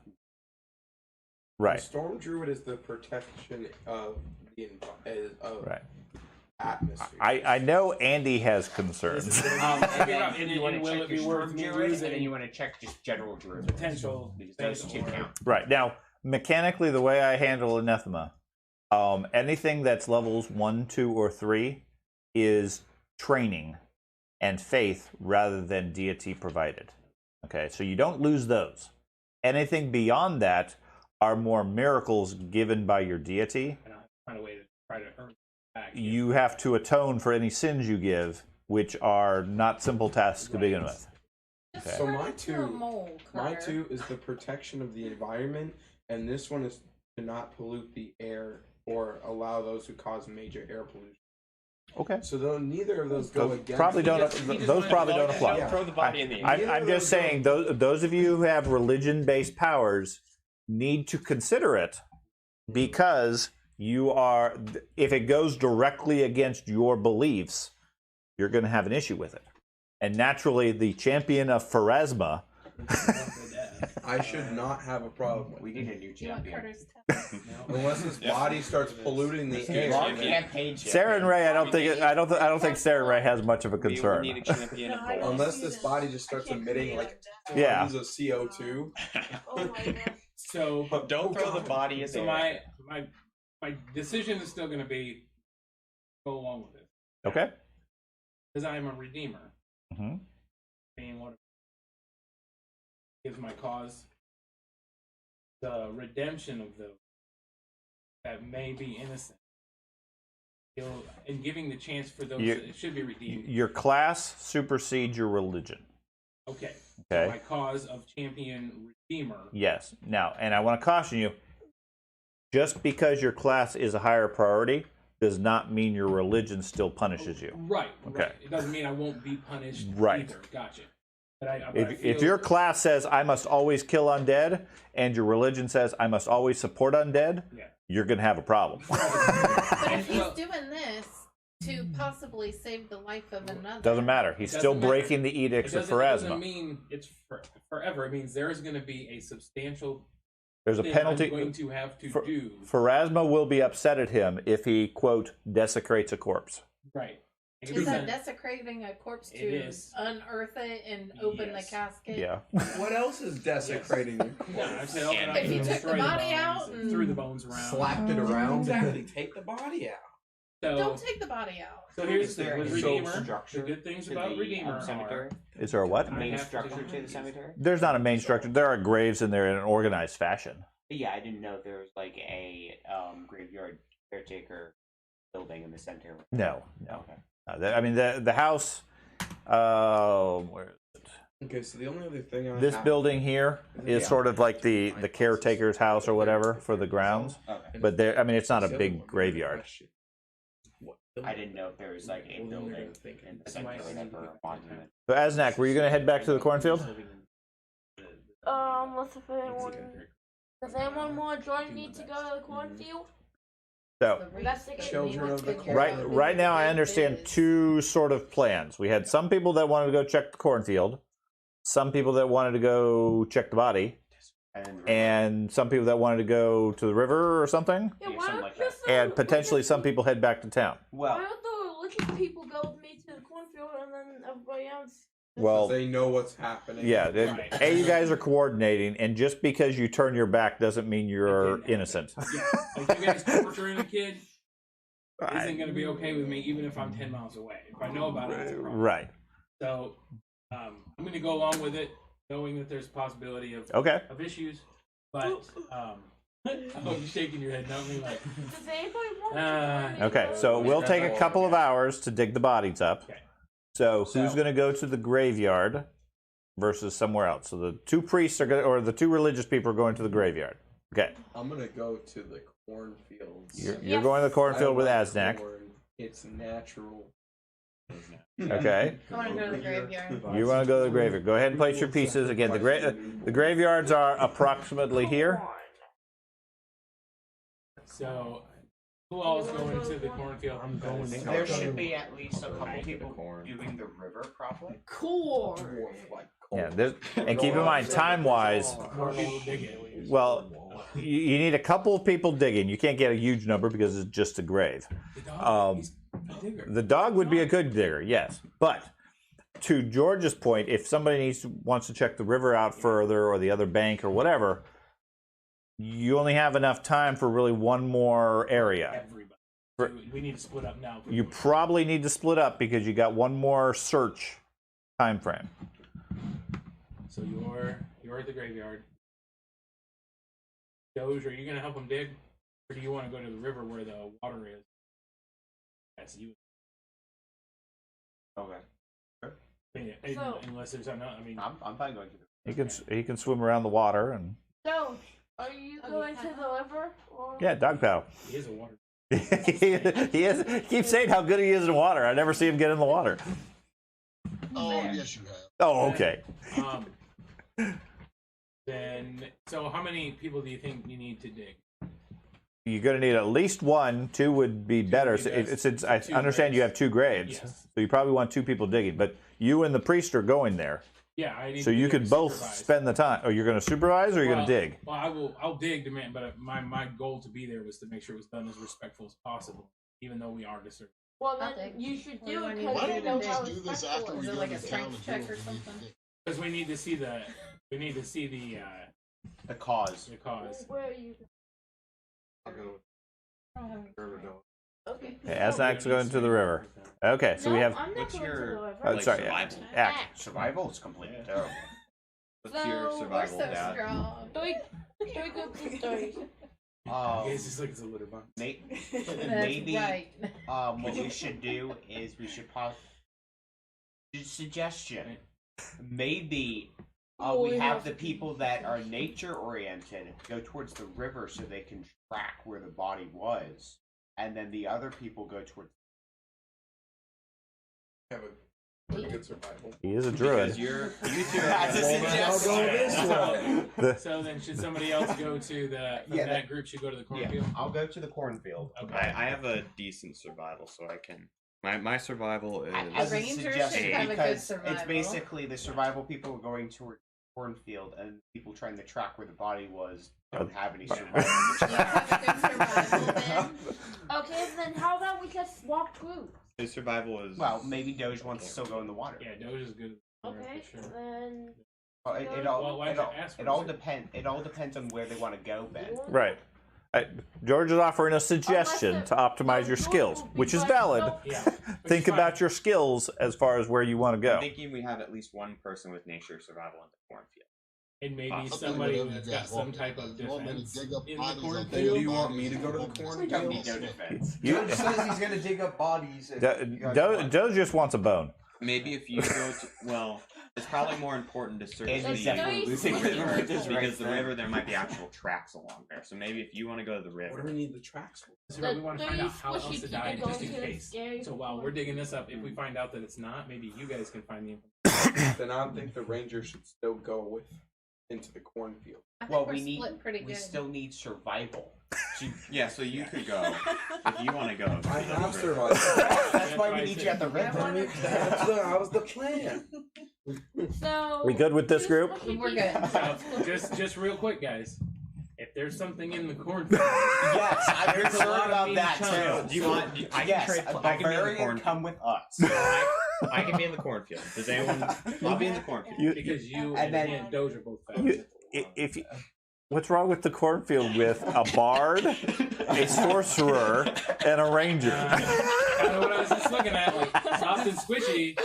Right. The Storm Druid is the protection of the Right. atmosphere. I know Andy has concerns. And then And you want will to it check be your worth storm me druid, and losing then you want to check just general druid. potential Because those 2 things or- count. Right. Now, mechanically, the way I handle anathema, anything that's levels 1, 2, or 3 is training and faith rather than deity provided. Okay, so you don't lose those. Anything beyond that are more miracles given by your deity. And I'll find a way to try to earn it back. You have to atone for any sins you give, which are not simple tasks to begin with. Just Okay. So turn my into a mole, My Carter. 2 is the protection of the environment, and this one is to not pollute the air or allow those who cause major air pollution. Okay. So though neither of those go Those against. probably don't. He just Those wanted probably to don't apply. Yeah. Throw the body in the I'm just saying those of you who have religion-based powers need to consider it, because you are. If it goes directly against your beliefs, you're going to have an issue with it. And naturally, the champion of Pharasma I should not have a problem with. We need a new You want champion. Carter's test? Unless his body starts polluting the air. Campaign Sarah and Ray, I don't think Sarah and Ray has much of a We will concern. need a champion of gold. Unless this body just starts emitting like Yeah. tons of CO2. Oh my gosh. So Don't throw the body in So there. my decision is still going to be go along with it Okay. because I am a redeemer. hmm Being what gives my cause the redemption of those that may be innocent. And giving the chance for those that should be redeemed. Your class supersedes your religion. Okay. Okay. So my cause of champion redeemer. Yes. Now, and I want to caution you, just because your class is a higher priority does not mean your religion still punishes you. Right. Okay. Right. It doesn't mean I won't be punished Right. either. Gotcha. But I If feel- your class says, I must always kill undead, and your religion says, I must always support undead, Yeah. you're going to have a problem. But if he's doing this to possibly save the life of another, Doesn't matter. He's still Doesn't matter. breaking the edicts of It doesn't Pharasma. mean it's forever. It means there's going to be a substantial There's a thing penalty. I'm going to have to do. Pharasma will be upset at him if he, quote, desecrates a corpse. Right. is that desecrating a corpse It to is. unearth it and open Yes. the casket? Yeah. What else is desecrating your No, I corpse? said open up If you and took destroy the the body bones out and and- threw the bones around. Slapped it around. Exactly. Take the body out. Don't So, take the body out. so here's Is the there thing with any Redeemer. structure The good things to about the, Redeemer cemetery? Is there a what? I Main have to structure do- to the cemetery? There's not a main structure. There are graves in there in an organized fashion. Yeah, I didn't know if there was like a graveyard caretaker building in the center. No. Okay. I mean, the house, where is it? Okay, so the only other thing I This have, building here is Yeah. sort of like the caretaker's house or whatever for the grounds. Okay. But there, I mean, it's not a The other big one, the graveyard. question. What I didn't know if there was like a building in the center or whatever, a monument. So, Aznak, were you going to head back to the cornfield? Does anyone more join me to go to the cornfield? So, Children of the corn. right now, I understand two sort of plans. We had some people that wanted to go check the cornfield, some people that wanted to go check the body, and some people that wanted to go to the river or something, Yeah, Yeah, why something don't like that. just, and potentially some people head back to town. Well, why don't the religious people go with me to the cornfield and then everybody else? Well, They know what's happening. yeah, Right. A, you guys are coordinating, and just because you turn your back doesn't mean you're innocent. Yeah, like you guys torturing a kid isn't going to be okay with me, even if I'm 10 miles away. If I know about it, it's a problem. Right. So I'm going to go along with it, knowing that the's a possibility of Okay. issues. But oh, you're shaking your head, not me like. Does anybody want to join me? Okay, so we'll take a couple of hours to dig the bodies up. Okay. So who's going to go to the graveyard versus somewhere else? So the two priests are going, or the two religious people are going to the graveyard. Okay, I'm gonna go to the cornfields. you're going to the cornfield with I like Aznak. corn. It's natural. Okay, I want to go to the graveyard. you want to go to the graveyard. Go ahead and place your pieces again. The graveyards are approximately here. So who else going to the cornfield? I'm going to there should be at least a couple people corn. doing the river probably. Cool. Dwarf like Yeah, corn. and keep in mind, time-wise, More people dig it, at least. well, you need a couple of people digging. You can't get a huge number because it's just a grave. The dog, he's a digger. The dog would be a good digger, yes. But to George's point, if somebody wants to check the river out further or the other bank or whatever, you only have enough time for really one more area. Everybody. We need to split up now. You probably need to split up because you got one more search time frame. So you're at the graveyard. Doge, are you gonna help him dig, or do you want to go to the river where the water is? That's you. Okay. I mean, So- unless there's another. I mean, I'm fine going to the He can swim around the water and So, are you going to the river? Or... yeah, dog paddle. he is a water. he keeps saying how good he is in water. I never see him get in the water. Oh, yes, you have. Oh, okay. Then, so how many people do you think you need to dig? You're going to need at least one. Two would be better. would be best. Since I Two understand you graves. have two graves, Yes. so you probably want two people digging. But you and the priest are going there. Yeah, I need So to you be could able to both supervise. spend the time. Oh, you're going to supervise or you're going to dig? Well, I'll dig to man, but my goal to be there was to make sure it was done as respectful as possible, even though we are disturbed. Well, I then think- you should What do do I it need Why because you don't know we how just do this respectful after it we Is is. it go like to a town strength and check do or what we need to something? do? Because we need to see the The cause. the cause. Where are you? I'll go I don't have any- river dog. Okay. Okay, Asnak's going to the river. Okay, so we No, have. I'm not What's going to your- the river. Oh, like, sorry. survival? Act. Survival is completely terrible. What's your So, We're survival, so Dad? strong. Three groups of stories. It's just like it's a litter box. That's Maybe right. what we should do is we should suggestion. Maybe Oh, we we have have the to- people that are nature oriented go towards the river so they can track where the body was, and then the other people go towards. Have a pretty good survival. He is a Because druid. you two That's a I'll go suggestion. this way. So then, should somebody else go to the from Yeah, that group should go to the Yeah, cornfield? I'll go to the cornfield. Okay. I have a decent survival, so I can. My survival is. As a ranger should suggestion, have a good because survival. it's basically the survival people are going toward the cornfield, and people trying to track where the body was don't have any survival. You have a good survival then? Okay, then how about we just swap groups? His survival is. Well, maybe Doge wants to still go in the water. Yeah, Doge is good. Okay, For sure. then Well, it Well, why all, don't you ask it all first? depend. It all depends on where they want to go, Ben. Right. George is offering a suggestion to optimize your skills, which is valid. Yeah. Think about your skills as far as where you want to I'm go. thinking we have at least one person with nature survival in the cornfield. And maybe I'll tell you somebody whatever that's you got guys some want. type of You want me to defense dig up in the bodies, I'll cornfield. dig Then do up you want bodies me to go to the and we'll We don't need cornfield? no defense. Doge says he's gonna dig up bodies. If you guys want. Doge just wants a bone. Maybe if you go to. Well, it's probably more important to search It's the definitely losing river river because right the there. river there might be actual tracks along there. So maybe if you want to go to the What do river. we need the tracks for? So we want to find out how Squishy else to people die going just in to the case. scary So while one. we're digging this up, if we find out that it's not, maybe you guys can find the information. Then I think the ranger should still go with into the cornfield. I think Well, we're we need. split pretty We good. still need survival. Yeah, so you could go if you want to go. I to the have river. survived. That's why we need you at the river. That was the plan. So We good with this two group? squishy We're people. good. So just real quick, guys. If there's something in the cornfield, Yes, I'm There's a concerned lot of about mean that chunks. Do you want? I can Yes, trade. a I can be in the Bavarian cornfield. come with us. I can be in the cornfield. Does anyone? I'll be in the cornfield. You- because you And and, then- and Doge are both fast. You- if what's wrong with the cornfield with a bard, a sorcerer, and a ranger? I know what I was just looking at, like soft and squishy.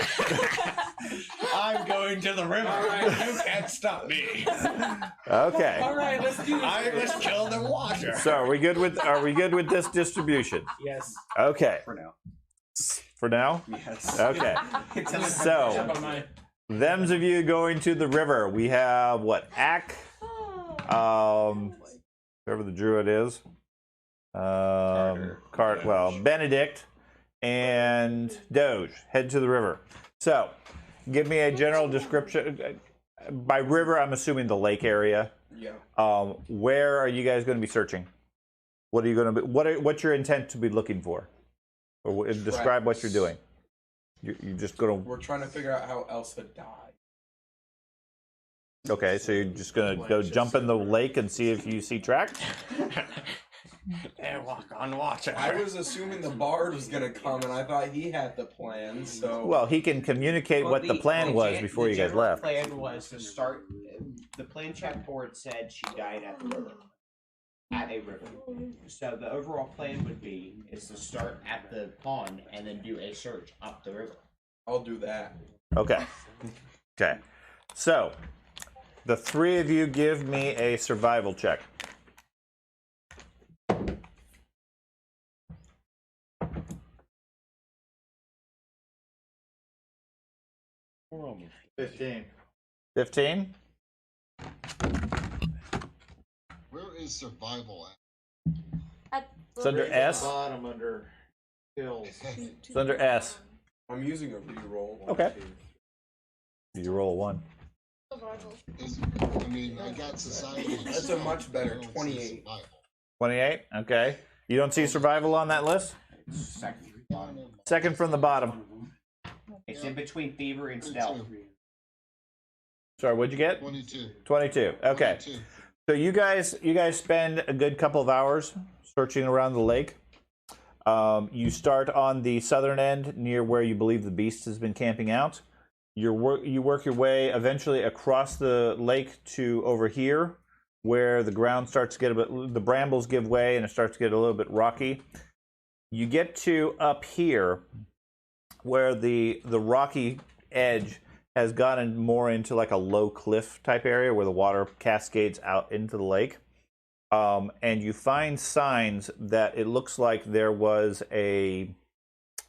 I'm going to the river. All right. You can't stop me. Okay. All right, let's do this. I was killed in water. So are we good with this distribution? Yes. Okay. For now. For now? Yes. Okay. So, Jump on my- them's of you going to the river. We have what? Ack, whoever the druid is. Benedict and Doge head to the river. So, give me a general description. By river, I'm assuming the lake area. Yeah. Where are you guys going to be searching? What are you going to be? What's your intent to be looking for? Or describe what you're doing. You're just going to. We're trying to figure out how Elsa died. Okay, so you're just going to go jump in the lake and see if you see tracks. And walk on water. I was assuming the bard was gonna come, and I thought he had the plan. So Well, he can communicate what the plan was before you guys general left. plan was to start. The plan check board said she died at the river. At a river. So the overall plan would be is to start at the pond and then do a search up the river. I'll do that. Okay. Okay. So, the three of you give me a survival check. We're almost 15. 15? Where is survival at? It's under S. Bottom under hills. It's under S. I'm using a reroll. Okay. You roll a 1. I mean, I got society. and That's a stuff, much better, I don't see 28. survival. 28? Okay. You don't see survival on that list? Second. Second from the bottom. It's in between fever and stealth. Sorry, what'd you get? 22. 22. Okay. 22. So you guys spend a good couple of hours searching around the lake. You start on the southern end near where you believe the beast has been camping out. You work your way eventually across the lake to over here, where the ground starts to get a bit, the brambles give way and it starts to get a little bit rocky. You get to up here, where the rocky edge has gotten more into like a low cliff type area where the water cascades out into the lake. And you find signs that it looks like there was a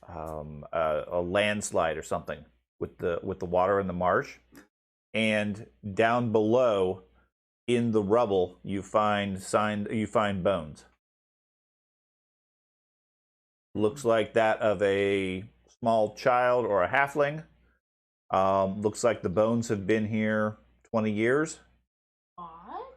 landslide or something with the water in the marsh. And down below in the rubble you find bones. Looks like that of a small child or a halfling. Looks like the bones have been here 20 years. What?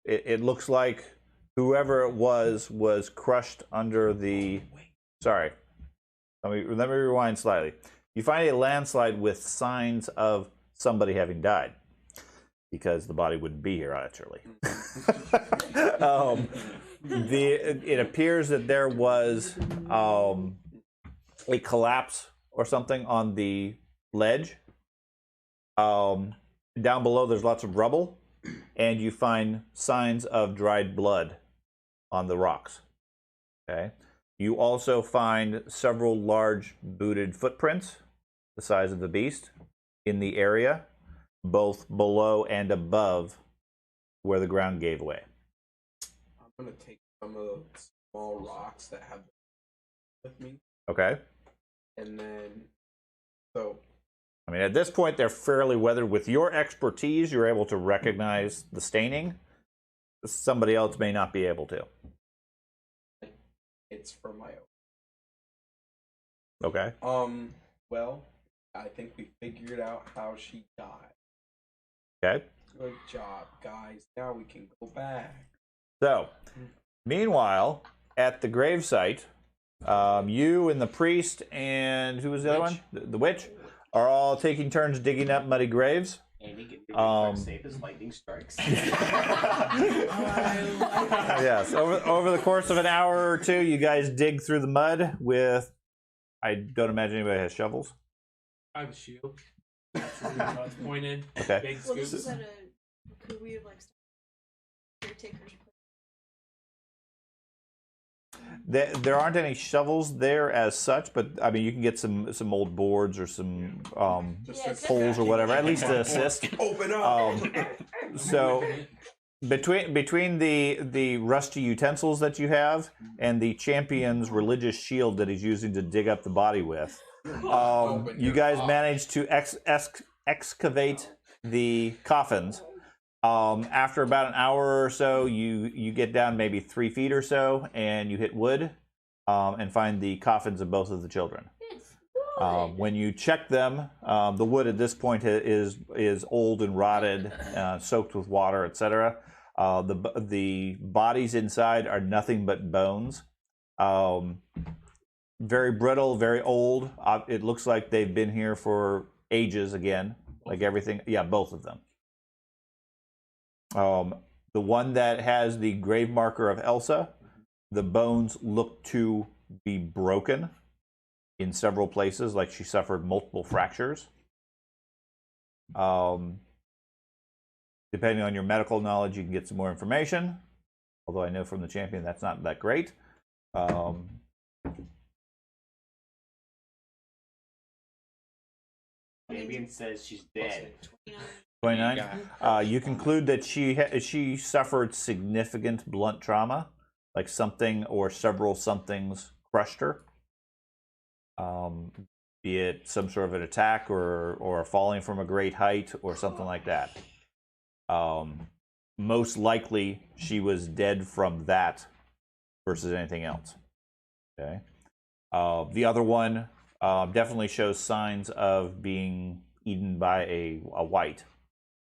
It looks like whoever it was crushed under the. Sorry, let me rewind slightly. You find a landslide with signs of somebody having died, because the body wouldn't be here naturally. It appears that there was a collapse or something on the ledge. Down below, there's lots of rubble, and you find signs of dried blood on the rocks. Okay. You also find several large booted footprints, the size of the beast, in the area, both below and above where the ground gave way. I'm gonna take some of the small rocks that have with me, Okay. and then so I mean, at this point, they're fairly weathered. With your expertise, you're able to recognize the staining. Somebody else may not be able to. it's for my own. Okay. Well, I think we figured out how she died. Okay. Good job, guys. Now we can go back. So, meanwhile, at the gravesite, you and the priest and who was the other one? The witch are all taking turns digging up muddy graves. Andy, get ready to save as lightning strikes. Yes. Over the course of an hour or two, you guys dig through the mud with. I don't imagine anybody has shovels. I have a shield. Shots pointed. Okay. Big Well, this scoops. is at could we have like caretakers? There aren't any shovels there as such, but I mean you can get some old boards or some poles or whatever, at least to assist. Open up. So between the rusty utensils that you have and the champion's religious shield that he's using to dig up the body with, you guys managed to excavate the coffins. After about an hour or so, you get down maybe 3 feet or so, and you hit wood and find the coffins of both of the children. When you check them, the wood at this point is old and rotted, soaked with water, etc. The bodies inside are nothing but bones. Very brittle, very old. It looks like they've been here for ages again, like everything. Yeah, both of them. The one that has the grave marker of Elsa, the bones look to be broken in several places, like she suffered multiple fractures. Depending on your medical knowledge, you can get some more information. Although I know from the champion that's not that great. Champion says she's dead. 29. You conclude that she suffered significant blunt trauma, like something or several somethings crushed her. Be it some sort of an attack or falling from a great height or something like that. Most likely, she was dead from that versus anything else. Okay. The other one definitely shows signs of being eaten by a white.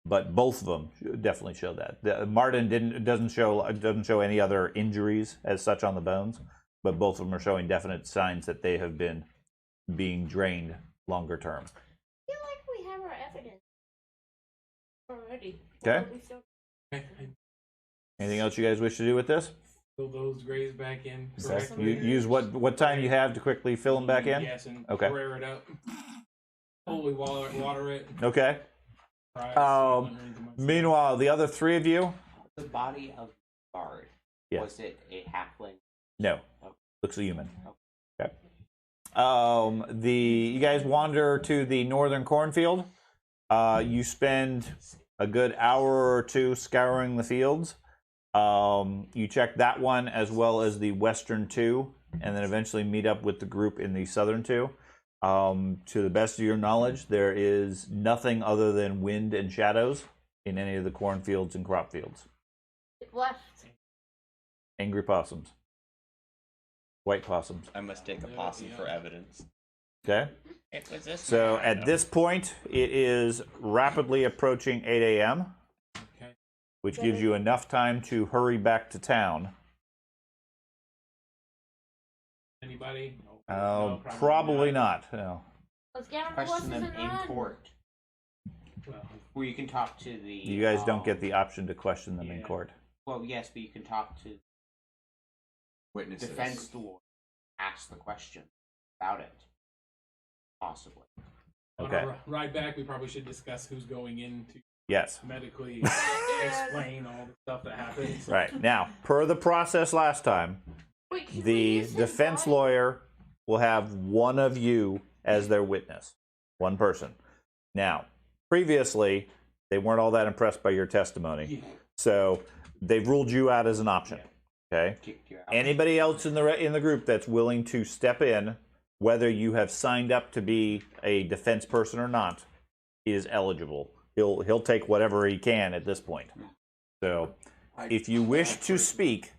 But both of them definitely show that. Martin doesn't show any other injuries as such on the bones, but both of them are showing definite signs that they have been being drained longer term. I feel like we have our evidence already. Okay. We still- Anything else you guys wish to do with this? Fill those grays back in You correctly. use what time you have to quickly fill them back in? Yes, and Okay. square it up. Holy water it. Okay. Fry it, so it runs amongst- Meanwhile, the other three of you, The body of the bard, Yeah. was it a halfling? no, looks a human. Okay. You guys wander to the northern cornfield. You spend a good hour or two scouring the fields. You check that one as well as the western two, and then eventually meet up with the group in the southern two. To the best of your knowledge, there is nothing other than wind and shadows in any of the cornfields and crop fields. Left. Angry possums. White possums. I must take a possum for evidence. Okay? It was this So man, at though. this point, it is rapidly approaching 8 a.m., Okay. which gives you enough time to hurry back to town. Anybody? No, Probably not. No. Let's get our Question horses them and in run. court, Well, where you can talk to the. You guys don't get the option to question them in yeah. court. Well, yes, but you can talk to Witnesses. defense lawyer, ask the question about it, possibly. on Okay. our ride back, we probably should discuss who's going in to Yes. medically explain all the stuff that happens. Right. Now, per the process last time, Wait, should we the use his defense body? lawyer will have one of you as their witness. One person. Now, previously, they weren't all that impressed by your testimony. Yeah. So they've ruled you out as an option. Okay? Kicked you out. Anybody else in the group that's willing to step in, whether you have signed up to be a defense person or not, is eligible. He'll take whatever he can at this point. So if you wish to speak,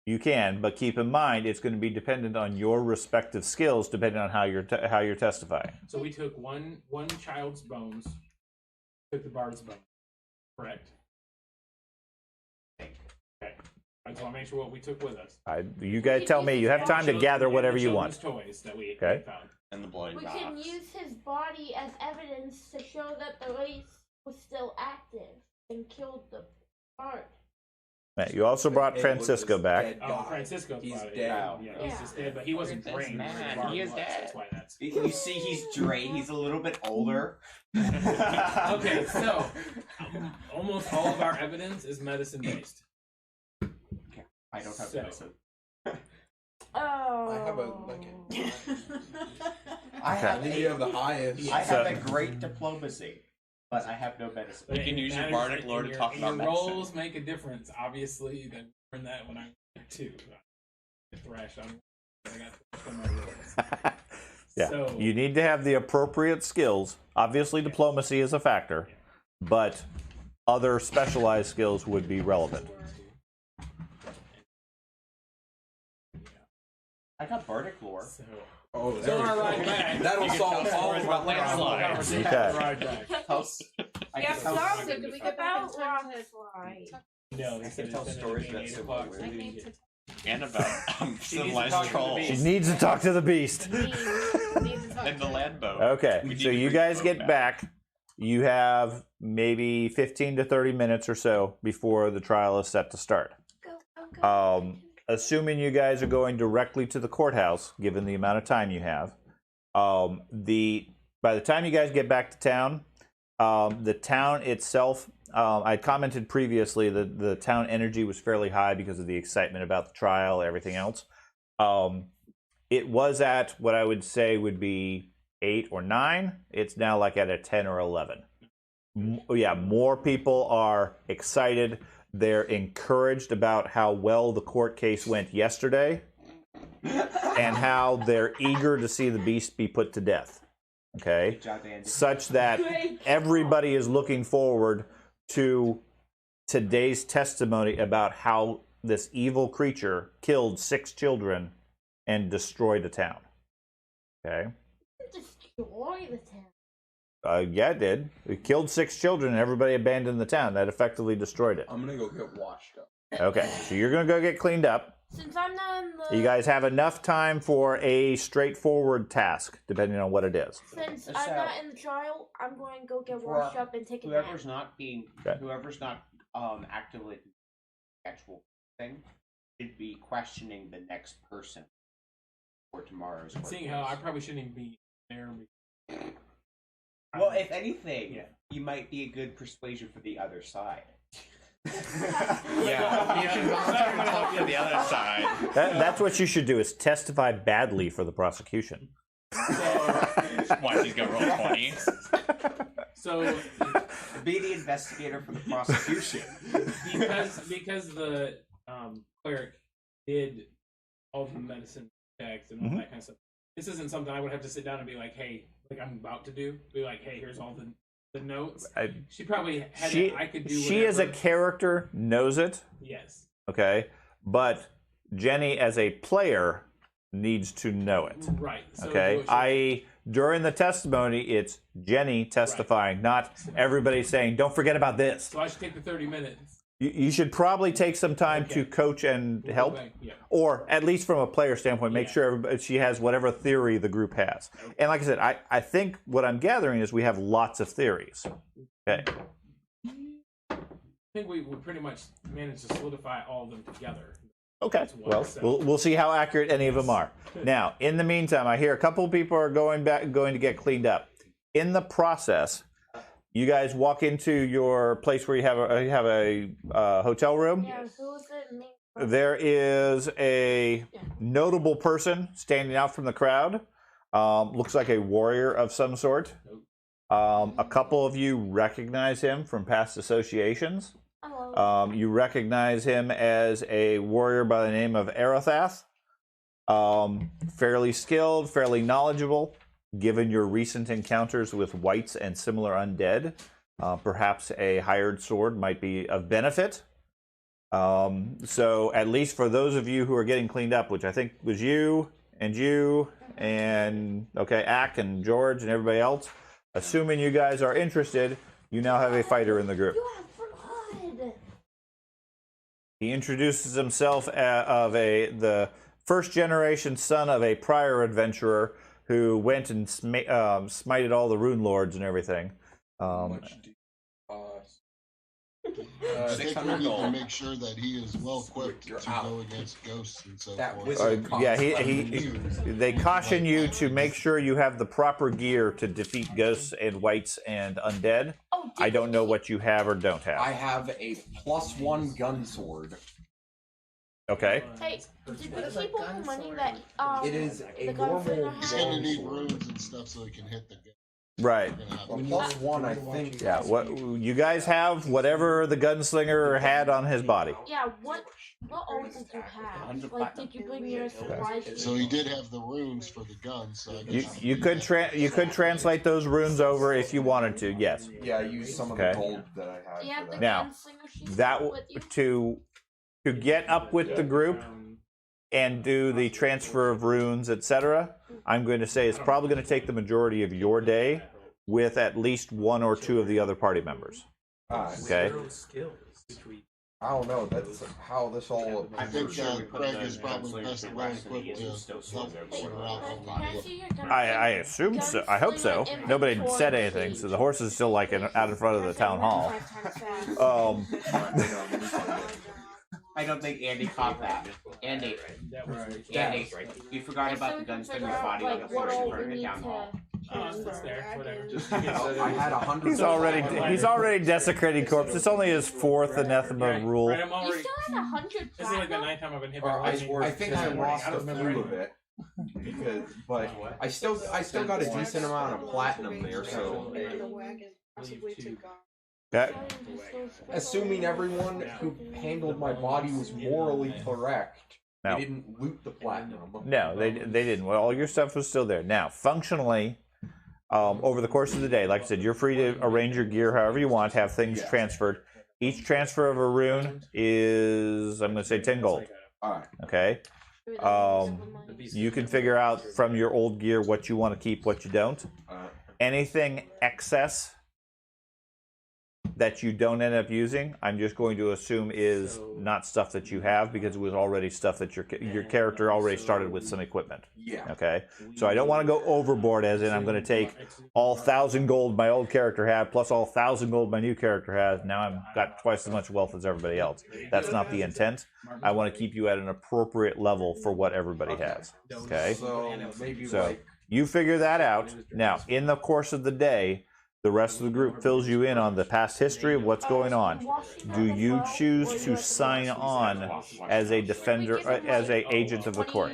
you can, but keep in mind it's going to be dependent on your respective skills, depending on how you're testifying. So we took one child's bones, took the bard's bones, correct? Okay. I just want to make sure what we took with us. You guys tell me. You have time to gather whatever you want. Children's toys that we Okay. found. And the bloody We rocks. can use his body as evidence to show that the race was still active and killed the bard. Matt, you also brought Francisco back. Oh, Francisco's He's body. dead. Yeah, he's just dead, but he wasn't This drained. man, the bard he is was, dead. That's why that's. You see, he's drained. He's a little bit older. Okay, so almost all of our evidence is medicine based. I don't have So- medicine. Oh. I have a I I have think you have the highest. I have a great diplomacy, but I have no medicine. But You can it use your matters bardic that lore in to talk about your medicine. roles make a difference. Obviously, then learned that when I went to thrash on. I got thrashed on my rolls. Yeah. So You need to have the appropriate skills. Obviously, diplomacy is a factor, but other specialized skills would be relevant. I got bardic lore. So Oh, So our ride back. That'll solve all stories of about our landslides. problems. Okay. Ride back. I Yeah, can tell, some- So do we go back in About time rock to slide. No, they I said can tell it's stories being that 8 seem o'clock. weird. I need to And about She needs to civilized talk to the trolls. She beast. needs to talk to the beast. need to talk And the to land boat. Okay, We need so to you bring guys the get boat back. You have maybe 15 to 30 minutes or so before the trial is set to start. Go, go, go. Assuming you guys are going directly to the courthouse, given the amount of time you have, by the time you guys get back to town, the town itself, I commented previously that the town energy was fairly high because of the excitement about the trial, everything else. It was at what I would say would be 8 or 9. It's now like at a 10 or 11. More people are excited. They're encouraged about how well the court case went yesterday and how they're eager to see the beast be put to death. Okay? Good job, Andy. Such that everybody is looking forward to today's testimony about how this evil creature killed 6 children and destroyed a town. Okay? Destroy the town. Yeah, it did. It killed 6 children and everybody abandoned the town. That effectively destroyed it. I'm gonna go get washed up. Okay, so you're going to go get cleaned up. Since I'm not in the. You guys have enough time for a straightforward task, depending on what it is. Since So- I'm not in the trial, I'm going to go get For washed up and take a nap. Whoever's not Okay. actively the actual thing should be questioning the next person for tomorrow's court Seeing case. how I probably shouldn't even be there. Well, if anything, you might be a good persuasion for the other side. Yeah, you should volunteer to talk to the other side. That's what you should do: is testify badly for the prosecution. Why she's gonna roll 20? So Be the investigator for the prosecution. because the cleric did all the medicine checks and all that kind of stuff. This isn't something I would have to sit down and be like, hey, like I'm about to do. Be like, hey, here's all the notes. She probably had it. I could do. She as a whatever. character knows it. Yes. Okay, but Jenny as a player needs to know it. Right. So Okay, during the testimony, it's Jenny testifying, not everybody saying, "Don't forget about this." So I should take the 30 minutes. You should probably take some time to coach and help, Yeah. or at least from a player standpoint, make sure everybody, she has whatever theory the group has. And like I said, I think what I'm gathering is we have lots of theories. Okay. I think we pretty much managed to solidify all of them together. Okay. Well, we'll see how accurate any of them are. Now, in the meantime, I hear a couple of people are going to get cleaned up. In the process, you guys walk into your place where you have a hotel room. Yeah, who was it? Me? There is a notable person standing out from the crowd. Looks like a warrior of some sort. A couple of you recognize him from past associations. Hello. You recognize him as a warrior by the name of Aerothath. Fairly skilled, fairly knowledgeable. Given your recent encounters with wights and similar undead, perhaps a hired sword might be of benefit. So at least for those of you who are getting cleaned up, which I think was you and Ack and George and everybody else, assuming you guys are interested, you now have a fighter in the group. You have blood. He introduces himself the first generation son of a prior adventurer who went and smited all the rune lords and everything. How much do you cost? I think we 600 need to gold. make sure that he is well equipped You're to out. go against ghosts and so That forth. wizard costs Yeah, they caution you to make sure you have the proper gear to defeat ghosts and wights and undead. Oh, I don't know what you have or don't have. I have a +1 gun sword. Okay. Hey, did What we is a keep all gun the money sword? that It is a the normal gunslinger He's had? gonna need sword. runes and stuff so he can hit the gun. Right. We're gonna have A to- +1, I think. Yeah. What you guys have? Whatever the gunslinger had on his body. Yeah, what all did you have? Like, did you bring your supplies? So he did have the runes for the gun. So I guess You could translate those runes over if you wanted to. Yes. Yeah, I used some of Okay. the gold that I had Do you have for the that. Now, gunslinger sheet That with you? to get up with the group and do the transfer of runes, etc. I'm going to say it's probably going to take the majority of your day with at least one or two of the other party members. Alright. Okay. I don't know. That's how this all. I think Sure, we put Craig the is probably gunslinger best to well rest and he equipped to isn't still help there. figure out Can what I see your gun- I assume so. I hope so. gunslinger Nobody inventory said anything, sheet? so the horse is still like out in front of the town hall. 5 times fast. I don't think Andy caught that. Andy, Andy, you forgot Just so about we the can figure gunslinger's out, body like, on the what floor all in front of we the need town hall. Oh, it's there, whatever. I had 100. He's already desecrating corpse. It's only his fourth anathema rule. Right, I'm You already. still had 100 This is like the platinum? 9th time I've been hit Or by I lightning. think I lost a don't remember few of anything. it because, but I still got a decent amount of platinum there. So, Okay. assuming everyone who handled my body was morally correct, No. they didn't loot the platinum. No, they didn't. Well, all your stuff was still there. Now, functionally, over the course of the day, like I said, you're free to arrange your gear however you want, have things transferred. Each transfer of a rune is, I'm going to say, 10 gold. All right. Okay. You can figure out from your old gear what you want to keep, what you don't. Anything excess that you don't end up using, I'm just going to assume is not stuff that you have because it was already stuff that your character already started with some equipment. Yeah. Okay, so I don't want to go overboard, as in I'm going to take all 1,000 gold my old character had plus all 1,000 gold my new character has. Now I've got twice as much wealth as everybody else. That's not the intent. I want to keep you at an appropriate level for what everybody has. Okay, So maybe so like you figure that out. Now, in the course of the day, the rest of the group fills you in on the past history of what's going on. Do you choose to sign on as a defender, as a agent of the court?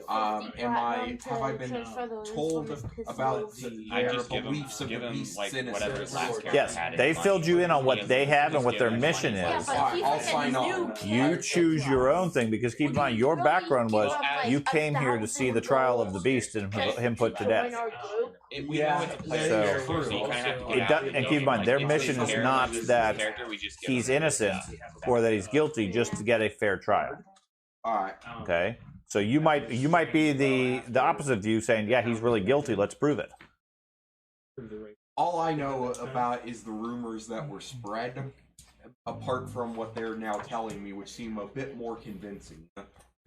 have I been told about I their just give beliefs of give the him beast's like innocence? whatever his last character Yes, had in they money. filled you in on what they have and what their Give him mission 20 is. Alright, I'll sign on. You choose your own thing, because keep in mind, your background was you came here to see the trial of the beast and him put to death. We know it's a player So, character, so you kinda have to get It out does, of and the keep in mind, their Like, mission it's is his not character, that character, we just give he's him- innocent or that he's guilty, just to get a fair trial. Alright. Okay, so you might be the opposite view, saying, yeah, he's really guilty, let's prove it. All I know about is the rumors that were spread, apart from what they're now telling me, which seem a bit more convincing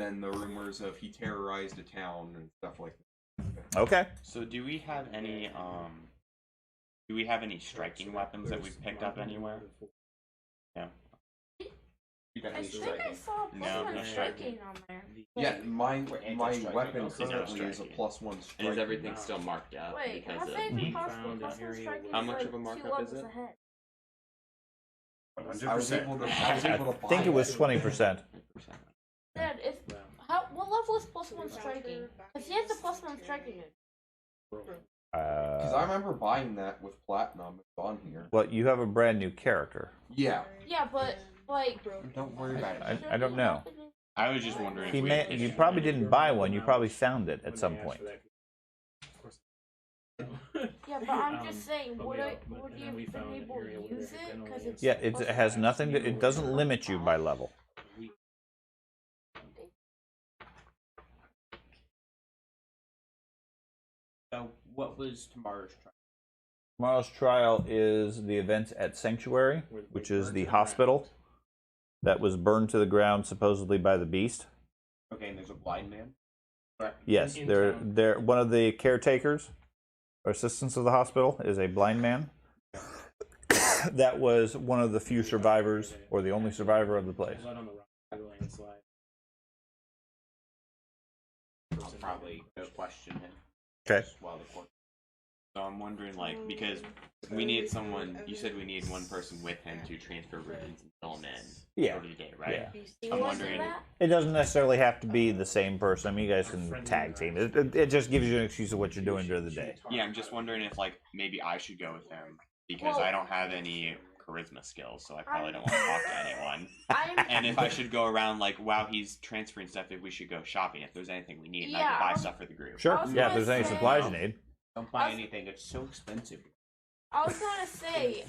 than the rumors of he terrorized a town and stuff like that. Okay. So do we have any striking weapons that we've picked up anywhere? No. You got I any think I striking? saw No, plus no one striking. striking on there. Yeah, my anti-striking. weapon There's no currently is a striking. +1 And strike. is everything still marked up? Wait, because how's of that the... even possible? found Plus an one area striking How is much like of a 2 markup is levels it? ahead. I was able to. I think it was 20%. Dad, what level is plus one striking? Because he has the plus one striking in. Because I remember buying that with platinum. It's on here. Well, you have a brand new character. Yeah. Yeah, but like. Don't worry about it. I don't know. I was just wondering. You probably didn't buy one. You probably found it at some point. Yeah, but I'm just saying, would you have been able to use it? Because it's. Yeah, it has nothing to. It doesn't limit you by level. So, what was tomorrow's trial? Tomorrow's trial is the event at Sanctuary, which is the hospital that was burned to the ground supposedly by the beast. Okay, and there's a blind man. Correct. Yes, they're one of the caretakers or assistants of the hospital is a blind man. That was one of the few survivors, or the only survivor of the place. I'll probably go question him. Okay. While the court. So I'm wondering, like, because we need someone. You said we need one person with him to transfer runes and fill them in. Yeah. For today, right? Yeah. I'm wondering. It doesn't necessarily have to be the same person. I mean, you guys can tag team. It just gives you an excuse of what you're doing during the day. Yeah, I'm just wondering if, like, maybe I should go with him because I don't have any charisma skills, so I probably don't want to talk to anyone. And if I should go around, like, while he's transferring stuff, if we should go shopping, if there's anything we need, and I can buy stuff for the group. Sure. Yeah, if there's any supplies you need. Don't buy anything. It's so expensive. I was gonna say,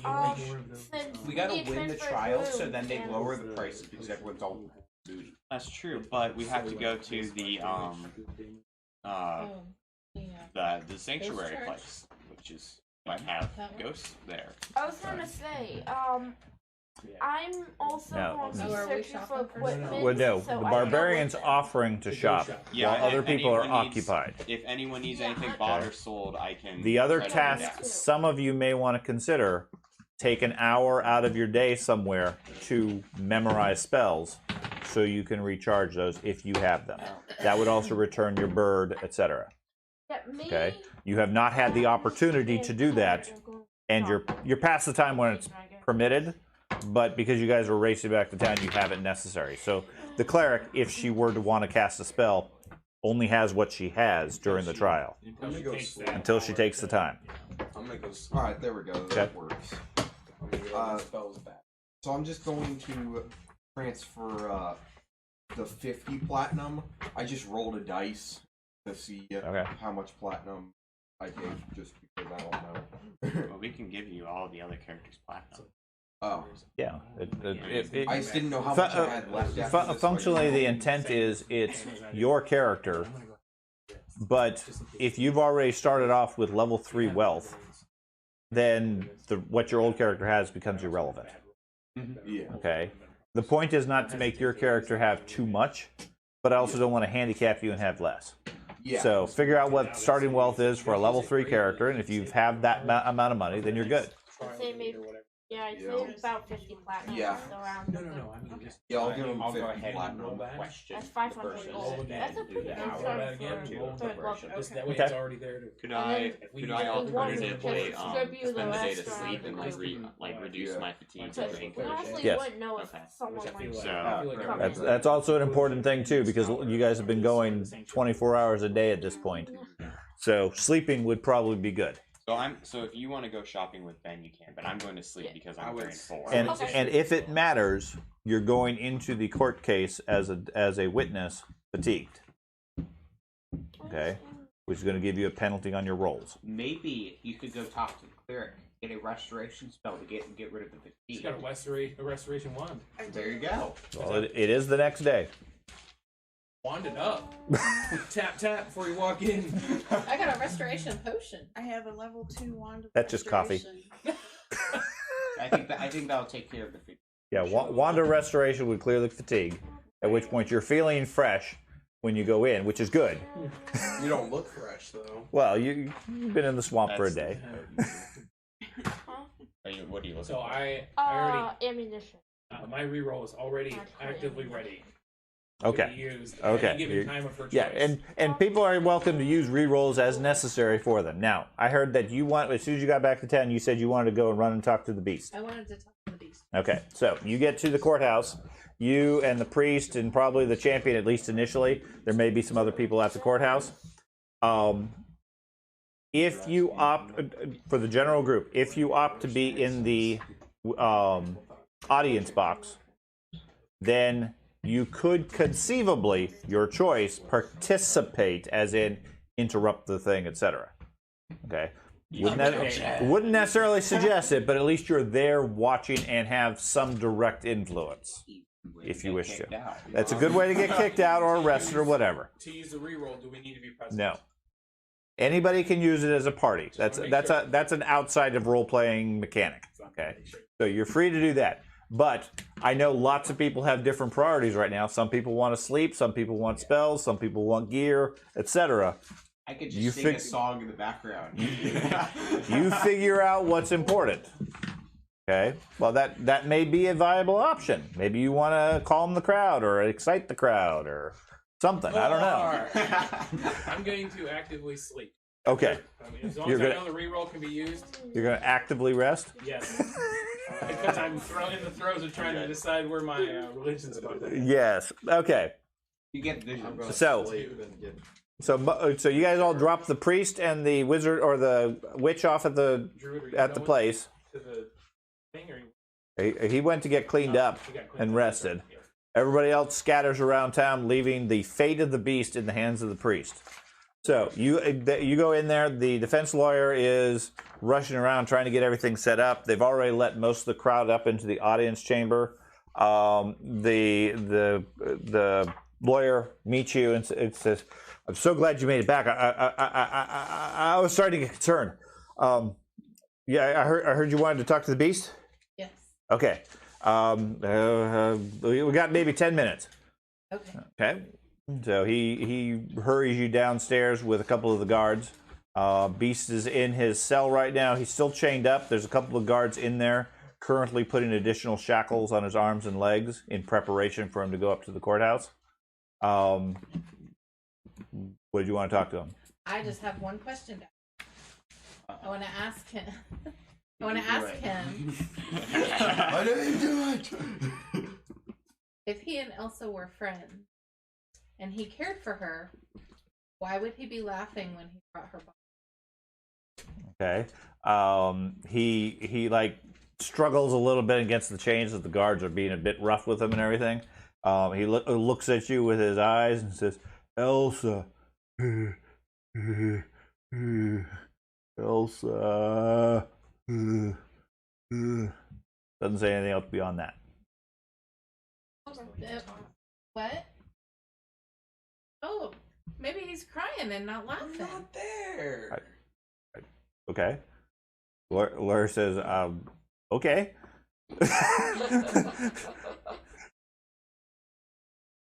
since We gotta need win the transfer trial, so rooms then they and- lower the prices because everyone's all booty. That's true, but we have to go to the the sanctuary Church. place, which is might have ghosts there. I was gonna say, I'm also No. going to So be are we searching for shopping first? equipment. Well, no, so the I can go barbarian's with them. offering to shop, Yeah, while other if people are anyone needs- occupied. If anyone needs anything bought or sold, I can. The other try to do task that. some of you may want to consider: take an hour out of your day somewhere to memorize spells, so you can recharge those if you have them. That would also return your bird, etc. Yeah, me, Okay, you have not had the opportunity to do that, and you're past the time when it's permitted. But because you guys are racing back to town, you have it necessary. So the cleric, if she were to want to cast a spell, only has what she has during the trial until she takes the time. I'm gonna go. All right, there we go. That works. Spells back. So I'm just going to transfer the 50 platinum. I just rolled a dice to see how much platinum I gave, just because I don't know. Well, we can give you all the other characters platinum. Oh. Yeah. I just didn't know how much I had left. After this, Functionally, the intent is it's your character, but if you've already started off with level 3 wealth, then what your old character has becomes irrelevant. Yeah. Okay. The point is not to make your character have too much, but I also don't want to handicap you and have less. Yeah. So figure out what starting wealth is for a level 3 character, and if you have that amount of money, then you're good. I'd say maybe, I'd say about 50 platinum. Yeah. Around No. I mean, just Yeah, I'll give him I'll 50 go ahead and platinum. roll that question. That's 500 versus gold. That's a pretty good that. roll that start again. for Roll third level. Just that way Okay. it's already there. Could And I then could I if you want to alternatively distribute the spend the day to rest sleep and around reduce Yeah. my fatigue Because to drink? you honestly Yes. wouldn't know if Okay. someone Which I feel like like, So, I feel like come That's in. that's also an important thing too, because you guys have been going 24 hours a day at this point. So sleeping would probably be good. So if you want to go shopping with Ben, you can, but I'm going to sleep because I'm very full. And Okay. and if it matters, you're going into the court case as a witness fatigued. Okay, which is going to give you a penalty on your rolls. Maybe you could go talk to the cleric, get a restoration spell to get rid of the He's fatigue. got a restoration wand. There you go. Well, it is the next day. Wand it up. Tap before you walk in. I got a restoration potion. I have a level 2 wand of That's just coffee. restoration. I think that'll take care of the fatigue. Yeah, wand of restoration would clear the fatigue. At which point you're feeling fresh when you go in, which is good. You don't look fresh though. Well, you've been in the swamp for a day. What are you looking So for? I already Ammunition. my reroll is already actively ready. Okay. To be used at Okay. any given time of her choice. Yeah, and people are welcome to use rerolls as necessary for them. Now, I heard that as soon as you got back to town, you said you wanted to go and run and talk to the beast. I wanted to talk to the beast. Okay, so you get to the courthouse. You and the priest and probably the champion, at least initially. There may be some other people at the courthouse. If you opt for the general group, if you opt to be in the audience box, then you could conceivably, your choice, participate, as in interrupt the thing, etc. Okay. Wouldn't necessarily suggest it, but at least you're there watching and have some direct influence, if you wish to. That's a good way to get kicked out or arrested or whatever. To use the reroll, do we need to be present? No. Anybody can use it as a party. That's an outside of role playing mechanic. Okay. So you're free to do that. But I know lots of people have different priorities right now. Some people want to sleep, some people want spells, some people want gear, etc. I could just sing a song in the background. You figure out what's important. Okay. Well, that may be a viable option. Maybe you want to calm the crowd or excite the crowd or something. I don't know. I'm going to actively sleep. Okay. I mean, as long as I know the reroll can be used. You're going to actively rest? Yes. Because I'm in the throes of trying to decide where my religion's going. Yes. Okay. You get vision. So you guys all dropped the priest and the wizard or the witch off at the place. To the thing, or He went to get cleaned up and rested. Everybody else scatters around town, leaving the fate of the beast in the hands of the priest. So you go in there. The defense lawyer is rushing around trying to get everything set up. They've already let most of the crowd up into the audience chamber. The lawyer meets you and says, "I'm so glad you made it back. I was starting to get concerned. Yeah, I heard you wanted to talk to the beast. Yes. Okay. We got maybe 10 minutes. Okay. Okay. So he hurries you downstairs with a couple of the guards. Beast is in his cell right now. He's still chained up. There's a couple of guards in there currently putting additional shackles on his arms and legs in preparation for him to go up to the courthouse. What did you want to talk to him? I just have one question. I want to ask him. I didn't do it. If he and Elsa were friends, and he cared for her, why would he be laughing when he brought her back? Okay. He like struggles a little bit against the chains as the guards are being a bit rough with him and everything. He looks at you with his eyes and says, "Elsa, Elsa." Doesn't say anything else beyond that. What? Oh, maybe he's crying and not laughing. I'm not there. Okay. Laura says, okay.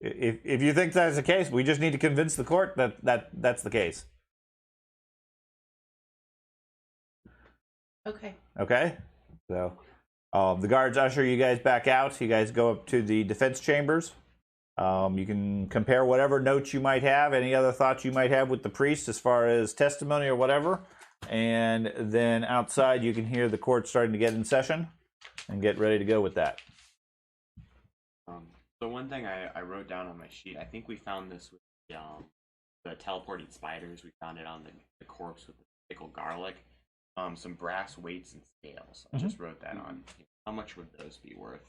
If you think that's the case, we just need to convince the court that that's the case. Okay. Okay? So, the guards usher you guys back out. You guys go up to the defense chambers. You can compare whatever notes you might have, any other thoughts you might have with the priest as far as testimony or whatever. And then outside, you can hear the court starting to get in session and get ready to go with that. So one thing I wrote down on my sheet, I think we found this with the teleporting spiders. We found it on the corpse with the pickled garlic. Some brass weights and scales. I just wrote that on. How much would those be worth?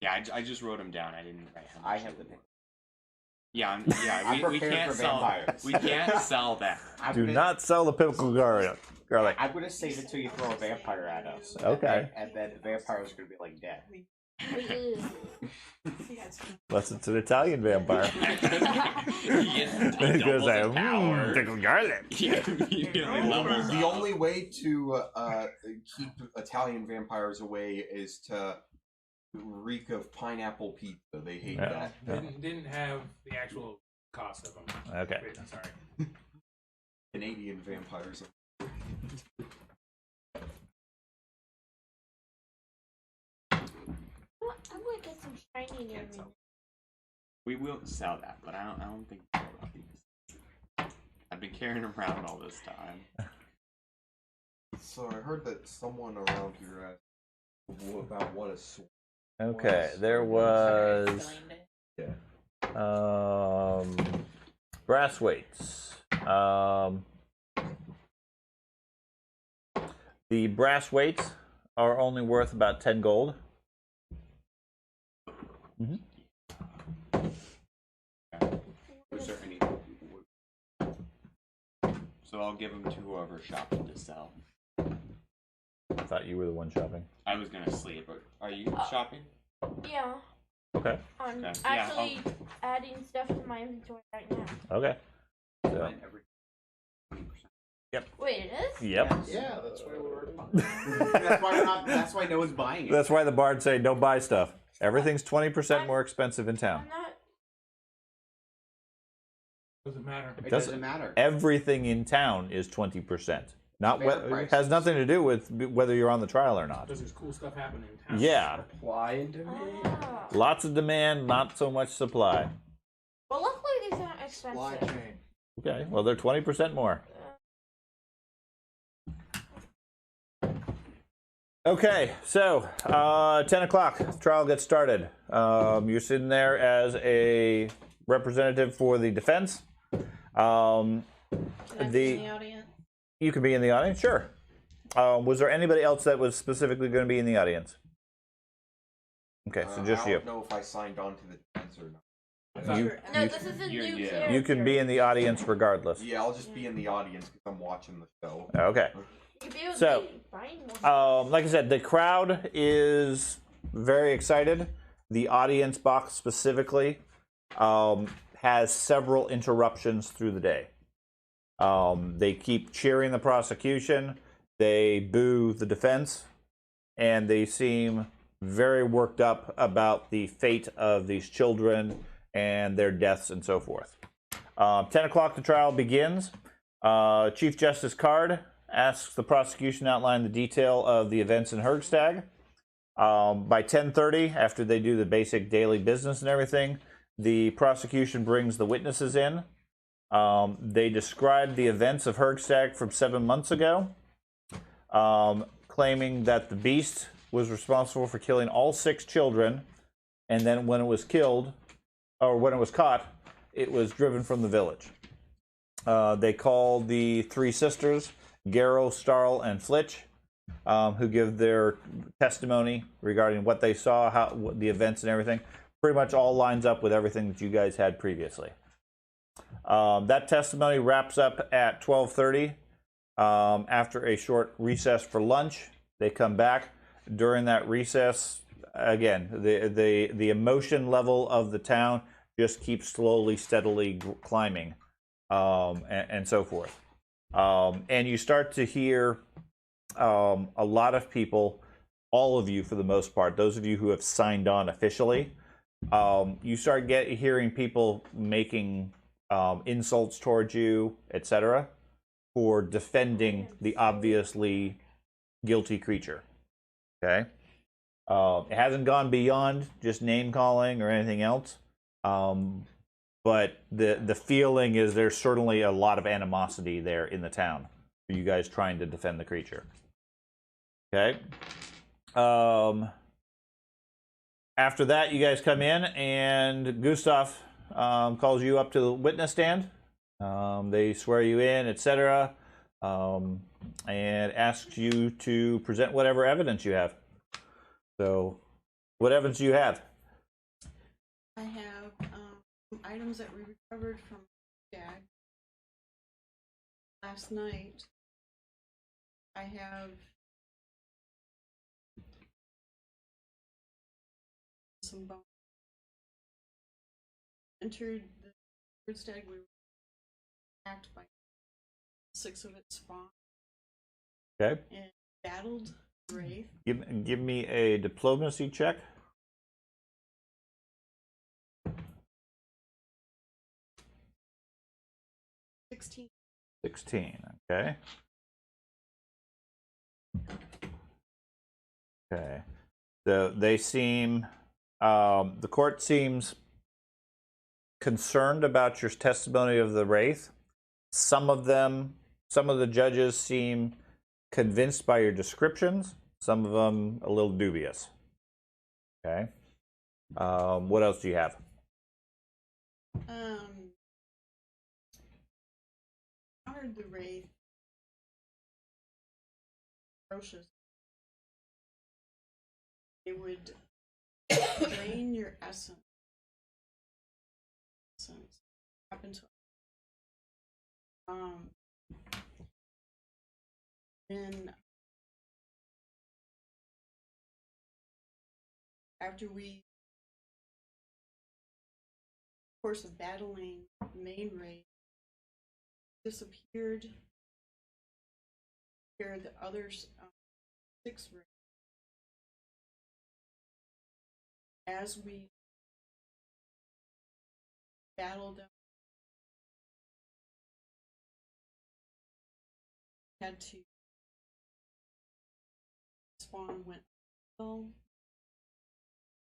Yeah, I just wrote them down. I didn't write how much. I have the. Yeah, we prepared can't for sell. vampires. We can't sell that. Do not sell the pickled garlic. I'm gonna save it till you throw a vampire at us. Okay. And then the vampires are gonna be like dead. Unless it's an Italian vampire. He goes like, power. pickled garlic. Yeah, The only way to keep Italian vampires away is to reek of pineapple pizza. They hate that. Didn't have the actual cost of them. Okay. Sorry. Canadian vampires. I'm gonna get some shiny near me. We will sell that, but I don't think we'll sell these. I've been carrying them around all this time. So I heard that someone around here asked about what a sword. Okay, there was brass weights. The brass weights are only worth about 10 gold. Was there any? So I'll give them to whoever's shopping to sell. I thought you were the one shopping. I was gonna sleep, but are you shopping? Yeah. Okay. I'm Okay. actually adding stuff to my inventory right now. Okay. So, Wait, it is? yep. Yeah, that's why that's why no one's buying it. That's why the bards say don't buy stuff. Everything's 20% more expensive in town. I'm not. Doesn't matter. It doesn't matter. Everything in town is 20%. Not Fair it prices. has nothing to do with whether you're on the trial or not. Because there's cool stuff happening in town. Yeah. Supply and demand. Ah. Lots of demand, not so much supply. Well, luckily these aren't Supply expensive. chain. Okay, well, they're 20% more. Okay, so 10 o'clock, trial gets started. You're sitting there as a representative for the defense. Can I be in the audience? You can be in the audience, sure. Was there anybody else that was specifically going to be in the audience? Okay, so just I you. don't know if I signed on to the defense or not. No, this is a new character. You can be in the audience regardless. Yeah, I'll just be in the audience because I'm watching the show. Okay. You could be with So, me buying more. like I said, the crowd is very excited. The audience box specifically has several interruptions through the day. They keep cheering the prosecution, they boo the defense, and they seem very worked up about the fate of these children and their deaths and so forth. 10 o'clock, the trial begins. Chief Justice Card asks the prosecution to outline the detail of the events in Hergstag. By 10:30, after they do the basic daily business and everything, the prosecution brings the witnesses in. They describe the events of Hergstag from 7 months ago, claiming that the beast was responsible for killing all 6 children, and then when it was killed, or when it was caught, it was driven from the village. They call the 3 sisters, Garrow, Starl, and Flitch, who give their testimony regarding what they saw, what the events and everything. Pretty much all lines up with everything that you guys had previously. That testimony wraps up at 12:30. After a short recess for lunch, they come back. During that recess, again, the emotion level of the town just keeps slowly, steadily climbing. and so forth. And you start to hear a lot of people, all of you for the most part, those of you who have signed on officially, you start hearing people making insults towards you, etc., for defending the obviously guilty creature. Okay? It hasn't gone beyond just name calling or anything else, but the feeling is there's certainly a lot of animosity there in the town for you guys trying to defend the creature. Okay. After that, you guys come in, and Gustav calls you up to the witness stand. They swear you in, etc., and asks you to present whatever evidence you have. So, what evidence do you have? I have some items that we recovered from Dad last night. I have some bones. Entered the third stag, we were attacked by 6 of its spawn. Okay. And battled Wraith. Give me a diplomacy check. 16. 16. Okay. Okay. So they seem, the court seems concerned about your testimony of the Wraith. Some of the judges seem convinced by your descriptions. Some of them a little dubious. Okay. What else do you have? Honored the Wraith. Ferocious. They would drain your essence. Happen to then after we course of battling the main raid disappeared here the others 6 raids. As we battled them, had to spawn went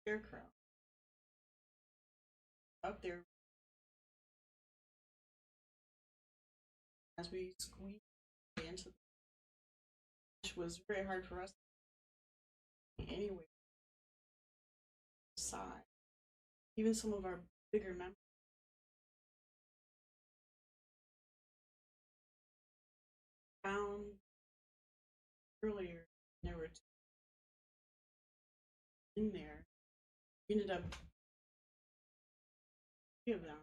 Scarecrow up there as we squeezed into the, which was very hard for us anyway. Side, even some of our bigger members found earlier there were 2 in there. We ended up 3 of them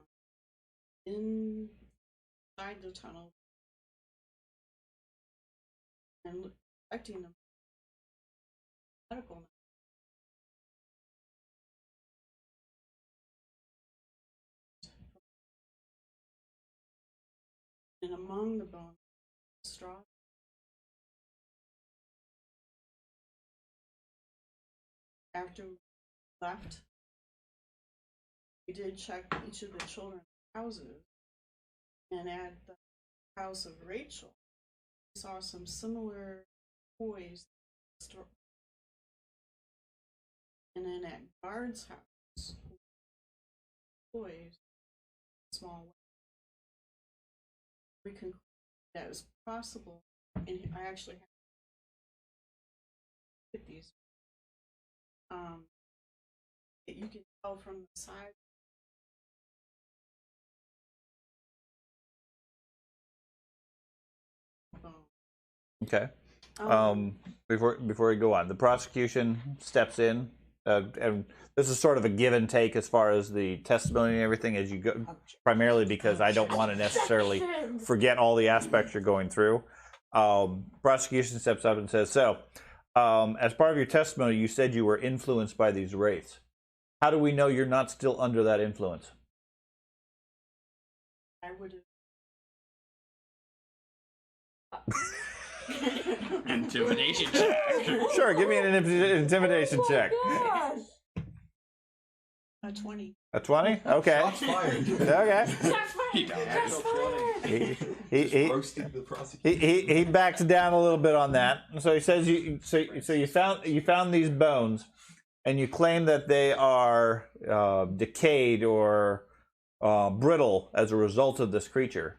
inside the tunnel and affecting them medical. And among the bones, straw. After we left, we did check each of the children's houses, and at the house of Rachel, we saw some similar toys. And then at Bard's house, toys, small. We concluded that it was possible, and I actually have to get these. That you can tell from the side. Okay. Before we go on, the prosecution steps in, and this is sort of a give and take as far as the testimony and everything as you go, primarily because I don't want to necessarily forget all the aspects you're going through. Prosecution steps up and says, so, as part of your testimony, you said you were influenced by these wraiths. How do we know you're not still under that influence? I would have Intimidation check. Sure, give me an intimidation check. Gosh. A 20. A 20? Okay. Shots fired. Okay. He dies. He backs down a little bit on that. So he says you found these bones, and you claim that they are decayed or brittle as a result of this creature.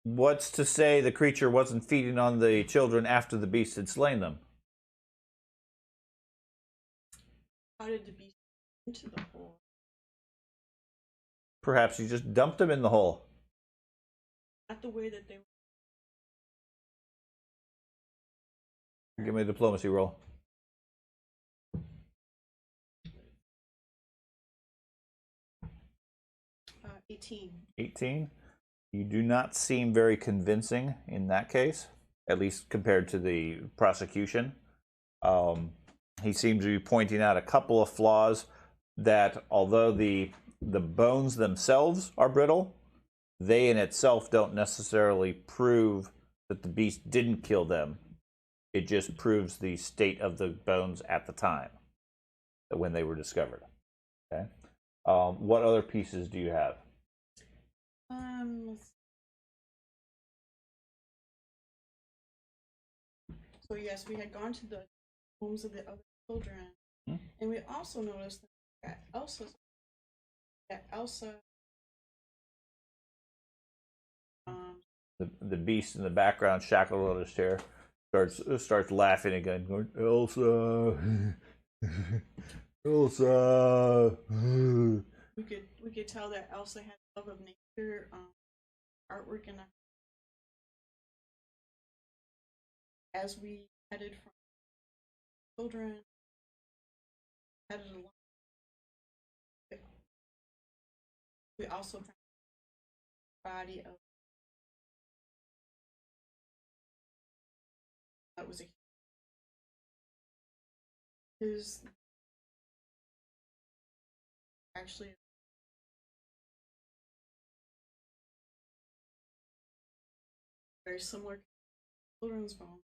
What's to say the creature wasn't feeding on the children after the beast had slain them? How did the beast into the hole? Perhaps you just dumped them in the hole. Not the way that they were. Give me a diplomacy roll. 18. 18. You do not seem very convincing in that case, at least compared to the prosecution. He seems to be pointing out a couple of flaws that, although the bones themselves are brittle, they in itself don't necessarily prove that the beast didn't kill them. It just proves the state of the bones at the time, when they were discovered. Okay. What other pieces do you have? So yes, we had gone to the homes of the other children, and we also noticed that Elsa, The beast in the background, shackled on his chair, starts laughing again, going, Elsa, Elsa. we could tell that Elsa had love of nature, artwork, and as we headed from children, headed along, we also found the body of that was his actually very similar to children's bone.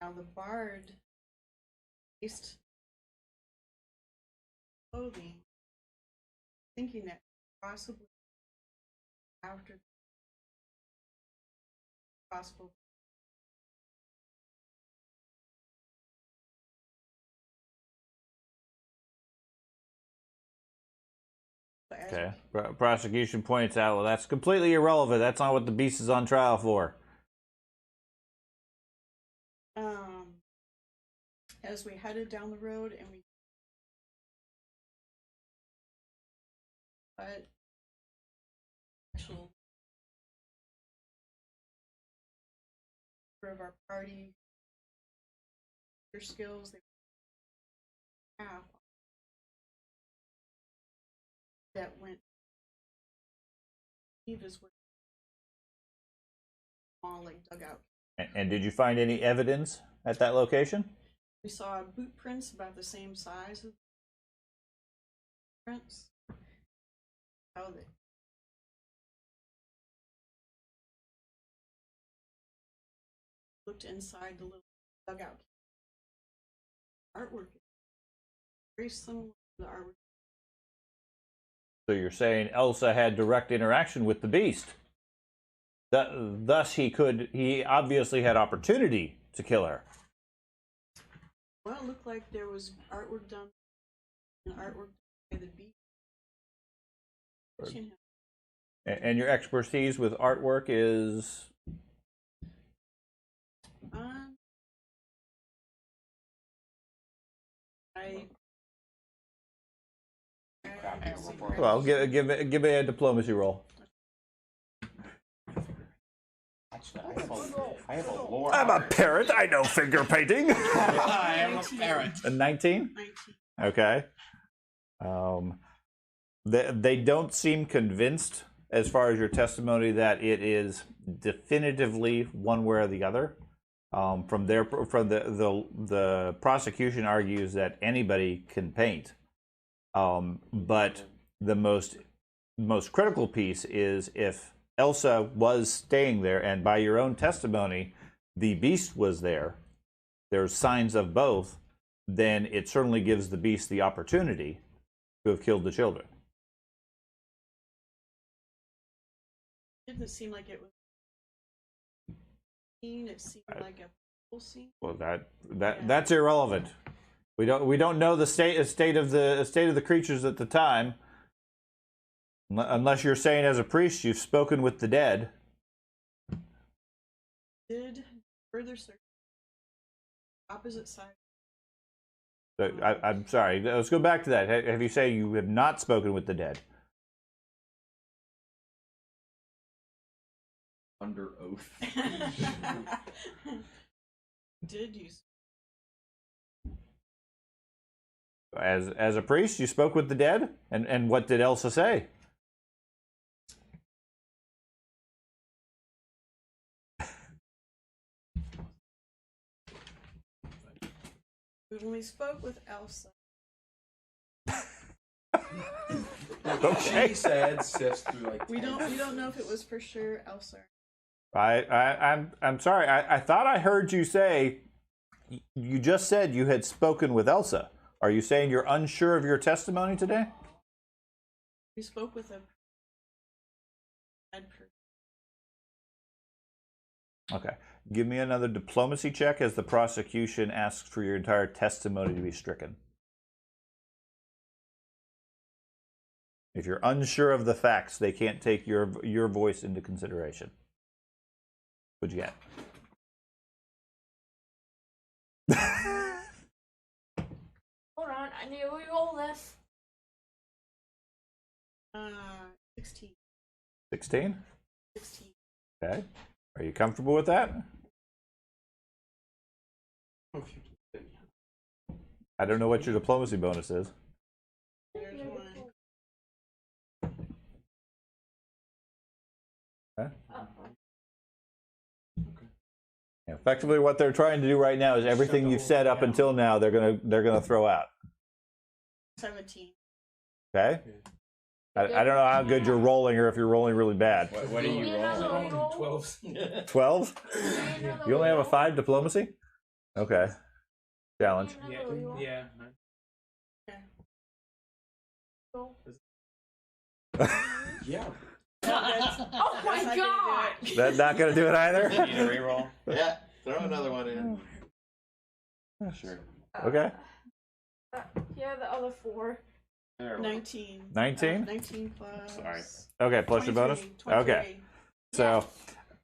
Now the bard faced clothing, thinking that possibly after possible. Okay. Prosecution points out, well, that's completely irrelevant. That's not what the beast is on trial for. As we headed down the road and we actual of our party, their skills they have that went Eva's were all like dug out. And did you find any evidence at that location? We saw boot prints about the same size as prints. How they looked inside the little dugout. Artwork is very similar to the artwork. So you're saying Elsa had direct interaction with the beast. Thus he obviously had opportunity to kill her. Well, it looked like there was artwork done and artwork by the beast. And your expertise with artwork is? Well, give me a diplomacy roll. I have a lore. I'm a parrot. I know finger painting. I am a parrot. A 19? Okay. They don't seem convinced, as far as your testimony, that it is definitively one way or the other. From the prosecution argues that anybody can paint, but the most critical piece is if Elsa was staying there, and by your own testimony, the beast was there, there's signs of both, then it certainly gives the beast the opportunity to have killed the children. Didn't seem like it was. It seemed like a full scene. Well, that's irrelevant. We don't know the state of the creatures at the time, unless you're saying as a priest you've spoken with the dead. Did further search opposite side. I'm sorry. Let's go back to that. Have you say you have not spoken with the dead? Under oath. Did you? As a priest, you spoke with the dead, and what did Elsa say? When we spoke with Elsa. Okay. She said sift through like. We don't know if it was for sure Elsa. I'm sorry. I thought I heard you say. You just said you had spoken with Elsa. Are you saying you're unsure of your testimony today? We spoke with a bad person. Okay. Give me another diplomacy check as the prosecution asks for your entire testimony to be stricken. If you're unsure of the facts, they can't take your voice into consideration. What'd you get? Hold on, I need to re-roll this. 16. 16? 16. Okay. Are you comfortable with that? I don't know what your diplomacy bonus is. There's one. Okay. Yeah, effectively, what they're trying to do right now is everything you've said up until now. They're gonna throw out. 17. Okay. I don't know how good you're rolling, or if you're rolling really bad. What are you rolling? 12. 12? You only have a 5 diplomacy? Okay. Challenge. Yeah. Yeah. Oh my god! That's not gonna do it either? You need a reroll? Yeah, throw another one in. Sure. Okay. Here are the other 4. 19. 19? 19 plus. Sorry. Okay, plus your bonus? 23. Okay. So,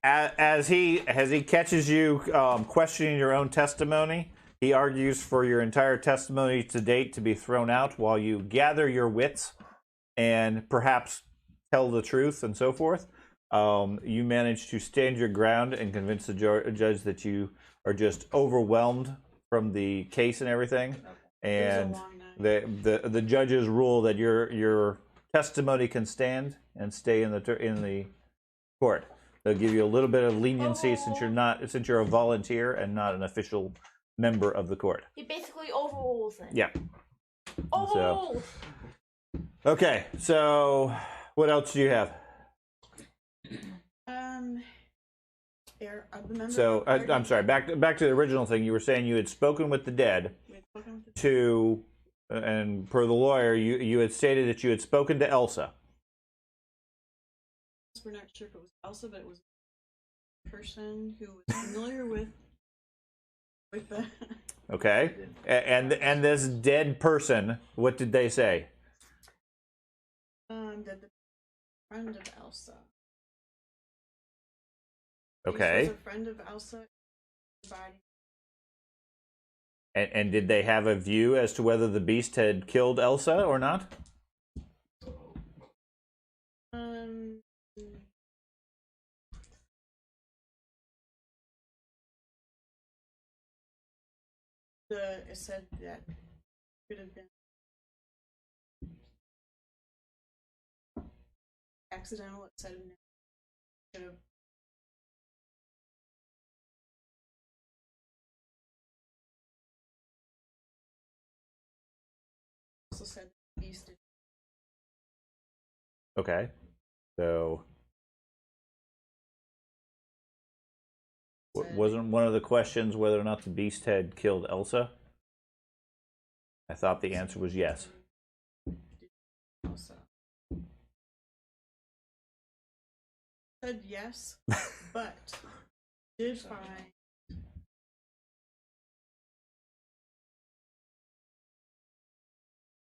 as he catches you questioning your own testimony, he argues for your entire testimony to date to be thrown out while you gather your wits and perhaps tell the truth and so forth. You manage to stand your ground and convince the judge that you are just overwhelmed from the case and everything. And the judges rule that your testimony can stand and stay in the court. They'll give you a little bit of leniency since you're a volunteer and not an official member of the court. He basically overrules it. Yeah. Overruled! Okay, so what else do you have? So I'm sorry. Back to the original thing. You were saying you had spoken with the dead to, and per the lawyer, you had stated that you had spoken to Elsa. We're not sure if it was Elsa, but it was a person who was familiar with the. Okay, and this dead person, what did they say? That the friend of Elsa. Okay. He was a friend of Elsa. And did they have a view as to whether the beast had killed Elsa or not? It said that could have been accidental. It said it could have. Also said the beast did. Okay, so Wasn't one of the questions whether or not the beast had killed Elsa? I thought the answer was yes. Elsa. Said yes, but did find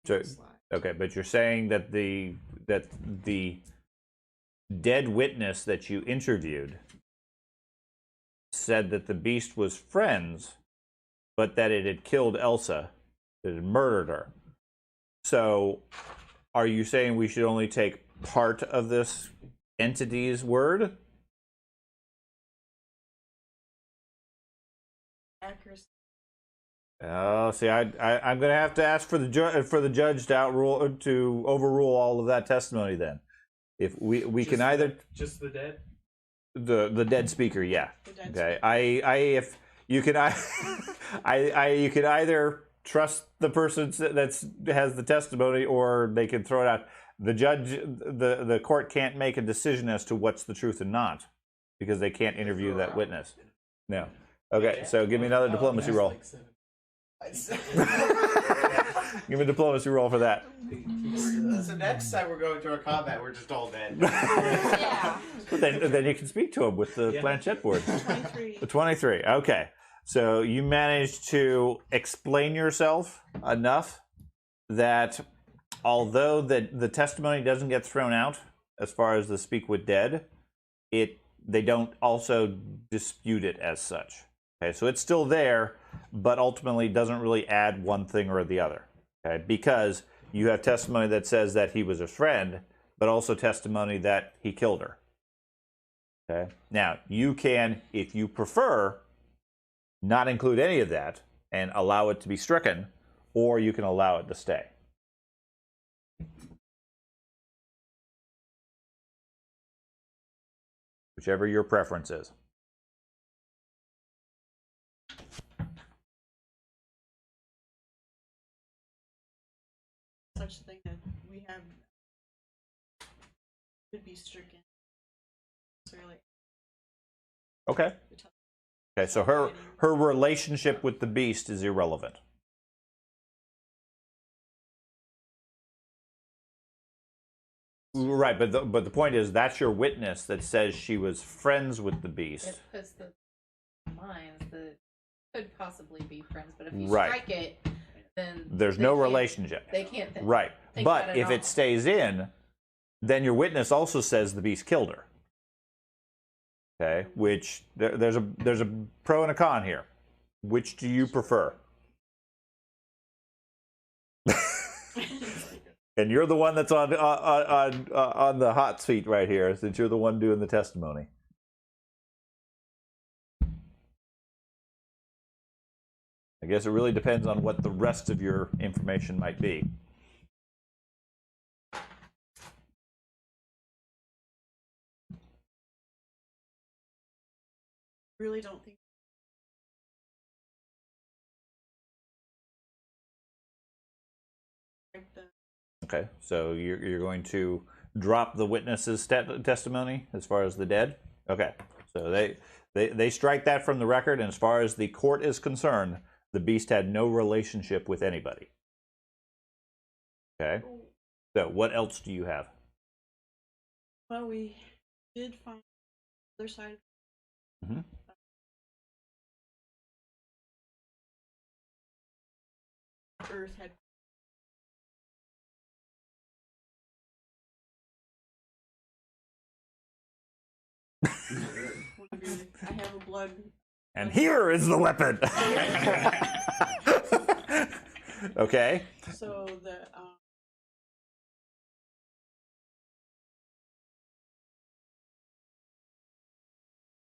So, okay, but you're saying that the dead witness that you interviewed said that the beast was friends, but that it had killed Elsa, that it had murdered her. So, are you saying we should only take part of this entity's word? accuracy. Oh, see, I'm going to have to ask for the judge to overrule all of that testimony. Then, if we can either just the dead. The dead speaker, yeah. Okay, if you can you can either trust the person that has the testimony, or they can throw it out. The judge, the court can't make a decision as to what's the truth and not, because they can't interview that witness. No. Okay, so give me another diplomacy roll. Give me a diplomacy roll for that. So next time we're going to a combat, we're just all dead. Yeah. But then you can speak to him with the planchette board. 23. 23. Okay. So you managed to explain yourself enough that although the testimony doesn't get thrown out as far as the speak with dead, they don't also dispute it as such. Okay, so it's still there, but ultimately doesn't really add one thing or the other. Okay, because you have testimony that says that he was a friend, but also testimony that he killed her. Okay, now you can, if you prefer, not include any of that and allow it to be stricken, or you can allow it to stay. Whichever your preference is. Such thing that we have could be stricken. Okay. Okay, so her relationship with the beast is irrelevant. Right, but the point is that's your witness that says she was friends with the beast. It puts the minds that could possibly be friends, but if you Right. strike it, then There's no relationship. They can't. Right, think but about if all. it stays in, then your witness also says the beast killed her. Okay, which there's a pro and a con here. Which do you prefer? And you're the one that's on the hot seat right here, since you're the one doing the testimony. I guess it really depends on what the rest of your information might be. Really don't think. Okay, so you're going to drop the witness's testimony as far as the dead? Okay, so they strike that from the record, and as far as the court is concerned, the beast had no relationship with anybody. Okay, so what else do you have? Well, we did find the other side. Mm-hmm. Earth had. I have a blood. And here is the weapon. Okay. So the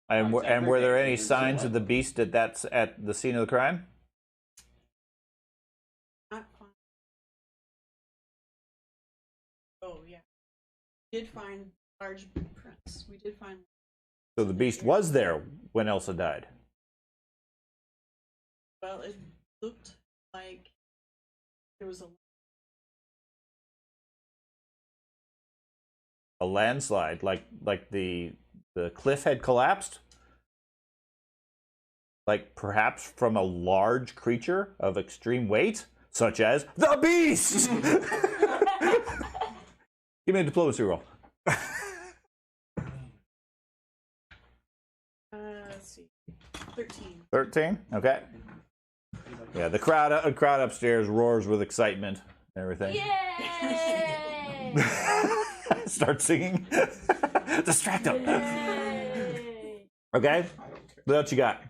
and were there any signs of the beast at the scene of the crime? not fine. Oh yeah, we did find large prints. We did find. So the beast was there when Elsa died. Well, it looked like there was A landslide, like the cliff had collapsed. Like perhaps from a large creature of extreme weight, such as the beast. Give me a diplomacy roll. Let's see. 13. 13. Okay. Yeah, the crowd upstairs roars with excitement and everything. Yay! Start singing. Distract them. Yay! Okay. What else you got?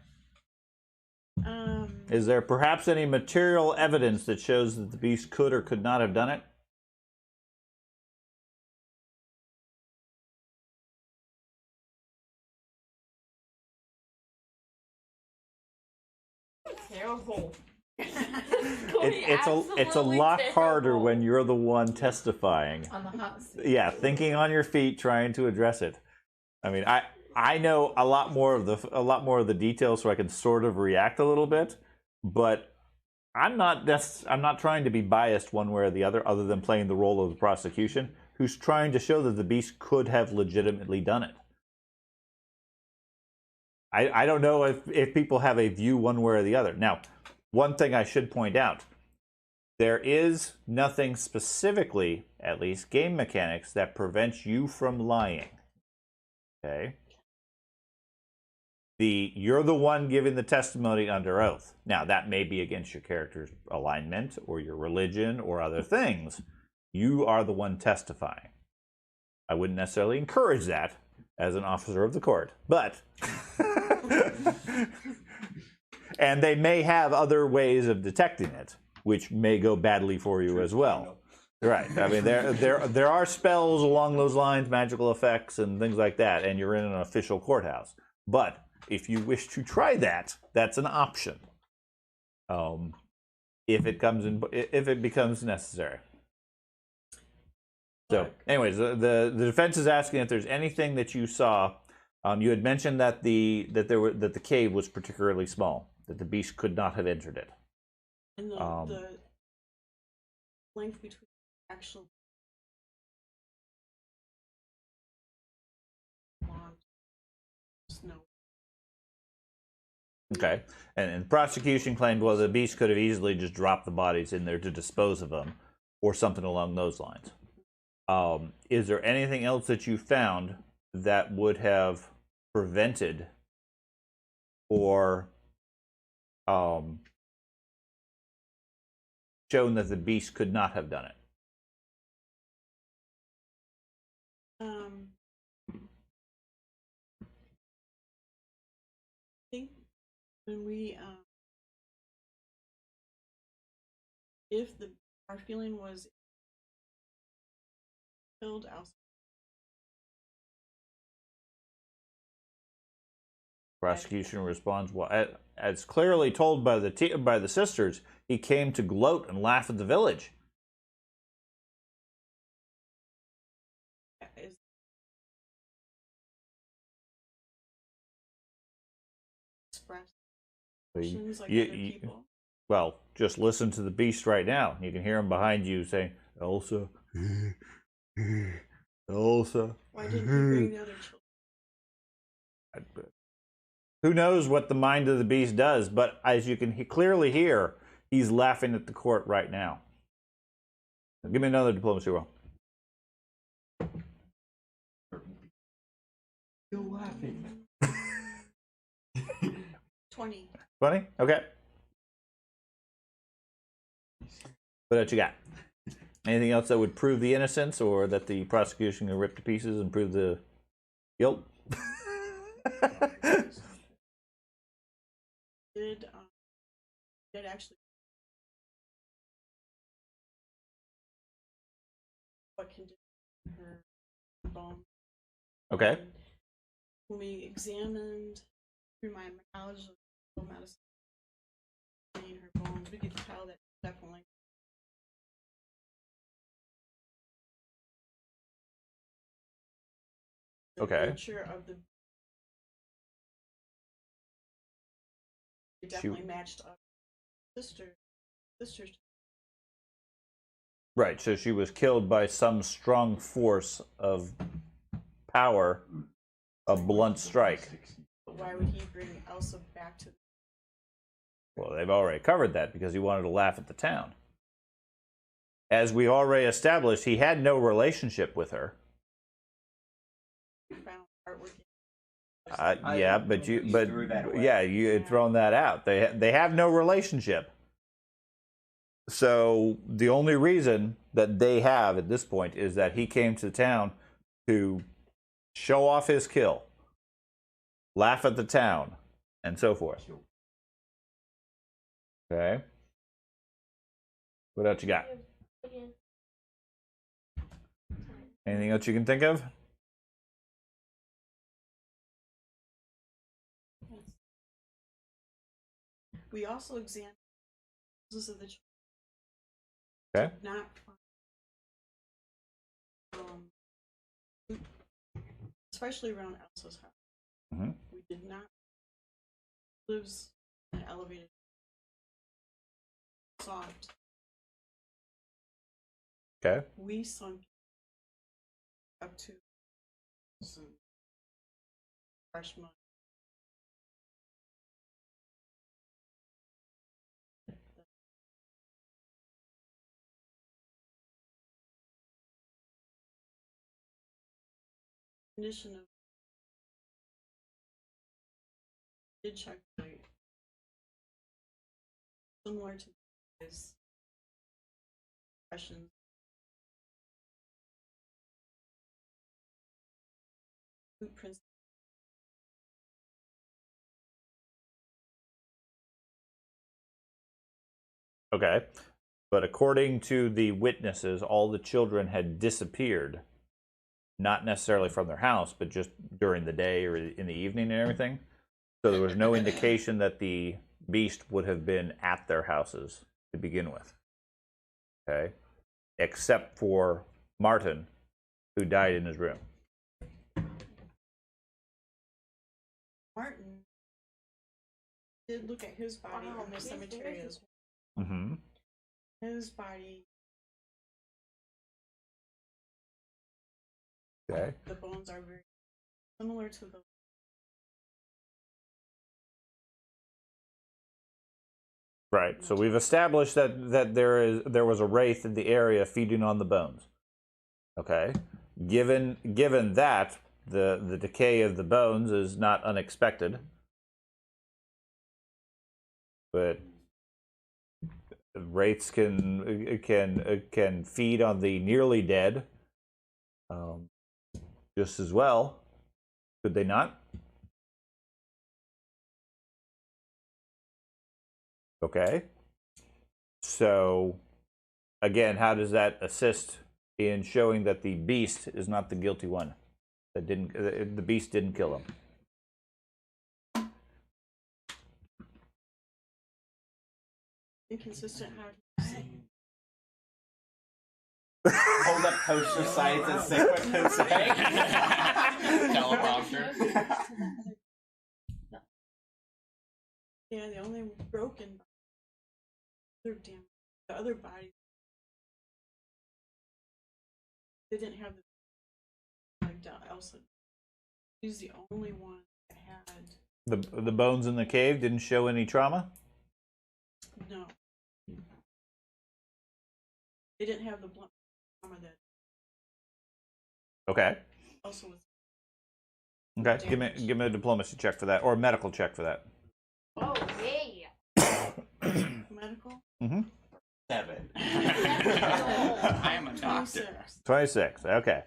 Is there perhaps any material evidence that shows that the beast could or could not have done it? Terrible. It's a lot harder when you're the one testifying. On the hot seat. Yeah, thinking on your feet, trying to address it. I mean, I know a lot more of the details, so I can sort of react a little bit, but I'm not trying to be biased one way or the other than playing the role of the prosecution, who's trying to show that the beast could have legitimately done it. I don't know if people have a view one way or the other. Now, one thing I should point out, there is nothing specifically, at least game mechanics, that prevents you from lying. Okay? You're the one giving the testimony under oath. Now, that may be against your character's alignment or your religion or other things. You are the one testifying. I wouldn't necessarily encourage that as an officer of the court, but and they may have other ways of detecting it, which may go badly for you as well. Right. I mean, there are spells along those lines, magical effects and things like that, and you're in an official courthouse. But if you wish to try that, that's an option. If it becomes necessary. So, anyways, the defense is asking if there's anything that you saw. You had mentioned that the cave was particularly small, that the beast could not have entered it. And the length between actual snow. Okay, and prosecution claimed, well, the beast could have easily just dropped the bodies in there to dispose of them, or something along those lines. Is there anything else that you found that would have prevented or shown that the beast could not have done it? I think when we if our feeling was killed outside. Prosecution responds, well, as clearly told by the sisters, he came to gloat and laugh at the village. Well, just listen to the beast right now. You can hear him behind you saying, Elsa, Elsa. Why didn't you bring the other children? Who knows what the mind of the beast does, but as you can clearly hear, he's laughing at the court right now. Give me another diplomacy roll. Still laughing. 20. 20? Okay. What else you got? Anything else that would prove the innocence or that the prosecution can rip to pieces and prove the guilt? Did actually what condition her bone. Okay. When we examined through my knowledge of medicine in her bones, we could tell that definitely. The okay. nature of the it definitely matched up. Sisters. Right, so she was killed by some strong force of power, a blunt strike. But why would he bring Elsa back to Well, they've already covered that because he wanted to laugh at the town. As we already established, he had no relationship with her. Found artwork. Yeah, but you had thrown that out. They have no relationship. So the only reason that they have at this point is that he came to town to show off his kill, laugh at the town, and so forth. Okay. What else you got? Anything else you can think of? We also examined the houses of the children. Okay. Not especially around Elsa's house. Mm-hmm. We did not lives in an elevated soft. Okay. We sunk up to some fresh mud. Condition of did check the similar to his questions. Footprints. Okay. But according to the witnesses, all the children had disappeared. Not necessarily from their house, but just during the day or in the evening and everything. So there was no indication that the beast would have been at their houses to begin with. Okay. Except for Martin, who died in his room. Martin did look at his body in the cemetery as well. Mm-hmm. His body. Okay. The bones are very similar to the. Right. So we've established that there was a wraith in the area feeding on the bones. Okay. Given that the decay of the bones is not unexpected, but wraiths can feed on the nearly dead just as well. Could they not? Okay. So, again, how does that assist in showing that the beast is not the guilty one? That the beast didn't kill him. Inconsistent Hold up poster sites and say what to say. Teleprompter. Yeah, the only broken the other body. They didn't have the like Elsa. She's the only one that had the bones in the cave didn't show any trauma? No. They didn't have the blunt trauma that Okay. also was. Okay. Give me a diplomacy check for that, or a medical check for that. Oh yeah. Medical? Mm-hmm. 7. I am a doctor. 26. Okay.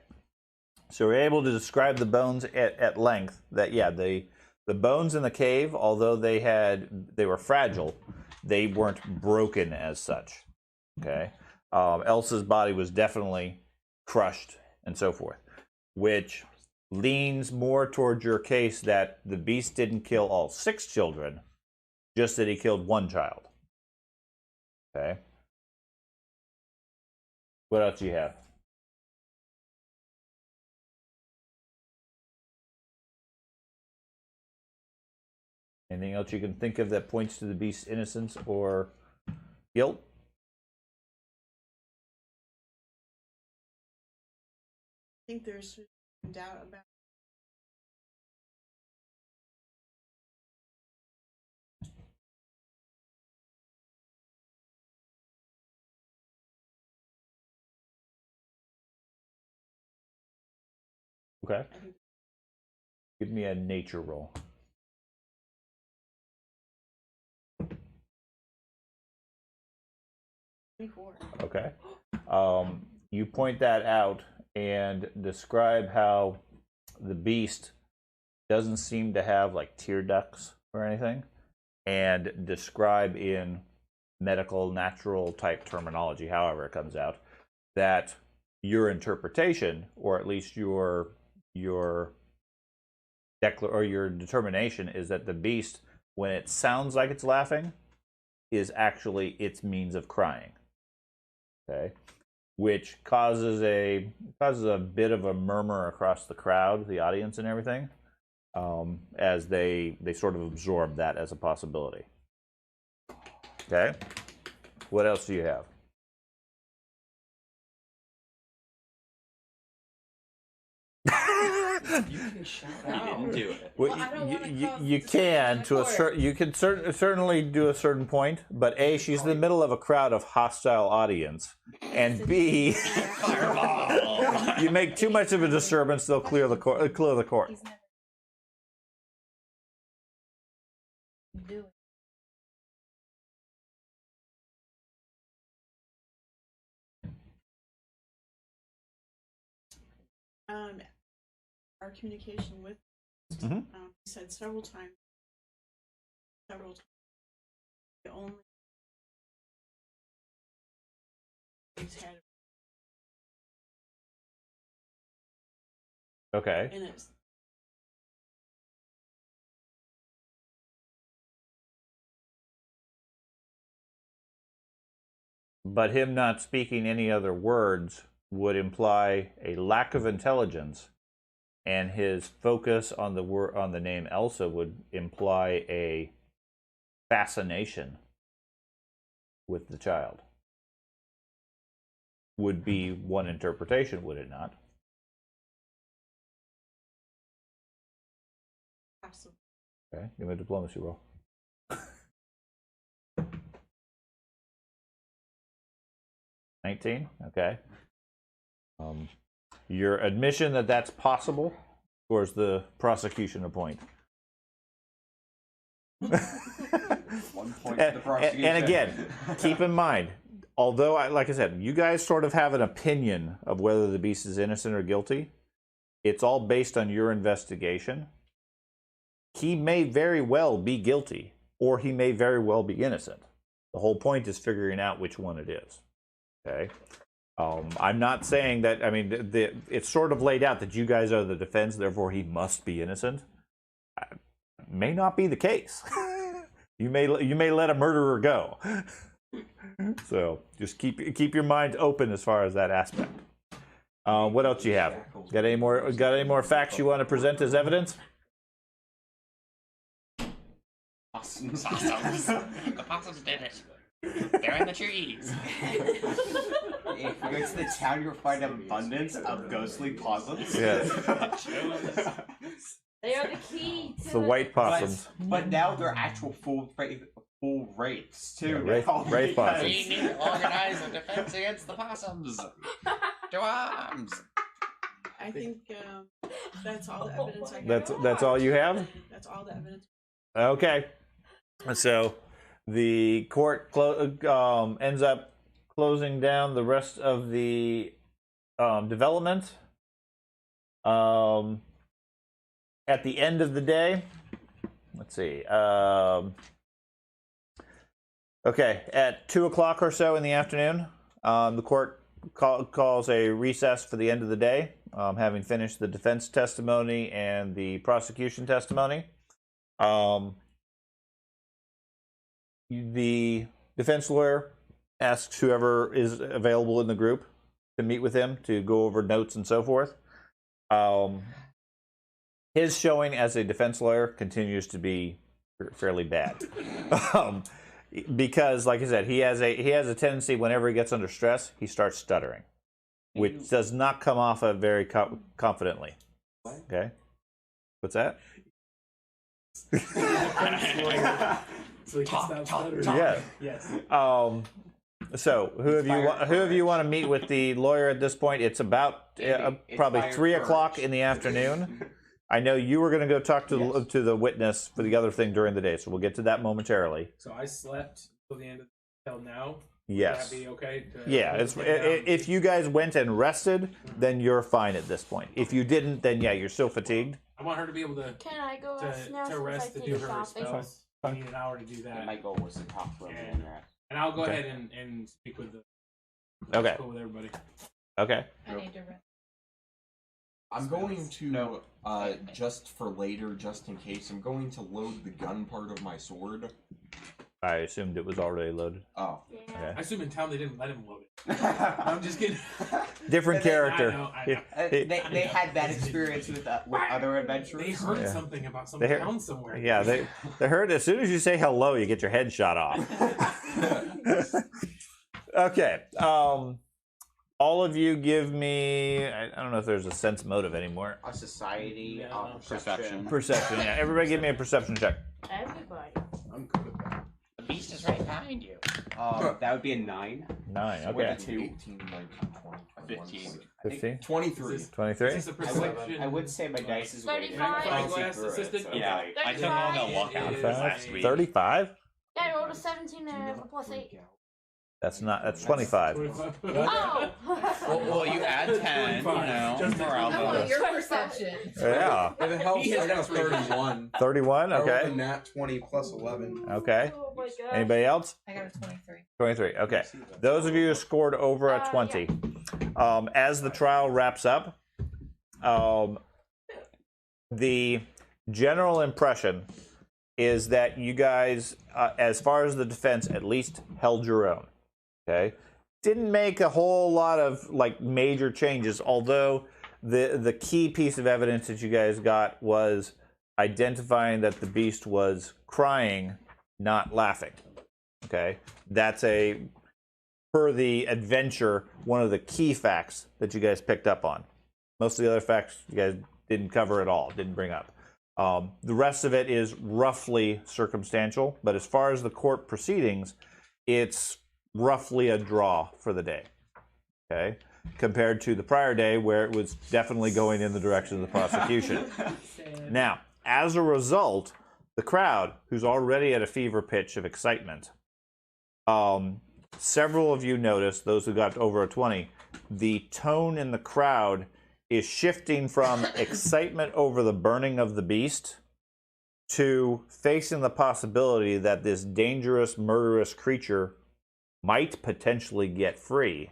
So we're able to describe the bones at length. That the bones in the cave, although they were fragile, they weren't broken as such. Okay. Elsa's body was definitely crushed and so forth, which leans more towards your case that the beast didn't kill all 6 children, just that he killed 1 child. Okay. What else do you have? Anything else you can think of that points to the beast's innocence or guilt? I think there's doubt about. Okay. Give me a nature roll. 24. Okay. You point that out and describe how the beast doesn't seem to have like tear ducts or anything, and describe in medical, natural type terminology, however it comes out, that your interpretation, or at least your determination, is that the beast, when it sounds like it's laughing, is actually its means of crying. Okay, which causes a bit of a murmur across the crowd, the audience, and everything, as they sort of absorb that as a possibility. Okay, what else do you have? You can shout You out. didn't do it. Well, I don't wanna cause you can to a certain, you can certainly do a certain point, but A, she's in the middle of a crowd of hostile audience, and B, Fireball! you make too much of a disturbance, they'll clear the court. He's never do it. Our communication with Mhm. he said several times the only he's had Okay. and it's But him not speaking any other words would imply a lack of intelligence, and his focus on the name Elsa would imply a fascination with the child. Would be one interpretation, would it not? absolutely Okay, give me a diplomacy roll. 19. Okay. Your admission that that's possible scores the prosecution a point. 1 point to the prosecution. And again, keep in mind, although, like I said, you guys sort of have an opinion of whether the beast is innocent or guilty, it's all based on your investigation. He may very well be guilty, or he may very well be innocent. The whole point is figuring out which one it is. Okay? I'm not saying that, I mean, it's sort of laid out that you guys are the defense, therefore he must be innocent. May not be the case. You may let a murderer go. So just keep your mind open as far as that aspect. What else do you have? Got any more facts you want to present as evidence? Possums. The possums did it. They're in the trees. If you go to the town, you'll find an abundance of ghostly possums. Yes. They are the key to The white possums. But now they're actual full wraiths too. Yeah, wraith possums. We need to organize a defense against the possums. To arms. I think that's all the evidence I got. That's all you have? That's all the evidence. Okay. So the court ends up closing down the rest of the development. At the end of the day, let's see. Okay, at 2 o'clock or so in the afternoon, the court calls a recess for the end of the day, having finished the defense testimony and the prosecution testimony. The defense lawyer asks whoever is available in the group to meet with him to go over notes and so forth. His showing as a defense lawyer continues to be fairly bad, because, like I said, he has a tendency whenever he gets under stress, he starts stuttering, which does not come off very confidently. Okay, what's that? So he can stop stuttering. Yeah. Yes. So who of you want to meet with the lawyer at this point? It's about It's probably fire 3 o'clock courage. in the afternoon. I know you were going to go talk to the witness for the other thing during the day, so we'll get to that momentarily. So I slept till the end of till now. Yes. Would that be okay? Yeah, if you guys went and rested, then you're fine at this point. If you didn't, then yeah, you're still fatigued. I want her to be able to Can I go rest now to since rest I to do finished her shopping? spells. I need an hour to do that. My goal was to talk to him and rest. And I'll go Okay. ahead and speak with the Okay. with everybody. Okay. I need to rest. I'm going to, just for later, just in case, I'm going to load the gun part of my sword. I assumed it was already loaded. Oh. Yeah. Okay. I assume in town they didn't let him load it. I'm just kidding. Different character. I know. They had that experience with other adventurers. They heard Yeah. something about some They heard- town somewhere. Yeah, they heard as soon as you say hello, you get your head shot off. Okay. All of you give me. I don't know if there's a sense motive anymore. A society, No. perception. Perception. Yeah, everybody, give me a perception check. Everybody. I'm good at that. The beast is right behind you. That would be a 9. 9. With Okay. a 2. 18, 19, 20, 21, 15. 15. 23. 23. Is this a perception? I would say my dice is way 35. Glass assisted? So, yeah, I took all the walkouts Thirty-five. last week. 35. Yeah, I rolled a 17 and I have a +8. That's 25. 25. Oh! Well, you add 10, you know, Just morale I want bonus. your perception. Yeah. If it helps, I got a 31. 31. I rolled Okay. a nat 20 plus 11. Okay. Oh my gosh. Anybody else? I got a 23. 23. Okay. Those of you who scored over a 20. As the trial wraps up, the general impression is that you guys, as far as the defense, at least held your own. Okay. Didn't make a whole lot of like major changes, although the key piece of evidence that you guys got was identifying that the beast was crying, not laughing. Okay. That's per the adventure, one of the key facts that you guys picked up on. Most of the other facts you guys didn't cover at all, didn't bring up. The rest of it is roughly circumstantial, but as far as the court proceedings, it's roughly a draw for the day. Okay, compared to the prior day where it was definitely going in the direction of the prosecution. Now, as a result, the crowd, who's already at a fever pitch of excitement, several of you noticed, those who got over a 20, the tone in the crowd is shifting from excitement over the burning of the beast to facing the possibility that this dangerous, murderous creature might potentially get free.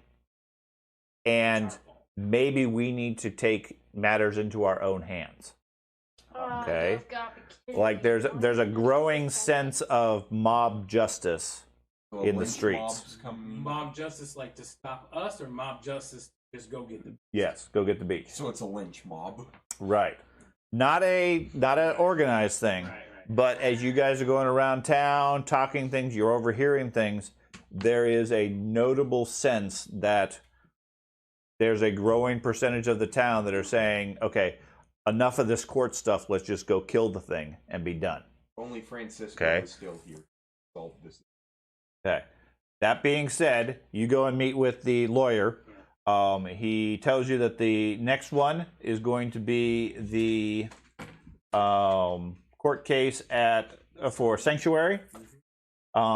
And maybe we need to take matters into our own hands. Okay. I've got the Like there's a growing sense of mob justice So in the lynch streets. mobs come- Mob justice, like to stop us, or mob justice just go get the. Yes, go get the beach. So it's a lynch mob. Right. Not an organized thing. Right. But as you guys are going around town, talking things, you're overhearing things, there is a notable sense that there's a growing percentage of the town that are saying, okay, enough of this court stuff, let's just go kill the thing and be done. Only Francisco Okay. is still here. to solve this. Okay. That being said, you go and meet with the lawyer. He tells you that the next one is going to be the court case for sanctuary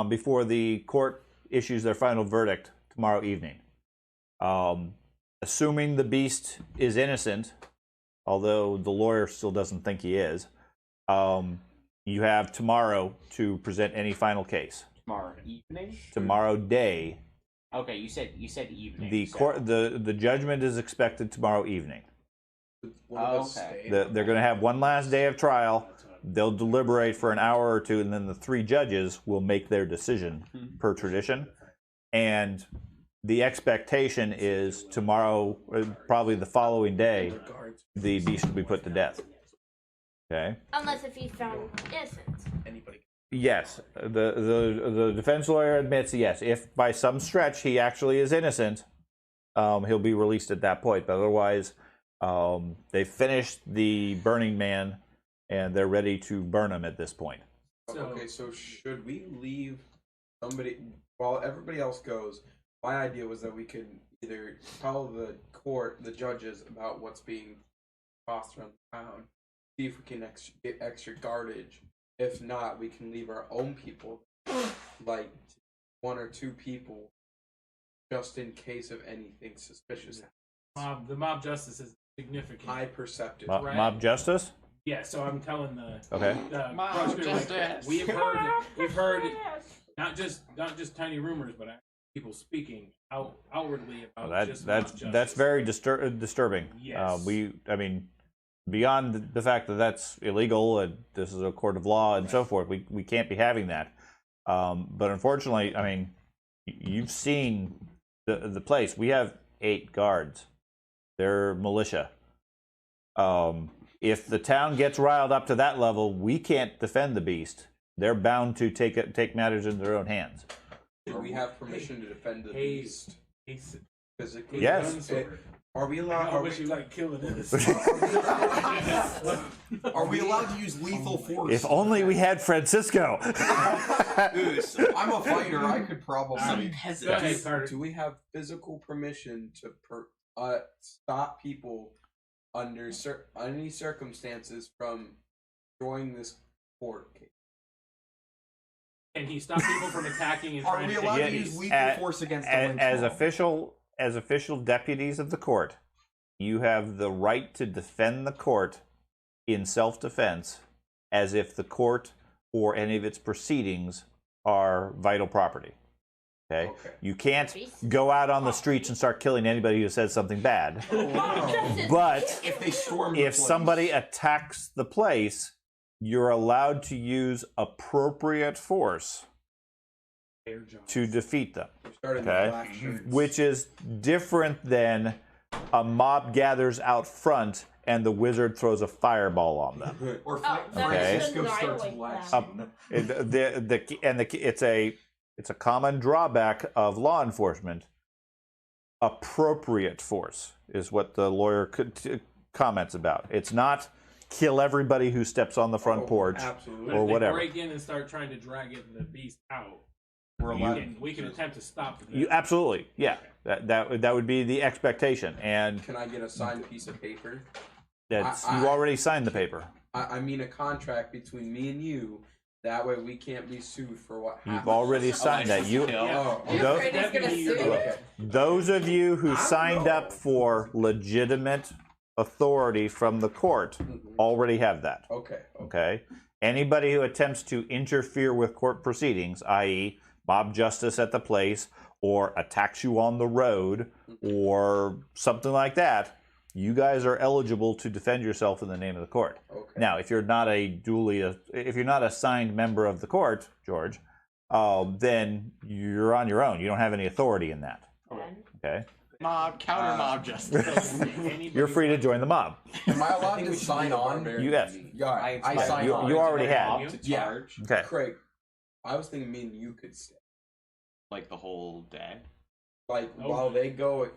before the court issues their final verdict tomorrow evening. Assuming the beast is innocent, although the lawyer still doesn't think he is, you have tomorrow to present any final case. Tomorrow evening? Tomorrow day. Okay, you said evening. The so- court, the judgment is expected tomorrow evening. One of us Okay. stayed. They're going to have one last day of trial. They'll deliberate for an hour or two, and then the 3 judges will make their decision per tradition. And the expectation is tomorrow, probably the following day, the beast will be put to death. Okay. Unless if he's found innocent. Anybody. Yes, the defense lawyer admits yes. If by some stretch he actually is innocent, he'll be released at that point. But otherwise, they finished the Burning Man, and they're ready to burn him at this point. So- Okay, so should we leave somebody while everybody else goes? my idea was that we could either tell the court, the judges, about what's being tossed around the town, see if we can get extra guardage. If not, we can leave our own people, like 1 or 2 people, just in case of anything suspicious happens. The mob justice is significant. High perceptive. Mob justice? Yeah, so I'm telling the Mob justice. We've heard not just tiny rumors, but people speaking outwardly about that's very disturbing. Yes. Beyond the fact that that's illegal, and this is a court of law and so forth, we can't be having that. But unfortunately, you've seen the place. We have 8 guards. They're militia. If the town gets riled up to that level, we can't defend the beast. They're bound to take matters into their own hands. Do we have permission to defend the beast? Physically? Yes. Are we allowed? I wish you like killing this. Are we allowed to use lethal force? If only we had Francisco. I'm a fighter. I could probably. Do we have physical permission to stop people under any circumstances from joining this court case? Can he stop people from attacking and Are trying we to allowed to use lethal force against the lynch mob? As official deputies of the court, you have the right to defend the court in self-defense as if the court or any of its proceedings are vital property. Okay? You can't go out on the streets and start killing anybody who says something bad. But if somebody attacks the place, you're allowed to use appropriate force to defeat them. Okay? Which is different than a mob gathers out front and the wizard throws a fireball on them. Or Francisco starts blasting. It's a common drawback of law enforcement. Appropriate force is what the lawyer comments about. It's not kill everybody who steps on the front porch or whatever. If they break in and start trying to drag the beast out, we can attempt to stop the absolutely, yeah. That would be the expectation. And can I get a signed piece of paper? You already signed the paper. I mean a contract between me and you. That way we can't be sued for what happened. You've already signed that. Those of you who signed up for legitimate authority from the court already have that. Okay. Anybody who attempts to interfere with court proceedings, i.e., mob justice at the place, or attacks you on the road, or something like that, you guys are eligible to defend yourself in the name of the court. Now, if you're not if you're not a signed member of the court, George, then you're on your own. You don't have any authority in that. Okay. Counter mob justice. You're free to join the mob. Am I allowed to sign on? Yes. I signed on. You already had. Yeah. Okay. Craig, I was thinking me and you could stay. Like the whole day? Like while they go and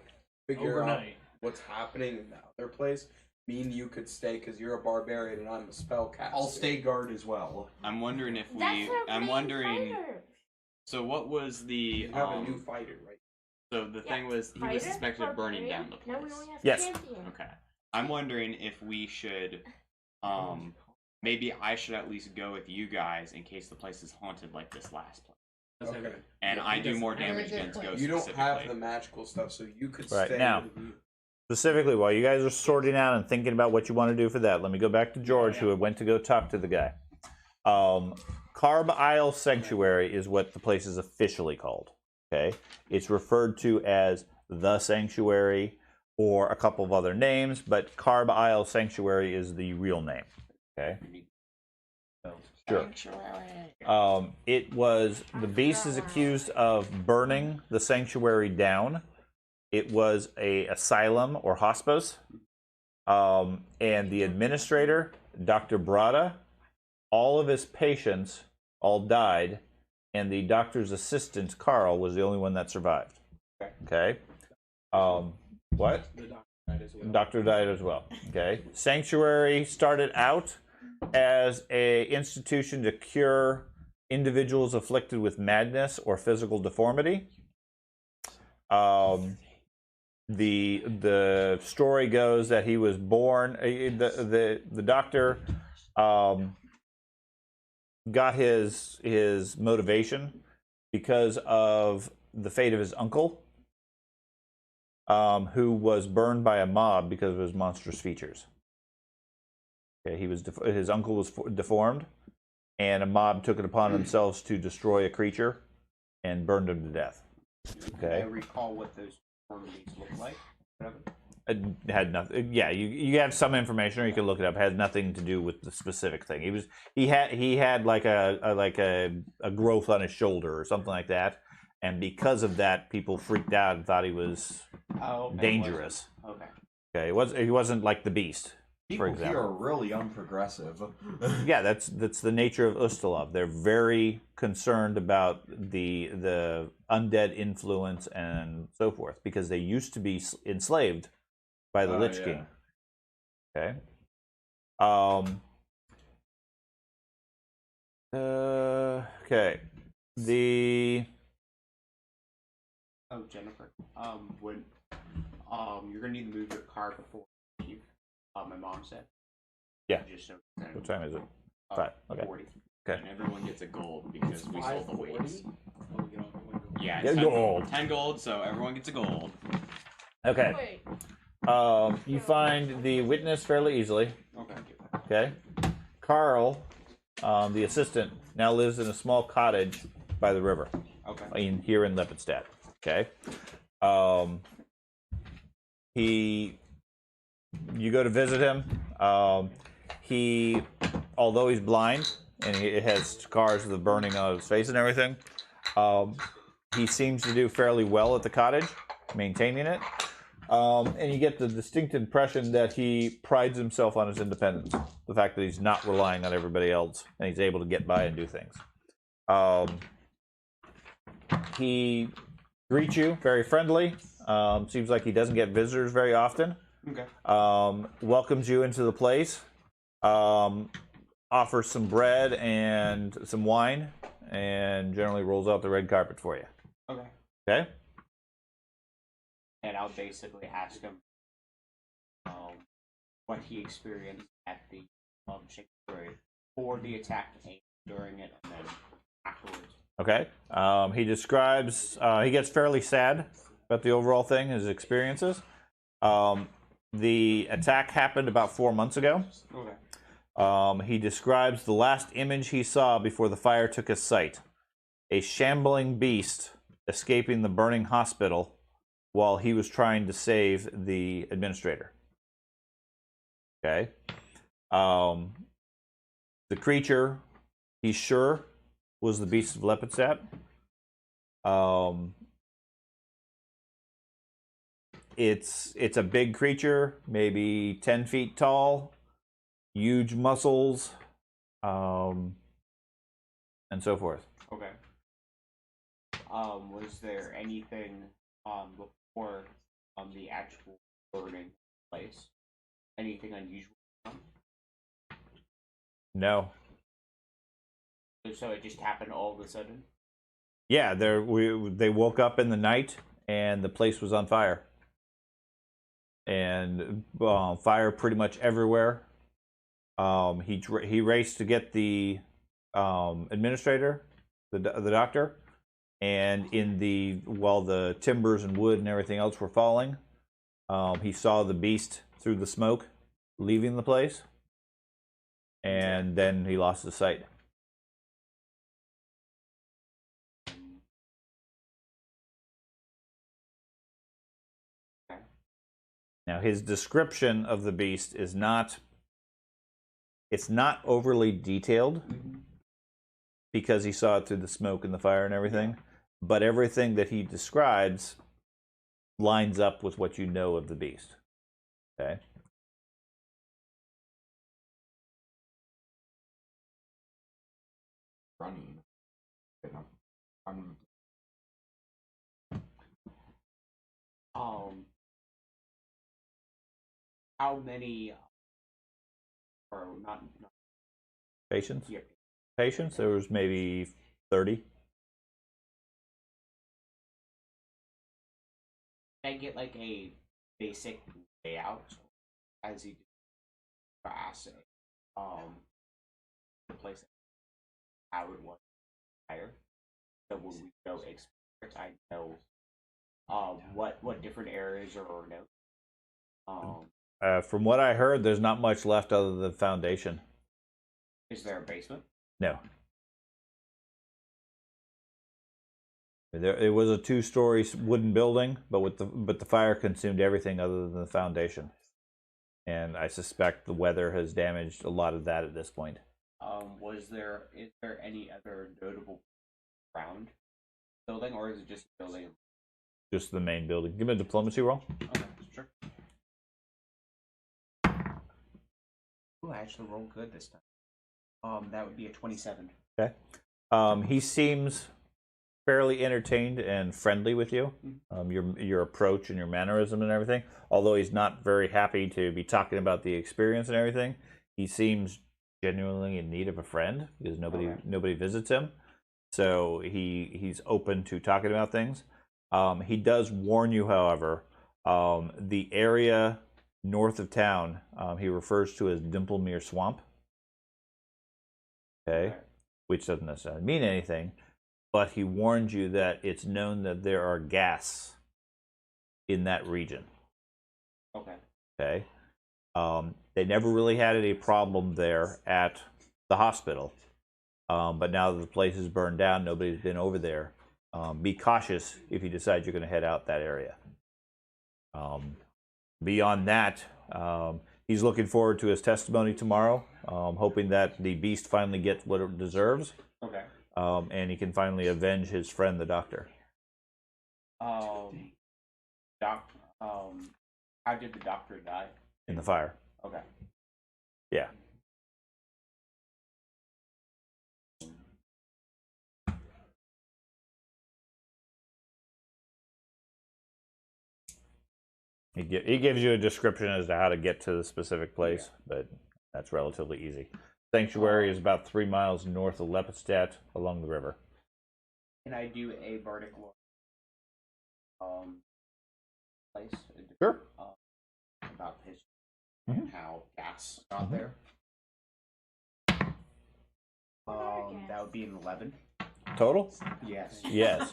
figure out what's happening in the other place, me and you could stay because you're a barbarian and I'm a spellcaster. I'll stay guard as well. I'm wondering if So what was the? You have a new fighter, right? So the thing was, he was suspected of burning down the place. No, we only have Yes. champion. Okay. I'm wondering if we should, maybe I should at least go with you guys in case the place is haunted like this last place. Okay. And I do more damage against ghosts. You don't have the magical stuff, so you could stay. Now, specifically, while you guys are sorting out and thinking about what you want to do for that, let me go back to George, who went to go talk to the guy. Carb Isle Sanctuary is what the place is officially called. Okay, it's referred to as the Sanctuary or a couple of other names, but Carb Isle Sanctuary is the real name. Okay. Sure. The beast is accused of burning the sanctuary down. It was a asylum or hospice, and the administrator, Dr. Brada, all of his patients all died, and the doctor's assistant, Carl, was the only one that survived. Okay. What? The doctor died as well. Doctor died as well. Okay. Sanctuary started out as a institution to cure individuals afflicted with madness or physical deformity. The story goes that he was born. The doctor got his motivation because of the fate of his uncle, who was burned by a mob because of his monstrous features. Okay, his uncle was deformed, and a mob took it upon themselves to destroy a creature and burned him to death. Okay. I recall what those deformities look like. It had nothing. Yeah, you have some information, or you can look it up. It has nothing to do with the specific thing. He had like a growth on his shoulder or something like that, and because of that, people freaked out and thought he was dangerous. Okay, he wasn't like the Beast. People for example. here are really unprogressive. Yeah, that's the nature of Ustalov. They're very concerned about the undead influence and so forth because they used to be enslaved by the Lich King. Okay. Okay. Oh, Jennifer. When you're gonna need to move your car before you leave. My mom said. Yeah. Just so What time is it? 5. Okay. 40. Okay. And everyone gets a gold because we sold the weights. Yeah, Get 10 gold. 10 gold, so everyone gets a gold. Okay. You find the witness fairly easily. Okay. Okay. Carl, the assistant, now lives in a small cottage by the river. Okay. Here in Lepidstadt. Okay. You go to visit him. Although he's blind and he has scars of the burning on his face and everything, he seems to do fairly well at the cottage, maintaining it. And you get the distinct impression that he prides himself on his independence. The fact that he's not relying on everybody else and he's able to get by and do things. He greets you very friendly. Seems like he doesn't get visitors very often. Okay. Welcomes you into the place. Offers some bread and some wine, and generally rolls out the red carpet for you. Okay. Okay. And I'll basically ask him what he experienced at the sanctuary before the attack and during it, and then afterwards. Okay. He describes. He gets fairly sad about the overall thing, his experiences. The attack happened about 4 months ago. Okay. He describes the last image he saw before the fire took his sight. A shambling beast escaping the burning hospital while he was trying to save the administrator. Okay. The creature, he's sure, was the beast of Lepidstadt. It's a big creature, maybe 10 feet tall, huge muscles, and so forth. Okay. Was there anything before the actual burning place? Anything unusual? No. So it just happened all of a sudden? Yeah, they woke up in the night and the place was on fire. And fire pretty much everywhere. He raced to get the administrator, the doctor, and while the timbers and wood and everything else were falling, he saw the beast through the smoke leaving the place, and then he lost his sight. Now, his description of the beast is not overly detailed because he saw it through the smoke and the fire and everything, but everything that he describes lines up with what you know of the beast. Okay? Running. I'm how many or not Patients? yeah. Patients? There was maybe 30. I get like a basic layout as you do grass, the place how it was higher. So when we go explore it, I know what different areas are no. From what I heard, there's not much left other than the foundation. Is there a basement? No. It was a 2-story wooden building, but the fire consumed everything other than the foundation, and I suspect the weather has damaged a lot of that at this point. Is there any other notable ground building, or is it just a building? Just the main building. Give me a diplomacy roll. Okay, sure. Ooh, I actually rolled good this time. That would be a 27. Okay. He seems fairly entertained and friendly with you. Your approach and your mannerism and everything. Although he's not very happy to be talking about the experience and everything, he seems genuinely in need of a friend because nobody visits him. So he's open to talking about things. He does warn you, however, the area north of town he refers to as Dimplemere Swamp. Okay, which doesn't necessarily mean anything, but he warned you that it's known that there are gas in that region. Okay. Okay. They never really had any problem there at the hospital, but now that the place is burned down, nobody's been over there. Be cautious if you decide you're going to head out that area. Beyond that, he's looking forward to his testimony tomorrow, hoping that the beast finally gets what it deserves. Okay. And he can finally avenge his friend, the doctor. How did the doctor die? In the fire. Okay. Yeah. He gives you a description as to how to get to the specific place, but that's relatively easy. Sanctuary is about 3 miles north of Lepidstadt along the river. Can I do a bardic lore? Place? Sure. About history and how gas got there. That would be an 11. Total? Yes. Yes.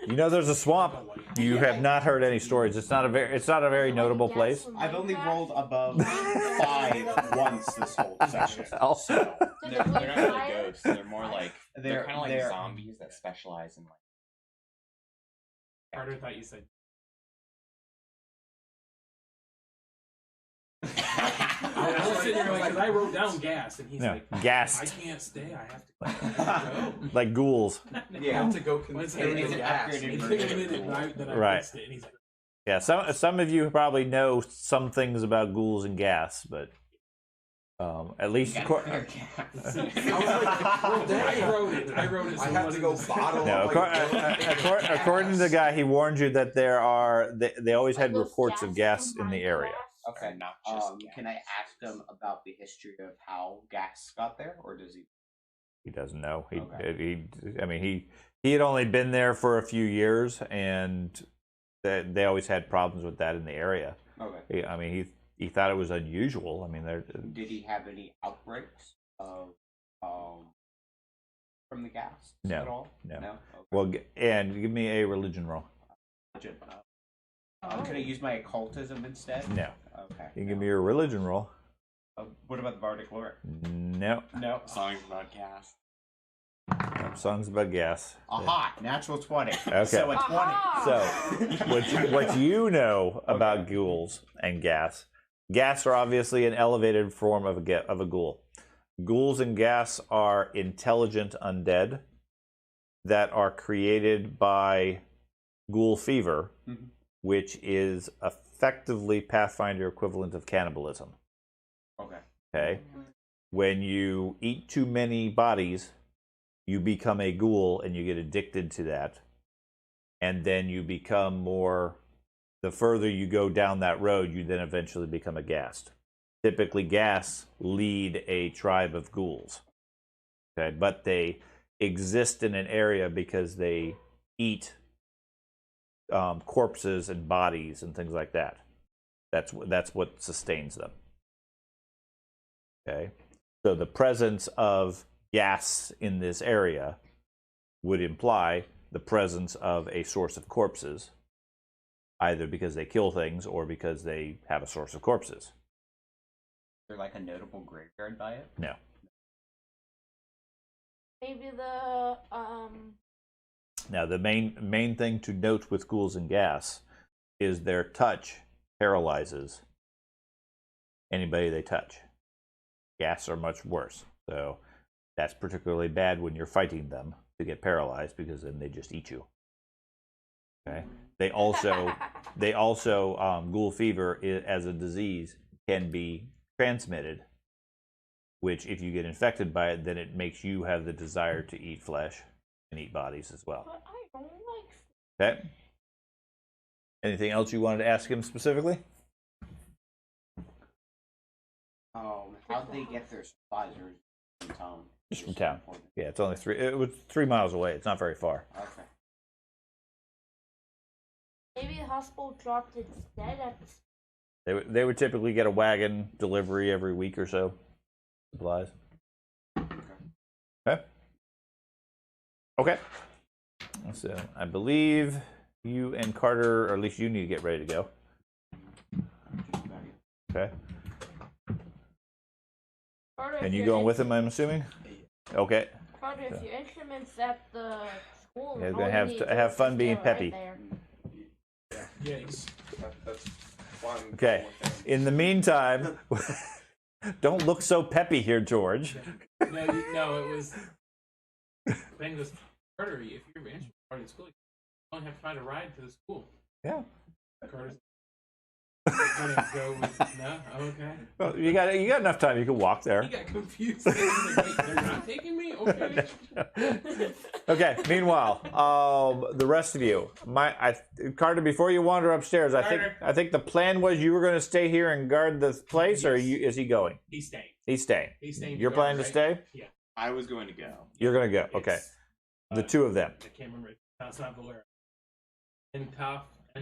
You know, there's a swamp. You have not heard any stories. It's not a very notable place. I've only rolled above 5 once this whole session. So they're not really ghosts. They're more like they're kind of like zombies that specialize in like. Carter thought you said. I was sitting there like, I wrote down gas, and he's like, gassed. I can't stay. I have to go. Like ghouls. Yeah, I have to go consume the gas. Right. Yeah, some of you probably know some things about ghouls and gas, but at least I wrote it. I have to go bottle. No, according to the guy, he warned you that they always had reports of gas in the area. Okay, not just can I ask him about the history of how gas got there, or does he? He doesn't know. He had only been there for a few years, and they always had problems with that in the area. Okay. He thought it was unusual. Did he have any outbreaks of from the gas at all? No. Okay. Well, and give me a religion roll. Religion. Can I use my occultism instead? No. Okay. You can give me your religion roll. What about the bardic lore? No. No. Songs about gas. Songs about gas. Aha! Natural 20. Okay. So a 20. So, what you know about ghouls and gas? Gas are obviously an elevated form of a ghoul. Ghouls and gas are intelligent undead that are created by ghoul fever, which is effectively Pathfinder equivalent of cannibalism. Okay. When you eat too many bodies, you become a ghoul and you get addicted to that. And then you become more, the further you go down that road, you then eventually become a ghast. Typically, ghasts lead a tribe of ghouls. Okay, but they exist in an area because they eat corpses and bodies and things like that. That's what sustains them. Okay, so the presence of gas in this area would imply the presence of a source of corpses, either because they kill things or because they have a source of corpses. Is there like a notable graveyard by it? No. Maybe the Now, the main thing to note with ghouls and gas is their touch paralyzes anybody they touch. Gas are much worse, so that's particularly bad when you're fighting them to get paralyzed, because then they just eat you. Okay. They also ghoul fever as a disease can be transmitted, which if you get infected by it, then it makes you have the desire to eat flesh and eat bodies as well. But I don't like. Okay. Anything else you wanted to ask him specifically? How'd they get their supplies or from town? Just from town. Yeah, it's only it was 3 miles away. It's not very far. Okay. Maybe the hospital dropped its dead at the. They would typically get a wagon delivery every week or so. Supplies. Okay. Okay. So I believe you and Carter, or at least you need to get ready to go. Okay. Carter, And if you your going with him, I'm assuming? Okay. Carter, if your instruments at the school, Yeah, all gonna you have need to do have is fun just being get it right peppy. there. Yes. That's why I'm Okay. going with him. In the meantime, don't look so peppy here, George. No, it was. Ben goes, Carter, if you're instrument part of the school, you don't have to find a ride to the school. Yeah. Carter's gonna go with no. Okay. Well, you got enough time. You can walk there. He got confused. He was like, wait, they're not taking me? Okay. Okay. Meanwhile, the rest of you, Carter, before you wander upstairs, Carter. I think the plan was you were going to stay here and guard the place, or is he going? He's staying. He's staying. He's staying. You're planning to right? stay? Yeah. I was going to go. You're going to go. Okay. It's, The two of them. I can't remember. That's not Valera. And top or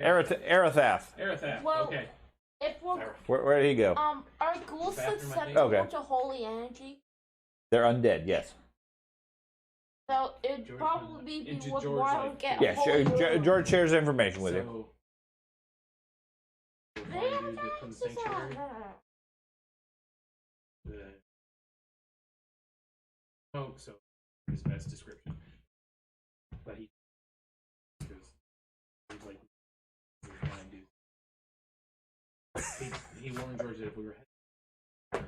Arathath. Arathath. Well, Okay. If we're Where did he go? are ghouls Bathroom, I think. susceptible Okay. to holy energy? They're undead. Yes. So it'd George, probably be into worthwhile George, to get Yeah. holy oil. George shares information with you. So, They have dude from access to Sanctuary. that. So his best description. But he's like, he warned George that if we were heading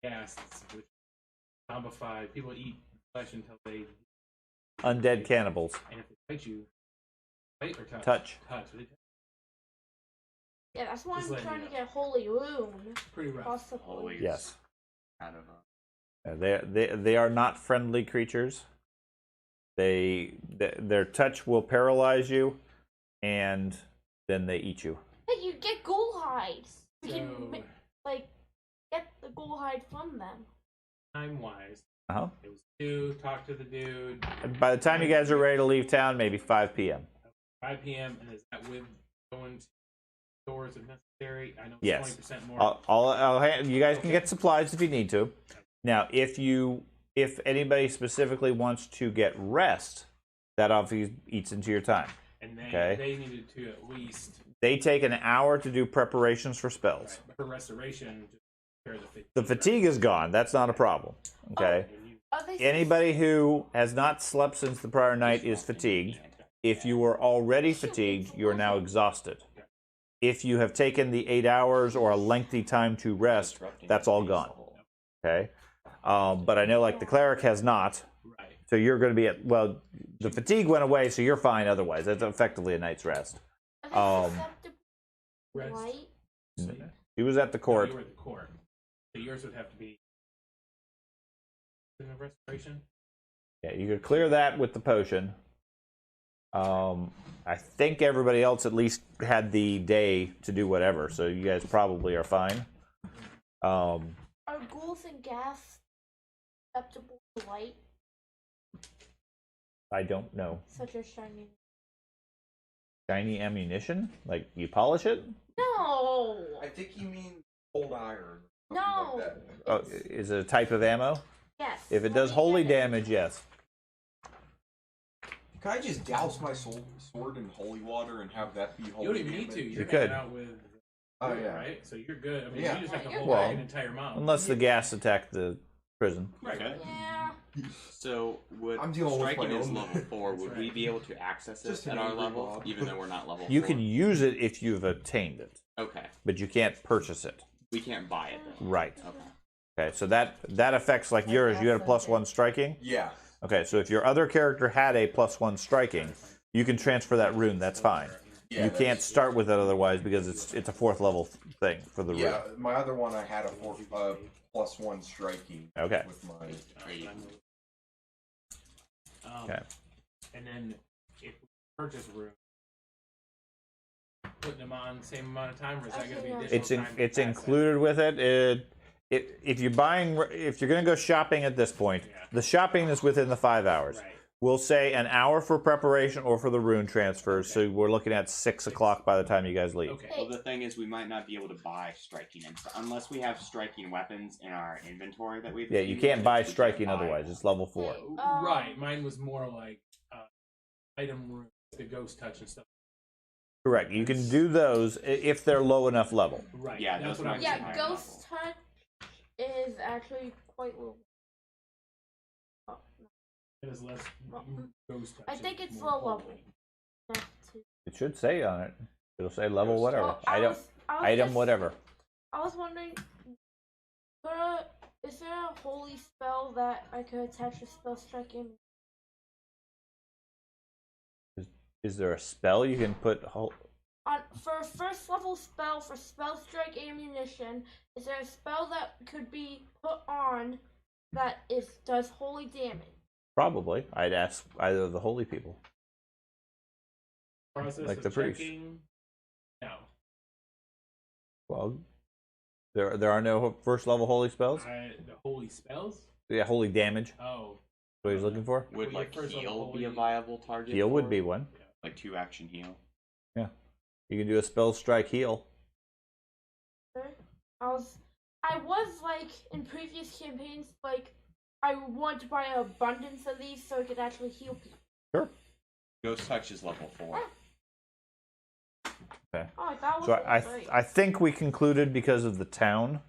gas, which zombified, people eat flesh until they Undead cannibals. and if they bite you, bite or touch? Touch. Touch. They Yeah, that's why Just I'm letting trying you to know. get holy wound. pretty rough. Possibly. Yes. Out of They are not friendly creatures. Their touch will paralyze you, and then they eat you. Hey, you get ghoul hides. You can So- get the ghoul hide from them. Time wise, Uh-huh. it was 2. Talk to the dude. And by the time you guys are ready to leave town, maybe 5 p.m. 5 p.m. and is that with going to stores if necessary? I know it's Yes. 20% more. You guys can get supplies if you need to. Now, if anybody specifically wants to get rest, that obviously eats into your time. And Okay. they needed to at least They take an hour to do preparations for spells. for restoration. Just repair the fatigue. The fatigue is gone. That's not a problem. Okay. And you- Are they Anybody who has not slept since the prior night is fatigued. If you were already fatigued, you are now exhausted. If you have taken the 8 hours or a lengthy time to rest, that's all gone. Okay. But I know, like, the cleric has not. Right. So you're going to be the fatigue went away, so you're fine otherwise. That's effectively a night's rest. Are they susceptible to Rest. light? He was at the No, court. you were at the court. So yours would have to be in the restoration. Yeah, you could clear that with the potion. I think everybody else at least had the day to do whatever, so you guys probably are fine. Are ghouls and gas susceptible to light, I don't know. such as shiny? Shiny ammunition? Like you polish it? No. I think you mean cold iron. No. Like that. Oh, is it a type of ammo? Yes. If it does holy damage, yes. Can I just douse my sword in holy water and have that be holy? You don't even need to. damage? You're You could. hanging out with. Oh, yeah. Right. So you're good. I mean, Yeah. you just have to You're hold good. back an entire mount. Unless the gas attacked the prison. Right. Yeah. So would I'm dealing with striking my is own. level 4? Would That's we right. be able to access it Just at an our angry level, mob. even though we're not level 4? You can use it if you've obtained it, Okay. but you can't purchase it. We can't buy it though. Right. Okay. Okay, so that affects like yours. You had a +1 striking. Yeah. Okay, so if your other character had a +1 striking, you can transfer that rune. That's fine. Yeah, You can't start with it otherwise because it's a 4th level thing for the rune. Yeah, my other one I had a +1 striking. Okay. With my. Okay. And then if we purchase room, putting them on same amount of time, or is that going to be additional time? It's included with it. If you're going to go shopping at this point, the shopping is within the 5 hours. Right. We'll say an hour for preparation or for the rune transfers. So we're looking at 6 o'clock by the time you guys leave. Okay. Well, the thing is, we might not be able to buy striking unless we have striking weapons in our inventory that we've. Yeah, you can't buy we can't striking buy otherwise. them. It's level 4. Right. Mine was more like item room, the ghost touch and stuff. Correct. You can do those if they're low enough level. Right. Yeah, That's those what I was might be saying. Yeah, higher ghost touch is actually quite low. Oh, It is less ghost touch. I think and it's more low holy. level. Not too- It should say on it. It'll say level whatever. Well, I was Item just- whatever. I was wondering, is there a holy spell that I could attach a spell strike in? Is there a spell you can put? For a first level spell for spell strike ammunition, is there a spell that could be put on that does holy damage? Probably. I'd ask either of the holy people. Process Like of the priest. checking. No. Well, there are no first level holy spells. The holy spells? Yeah, holy damage. Oh. What he's looking for? Would Well, like your first level heal be a holy- viable target? Heal would for- be one. like 2-action heal. Yeah, you can do a spell strike heal. I was like in previous campaigns, like I want to buy an abundance of these so I could actually heal people. Sure. Ghost touch is level 4. Okay. Oh, that was So great. I think we concluded because of the town,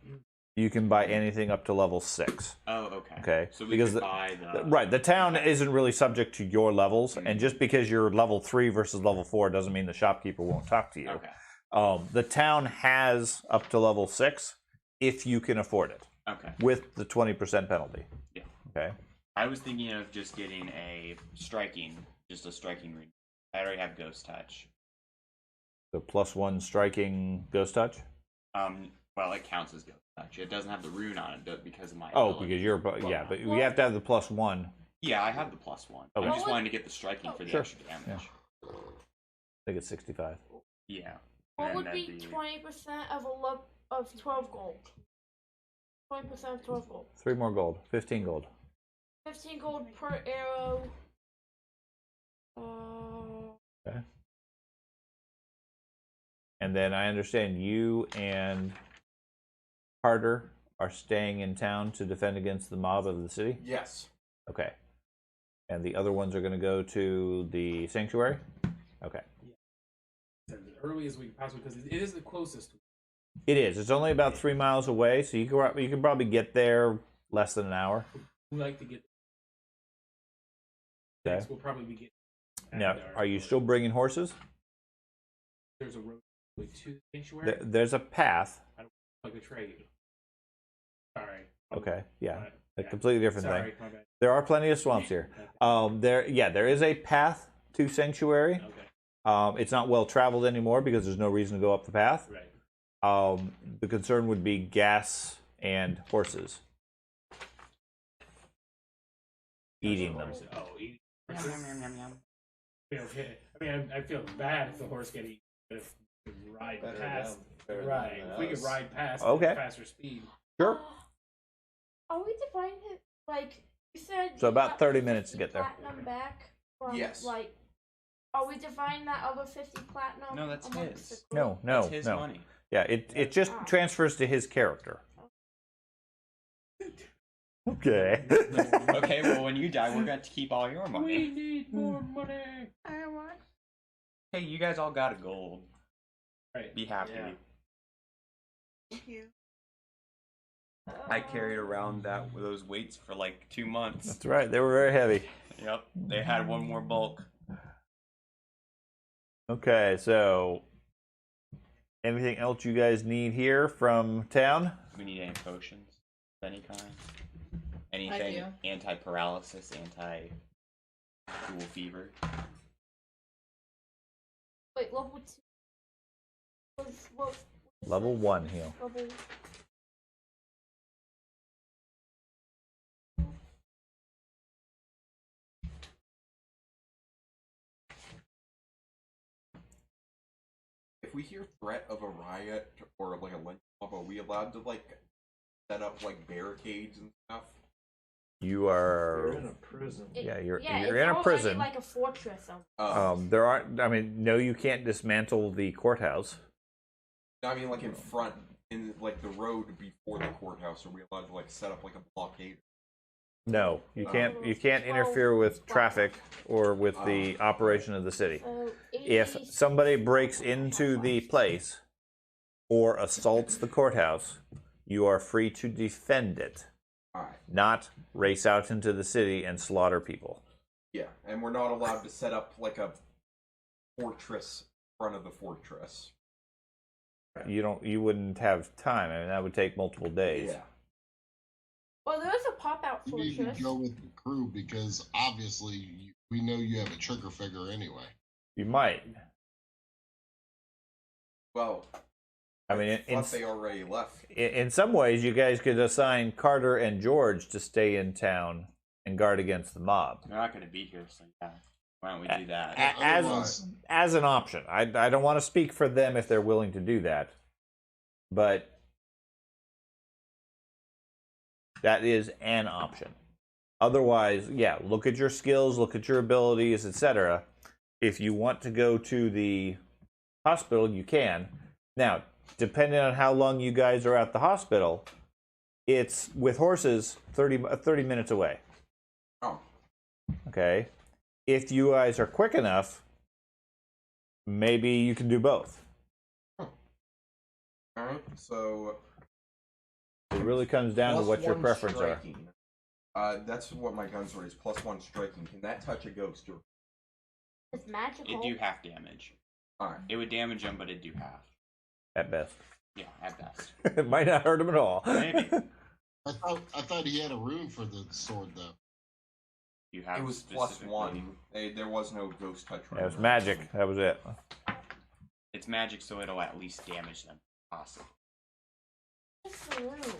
you can buy anything up to level 6. Oh, okay. Okay. So we because could buy the right, the town isn't really subject to your levels, and just because you're level 3 versus level 4 doesn't mean the shopkeeper won't talk to you. Okay. The town has up to level 6 if you can afford it, Okay. with the 20% penalty. Yeah. Okay. I was thinking of just getting just a striking ring. I already have ghost touch. The +1 striking ghost touch. Well, it counts as ghost touch. It doesn't have the rune on it because of my. Oh, ability. because you're yeah, but we have to have the +1. Yeah, I have the +1. Okay. I just wanted to get the striking for the Sure. extra damage. I think it's 65. Yeah. What And would then be 20% of 12 gold? 20% of 12 gold. 3 more gold. 15 gold. 15 gold per arrow. Okay. And then I understand you and Carter are staying in town to defend against the mob of the city? Yes. Okay. And the other ones are going to go to the sanctuary? Okay. As early as we can possibly, because it is the closest. It is. It's only about 3 miles away, so you can probably get there less than an hour. We like to get. Okay. We'll probably be getting. Now, are you still bringing horses? There's a road to the sanctuary. There's a path. I don't like a trade. Sorry. Okay. Yeah. Right. A Yeah. completely different Sorry, thing. my bad. There are plenty of swamps here. There is a path to sanctuary. Okay. It's not well traveled anymore because there's no reason to go up the path. Right. The concern would be gas and horses. Eating them. Oh, eating. Okay. I mean, I feel bad if the horse get eaten. But if we could ride Better past, them, better right? them If than we could us. ride past Okay. at faster speed. Sure. Are we dividing it like you said. So you about got 30 minutes to 50 get there. Platinum back from, Yes. Like, are we defining that other 50 platinum? No, that's amongst his. the No, group? no, That's his no. money. Yeah, it just Ah. transfers to his character. Okay. Okay, well, when you die, we're going to keep all your We money. need more money. I want. Hey, you guys all got a gold. Right. Be happy. Yeah. Thank you. I carried around those weights for like 2 months. That's right. They were very heavy. Yep, they had one more bulk. Okay, so anything else you guys need here from town? We need any potions of any kind? I Anything do. anti-paralysis, anti-dual fever? Wait, level 2. What Level 1 heal. level? If we hear threat of a riot or like a lynch mob, are we allowed to like set up like barricades and stuff? You are. You're in a prison. Yeah, you're it's in a already prison. like a fortress. There aren't. I mean, no, you can't dismantle the courthouse. I mean, like in front, in like the road before the courthouse, are we allowed to like set up like a blockade? No, you can't. You can't interfere with traffic or with the operation of the city. So If somebody breaks into the place or assaults the courthouse, you are free to defend it, Alright. not race out into the city and slaughter people. Yeah, and we're not allowed to set up like a fortress in front of the fortress. You wouldn't have time. I mean, that would take multiple days. Yeah. well, there's a pop-out You need fortress. to go with the crew because obviously we know you have a trigger figure anyway. You might. Well, I mean, thought they already left. in some ways, you guys could assign Carter and George to stay in town and guard against the mob. They're not going to be here, so yeah. Why don't we do that? As an option. I don't want to speak for them if they're willing to do that, but that is an option. Otherwise, yeah, look at your skills, look at your abilities, etc. If you want to go to the hospital, you can. Now, depending on how long you guys are at the hospital, it's with horses 30 minutes away. Oh. Okay. If you guys are quick enough, maybe you can do both. Alright, so It really comes down to what your +1 preference striking. That's what my gun sword is. +1 striking. Can that touch a ghost? Or... It's magical. It do half damage. Alright. It would damage them, but it do half. are, at best. Yeah, at best. It might not hurt him at all. Maybe. I thought he had a rune for the sword though. You have It was +1. There was no ghost touch. It was magic. That was it. It's magic, so it'll at least damage them. Possible. What's the rules?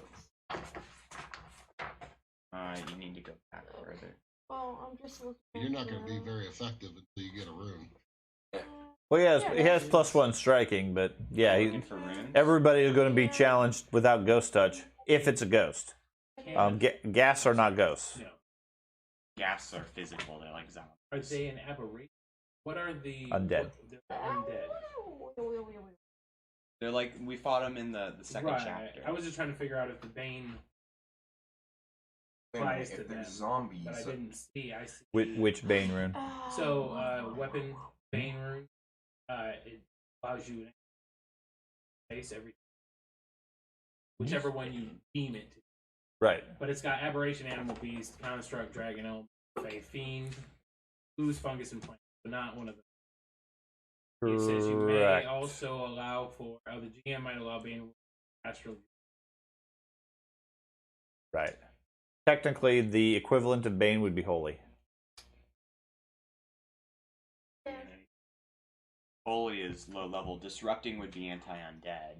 You need to go back further. Well, I'm just looking. You're not going to be very effective until you get a rune. Well, he has +1 striking, but yeah, Looking for runes? everybody is going to be challenged without ghost touch if it's a ghost. Gas are not ghosts. No. Gas are physical. They're like zombies. Are they an aberration? What are the Undead. They're undead. They're like we fought them in the second Right. chapter. I was just trying to figure out if the Bane applies to if them. there's zombies. But I didn't see. I see. Which Bane rune? So, weapon Bane rune. It allows you to face every whichever one you deem it to. Right. But it's got aberration, animal, beast, construct, dragon, elm, fae, fiend, ooze, fungus, and plant. But not one of them. It says you may Correct. also allow for the GM might allow Bane astral. Right. Technically, the equivalent of Bane would be holy. Holy is low level. Disrupting would be anti-undead.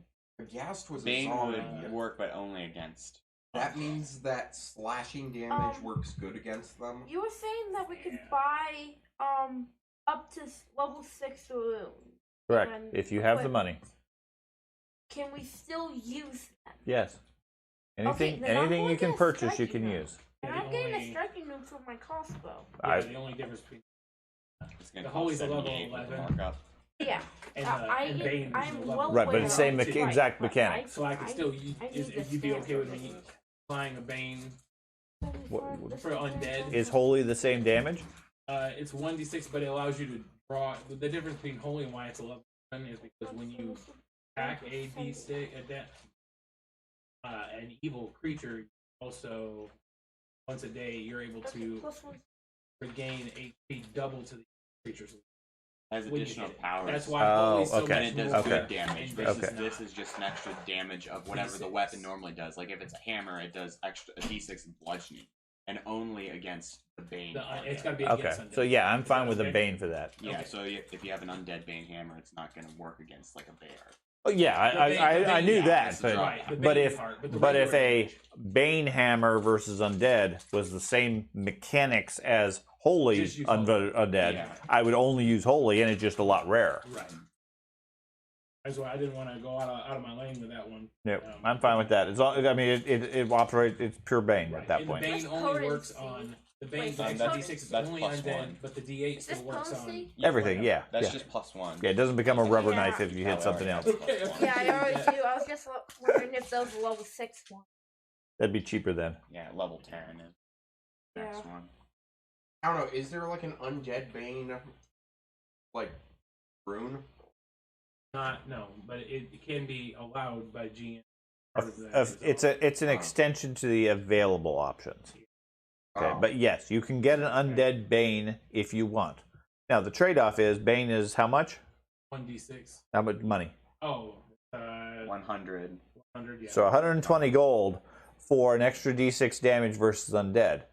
Ghast was a Bane zombie. would work, but only against. That means that slashing damage works good against them. You were saying that we could buy up to level 6 runes. Correct. And If you have the equip- money. Can we still use them? Yes. Okay, Anything then I'm anything going you can to purchase, you strike can you. use. And Yeah, I'm the getting a only- striking room for my crossbow. Yeah, the only difference between It's gonna the cost Holy's a level 78 with the 11. markup. Yeah. and Bane is I'm a level well Right, but aware the same of it, exact but mechanics. So I could still use. I need Is the you'd be okay with stamp me for applying a Bane? What- For undead? Is holy the same damage? It's 1d6, but it allows you to draw. The difference between holy and why it's a level 1 is because when you attack a d6, an evil creature, also once a day you're able to regain HP double to the creature's. Has when you additional hit it. powers. That's why holy's so okay. And it much does more good Okay. damage. and Versus Okay. this is just an extra damage of whatever the D6. weapon normally does. Like if it's a hammer, it does extra a d6 bludgeoning, and only against the bane. It's got to be Okay, against undead. so yeah, I'm Is fine that with a okay? bane for that. Yeah, Okay. so if you have an undead bane hammer, it's not going to work against like a bear. Oh, yeah, The Bane- I knew yeah, that, that's the but draw. Right, the but Bane if part, but the but if regular a damage. bane hammer versus undead was the same mechanics as holy Just use holy. undead, Yeah. I would only use holy, and it's just a lot rarer. Right. That's why I didn't want to go out of my lane with that one. No, I'm fine with that. It's all, I mean, it operates. It's pure bane Right. at that And point. the Bane What's only works potency? on the Bane. Wait, The so extra that's- d6 is that's only plus undead, one. but the d8 Is still this works on. potency? Everything, yeah, That's yeah. just +1. Yeah, it doesn't become a rubber Yeah. knife if you hit something else. Okay. Yeah, I already do. I was just wondering if that was a level 6 one. That'd be cheaper then. Yeah, level 10 is the next Yeah. one. I don't know. Is there like an undead bane, like rune? No, but it can be allowed by GM. Part of that is It's an extension to the available options. Okay, Oh. but yes, you can get an undead bane if you want. Now the trade-off is bane is how much? 1d6. How much money? Oh, 100. 100. Yeah. So 120 gold for an extra d6 damage versus undead.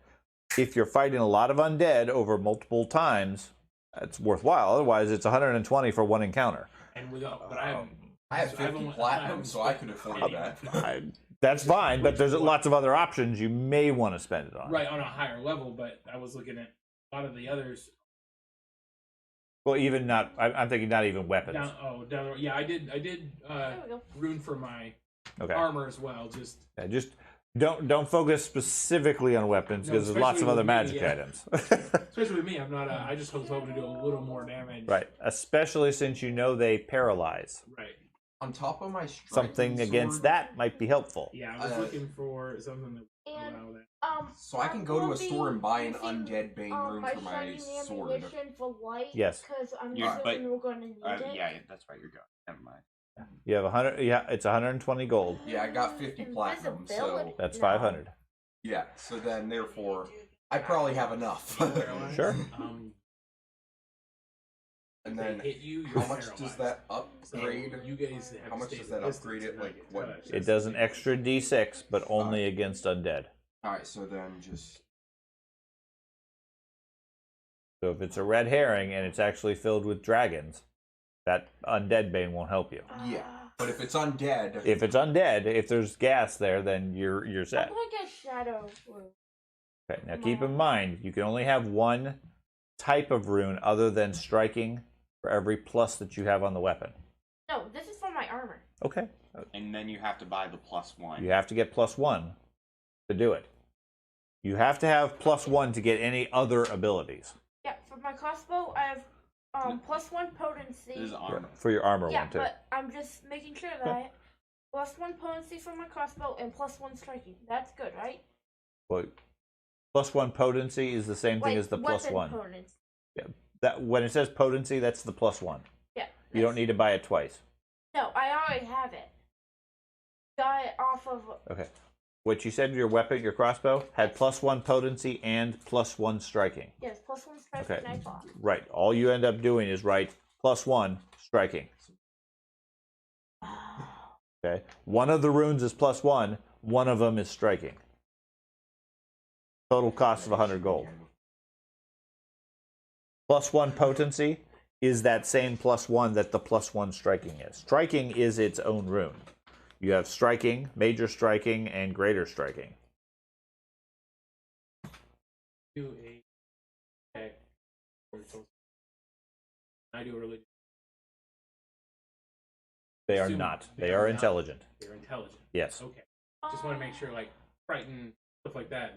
If you're fighting a lot of undead over multiple times, that's worthwhile. Otherwise, it's 120 for one encounter. And but I have. I have so 50 haven't- platinum, haven't so I spent could afford any that. of it. That's fine, but there's lots of other options you may want to spend it on. Right, on a higher level, but I was looking at a lot of the others. Well, even not. I'm thinking not even weapons. Yeah, I did There we go. rune for my Okay. armor as well. Just Yeah, just don't focus specifically on weapons No, because there's lots of especially other with me, magic yeah. items. especially with me, I'm not. I just was hoping to do a little more damage. Right, especially since you know they paralyze. Right. On top of my striking Something against sword, that might be helpful. Yeah, I was looking for something that would And allow that. So I can go to a store and buy an using, undead bane rune my for my shining sword. ammunition for light. Yes. Because I'm Yeah, but- assuming we're going to need it. Yeah, that's right. You're going. Never mind. You have 100. Yeah, it's 120 gold. Yeah, I got 50 platinum, so Invisibility. That's No. 500. yeah. So then, therefore, I probably have enough. Sure. And They then, hit you. You're how much does paralyzed. that So upgrade? you guys have How to much stay does the that distance upgrade it? and not Like, get what- touched. It does an extra d6, but only against undead. All right, so then just So if it's a red herring and it's actually filled with dragons, that undead bane won't help you. yeah. But if it's undead, If it's undead, if there's gas there, then you're I'm set. going to get shadow rune. Okay. Now keep in mind, you can only have one type of rune other than striking for every plus that you have on the weapon. No, this is for my armor. Okay. And then you have to buy the +1. You have to get +1 to do it. You have to have +1 to get any other abilities. Yeah, for my crossbow, I have +1 potency. This is armor. For your armor Yeah, one too. but I'm just making sure that I +1 potency for my crossbow and +1 striking. That's good, right? Well, +1 potency is the same thing Like as the weapon +1. potency. That when it says potency, that's the +1. Yeah. You don't need to buy it twice. No, I already have it. Got it off of. Okay. What you said your weapon, your crossbow, had +1 potency and +1 striking. Yes, +1 striking. Okay. I bought. Right. All you end up doing is write +1 striking. Okay. One of the runes is +1. One of them is striking. Total cost of 100 gold. +1 potency is that same +1 that the +1 striking is. Striking is its own rune. You have striking, major striking, and greater striking. Do a check. I do a religion. They are Assume not. they They are are not. intelligent. They're intelligent. Yes. Okay. Just want to make sure, like frightened stuff like that.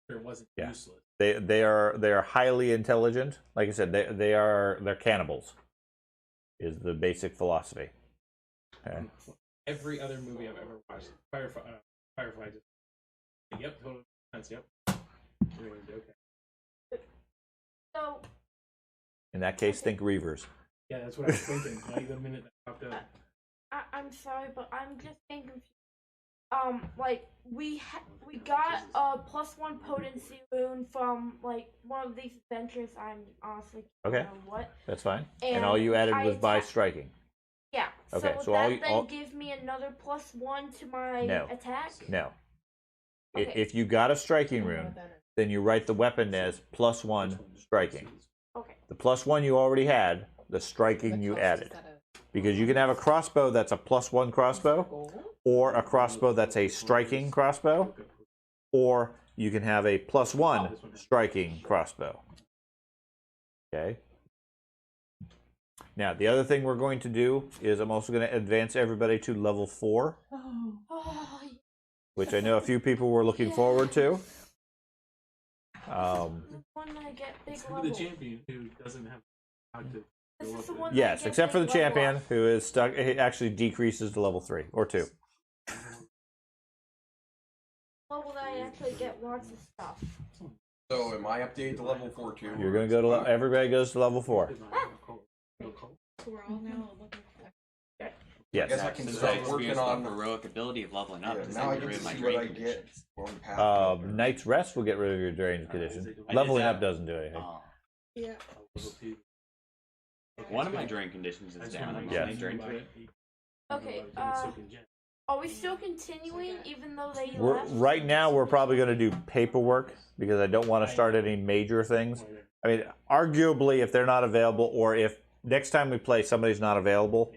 it wasn't Yeah. useless. They are highly intelligent. Like I said, they're cannibals. Is the basic philosophy. Okay. Every other movie I've ever watched, Firefly just, yep, total sense, yep. Okay. So In that case, think Reavers. Yeah, that's what I was thinking. Like the minute that popped up. I'm sorry, but I'm just getting confused. Like we got a +1 potency rune from like one of these adventures. I'm honestly Okay. don't know what. That's fine. And all you added was by striking. Yeah. Okay, So, so would that then give me another +1 to my attack? No. Okay. If you got a striking rune, then you write the weapon as +1 striking. Okay. The +1 you already had, the striking you added. Because you can have a crossbow that's a +1 crossbow, or a crossbow that's a striking crossbow, or you can have a +1 striking crossbow. Okay. Now, the other thing we're going to do is I'm also going to advance everybody to level 4, which I know a few people were looking forward to. When I get big It's level. the champion who doesn't have how to. This is the one Yes, that except for the gets big level champion, up. who is stuck. It actually decreases to level 3 or 2. Level that I actually get lots of stuff. So am I updated to level 4 too? You're going to go to everybody goes to level 4. We're all now level 4. Yes. I guess I can Since start I working experienced on the heroic ability of leveling up. Yeah, does now that I get get rid to of my see what drain I get. conditions? on Pathfinder. Night's Rest will get rid of your drain condition. Leveling up doesn't do anything. Yeah. One of my drain conditions is down. I'm Yes. only drained 3. Okay. Are we still continuing even though they We're, left? right now, we're probably going to do paperwork because I don't want to start any major things. I mean, arguably, if they're not available, or if next time we play somebody's not available,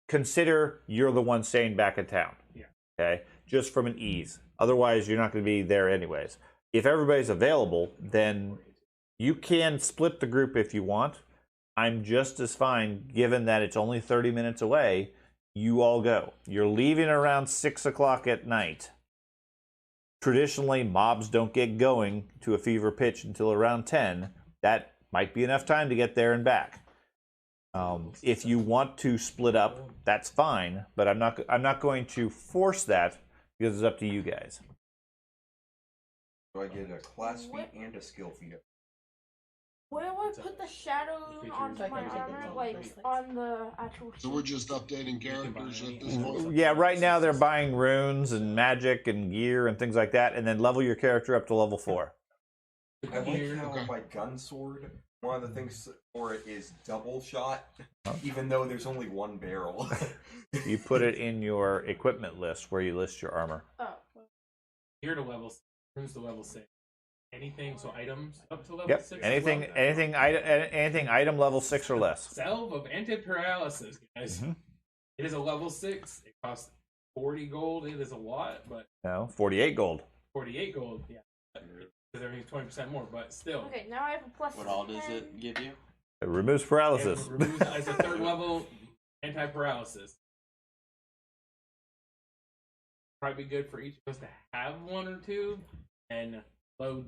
consider you're the one staying back in town. Okay, just from an ease. Otherwise, you're not going to be there anyways. If everybody's available, then you can split the group if you want. I'm just as fine, given that it's only 30 minutes away. You all go. You're leaving around 6 o'clock at night. Traditionally, mobs don't get going to a fever pitch until around 10. That might be enough time to get there and back. If you want to split up, that's fine, but I'm not going to force that because it's up to you guys. So I get a class feat and a skill feat. Where do I put the shadow rune onto my armor? Like on the actual So we're just updating characters at this point? Yeah, right now they're buying runes and magic and gear and things like that, and then level your character up to level 4. I like how my gun sword, one of the things for it is double shot, even though there's only one barrel. You put it in your equipment list where you list your armor. Oh. Here to level, runes to level 6. Anything, so items up to level Yep. 6. Anything item level 6 or less. Salve of anti-paralysis, guys. It is a level 6. It costs 40 gold. It is a lot, but No, 48 gold. 48 gold, yeah. Because everything's 20% more, but still. Okay, now I have a plus. What all does it give you? It removes paralysis. It removes as a 3rd level anti-paralysis. Probably be good for each of us to have 1 or 2 and load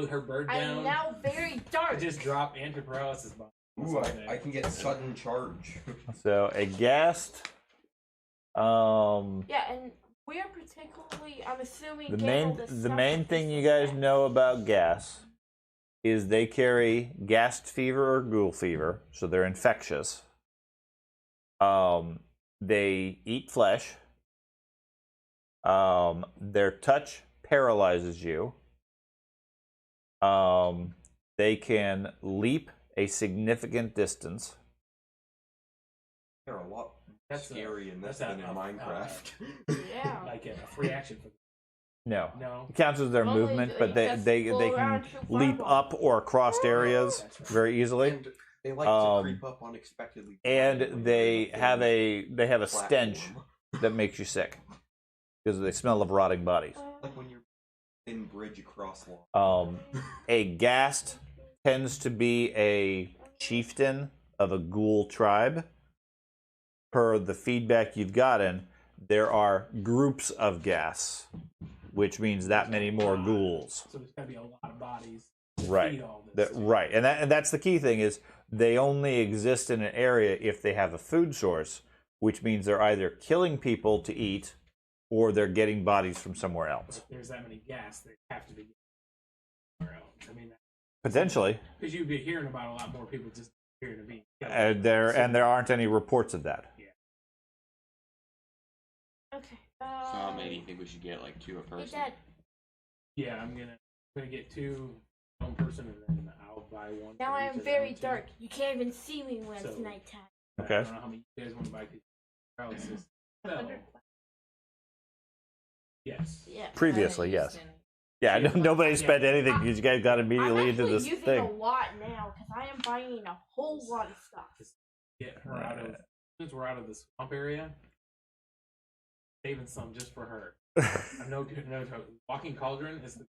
her bird I down. am now very dark. Just drop anti-paralysis bomb. Ooh, I can get sudden charge. So a ghast. Yeah, and we are particularly, I'm assuming, The main thing you guys know about gas is they carry ghast fever or ghoul fever, so they're infectious. They eat flesh. Their touch paralyzes you. They can leap a significant distance. They're a lot scary in this that's than in Minecraft. Yeah. Like a free action for No. No. It counts as their Only movement, they but they just they, go they around can shoot leap fireball. up or across areas very easily. And they like to creep up unexpectedly. And they have a stench that makes you sick because they smell of rotting bodies. Like when you're in bridge across law. A ghast tends to be a chieftain of a ghoul tribe. Per the feedback you've gotten, there are groups of ghasts which means that many more ghouls. So there's got to be a lot of bodies. Right. Feed all this. Right. And that's the key thing is they only exist in an area if they have a food source, which means they're either killing people to eat or they're getting bodies from somewhere else. If there's that many gas, they have to be somewhere else. I mean, Potentially. because you'd be hearing about a lot more people just appearing to be. And there aren't any reports of that. Yeah. Okay. So how many do you think we should get? Like 2 a Hey, person? Dad. Yeah, I'm gonna get 2 one person, and then I'll buy 1. Now for I each am of very them, too. dark. You can't even see me when it's So- nighttime. Okay. I don't know how many you guys want to buy. Paralysis. No. Yes. Yeah. Previously, yes. Yeah, nobody spent anything because you guys got immediately I'm into actually this using thing. a lot now because I am buying a whole lot of stuff. Get her out of. Since we're out of the swamp area, saving some just for her. no joke. Walking Cauldron is the.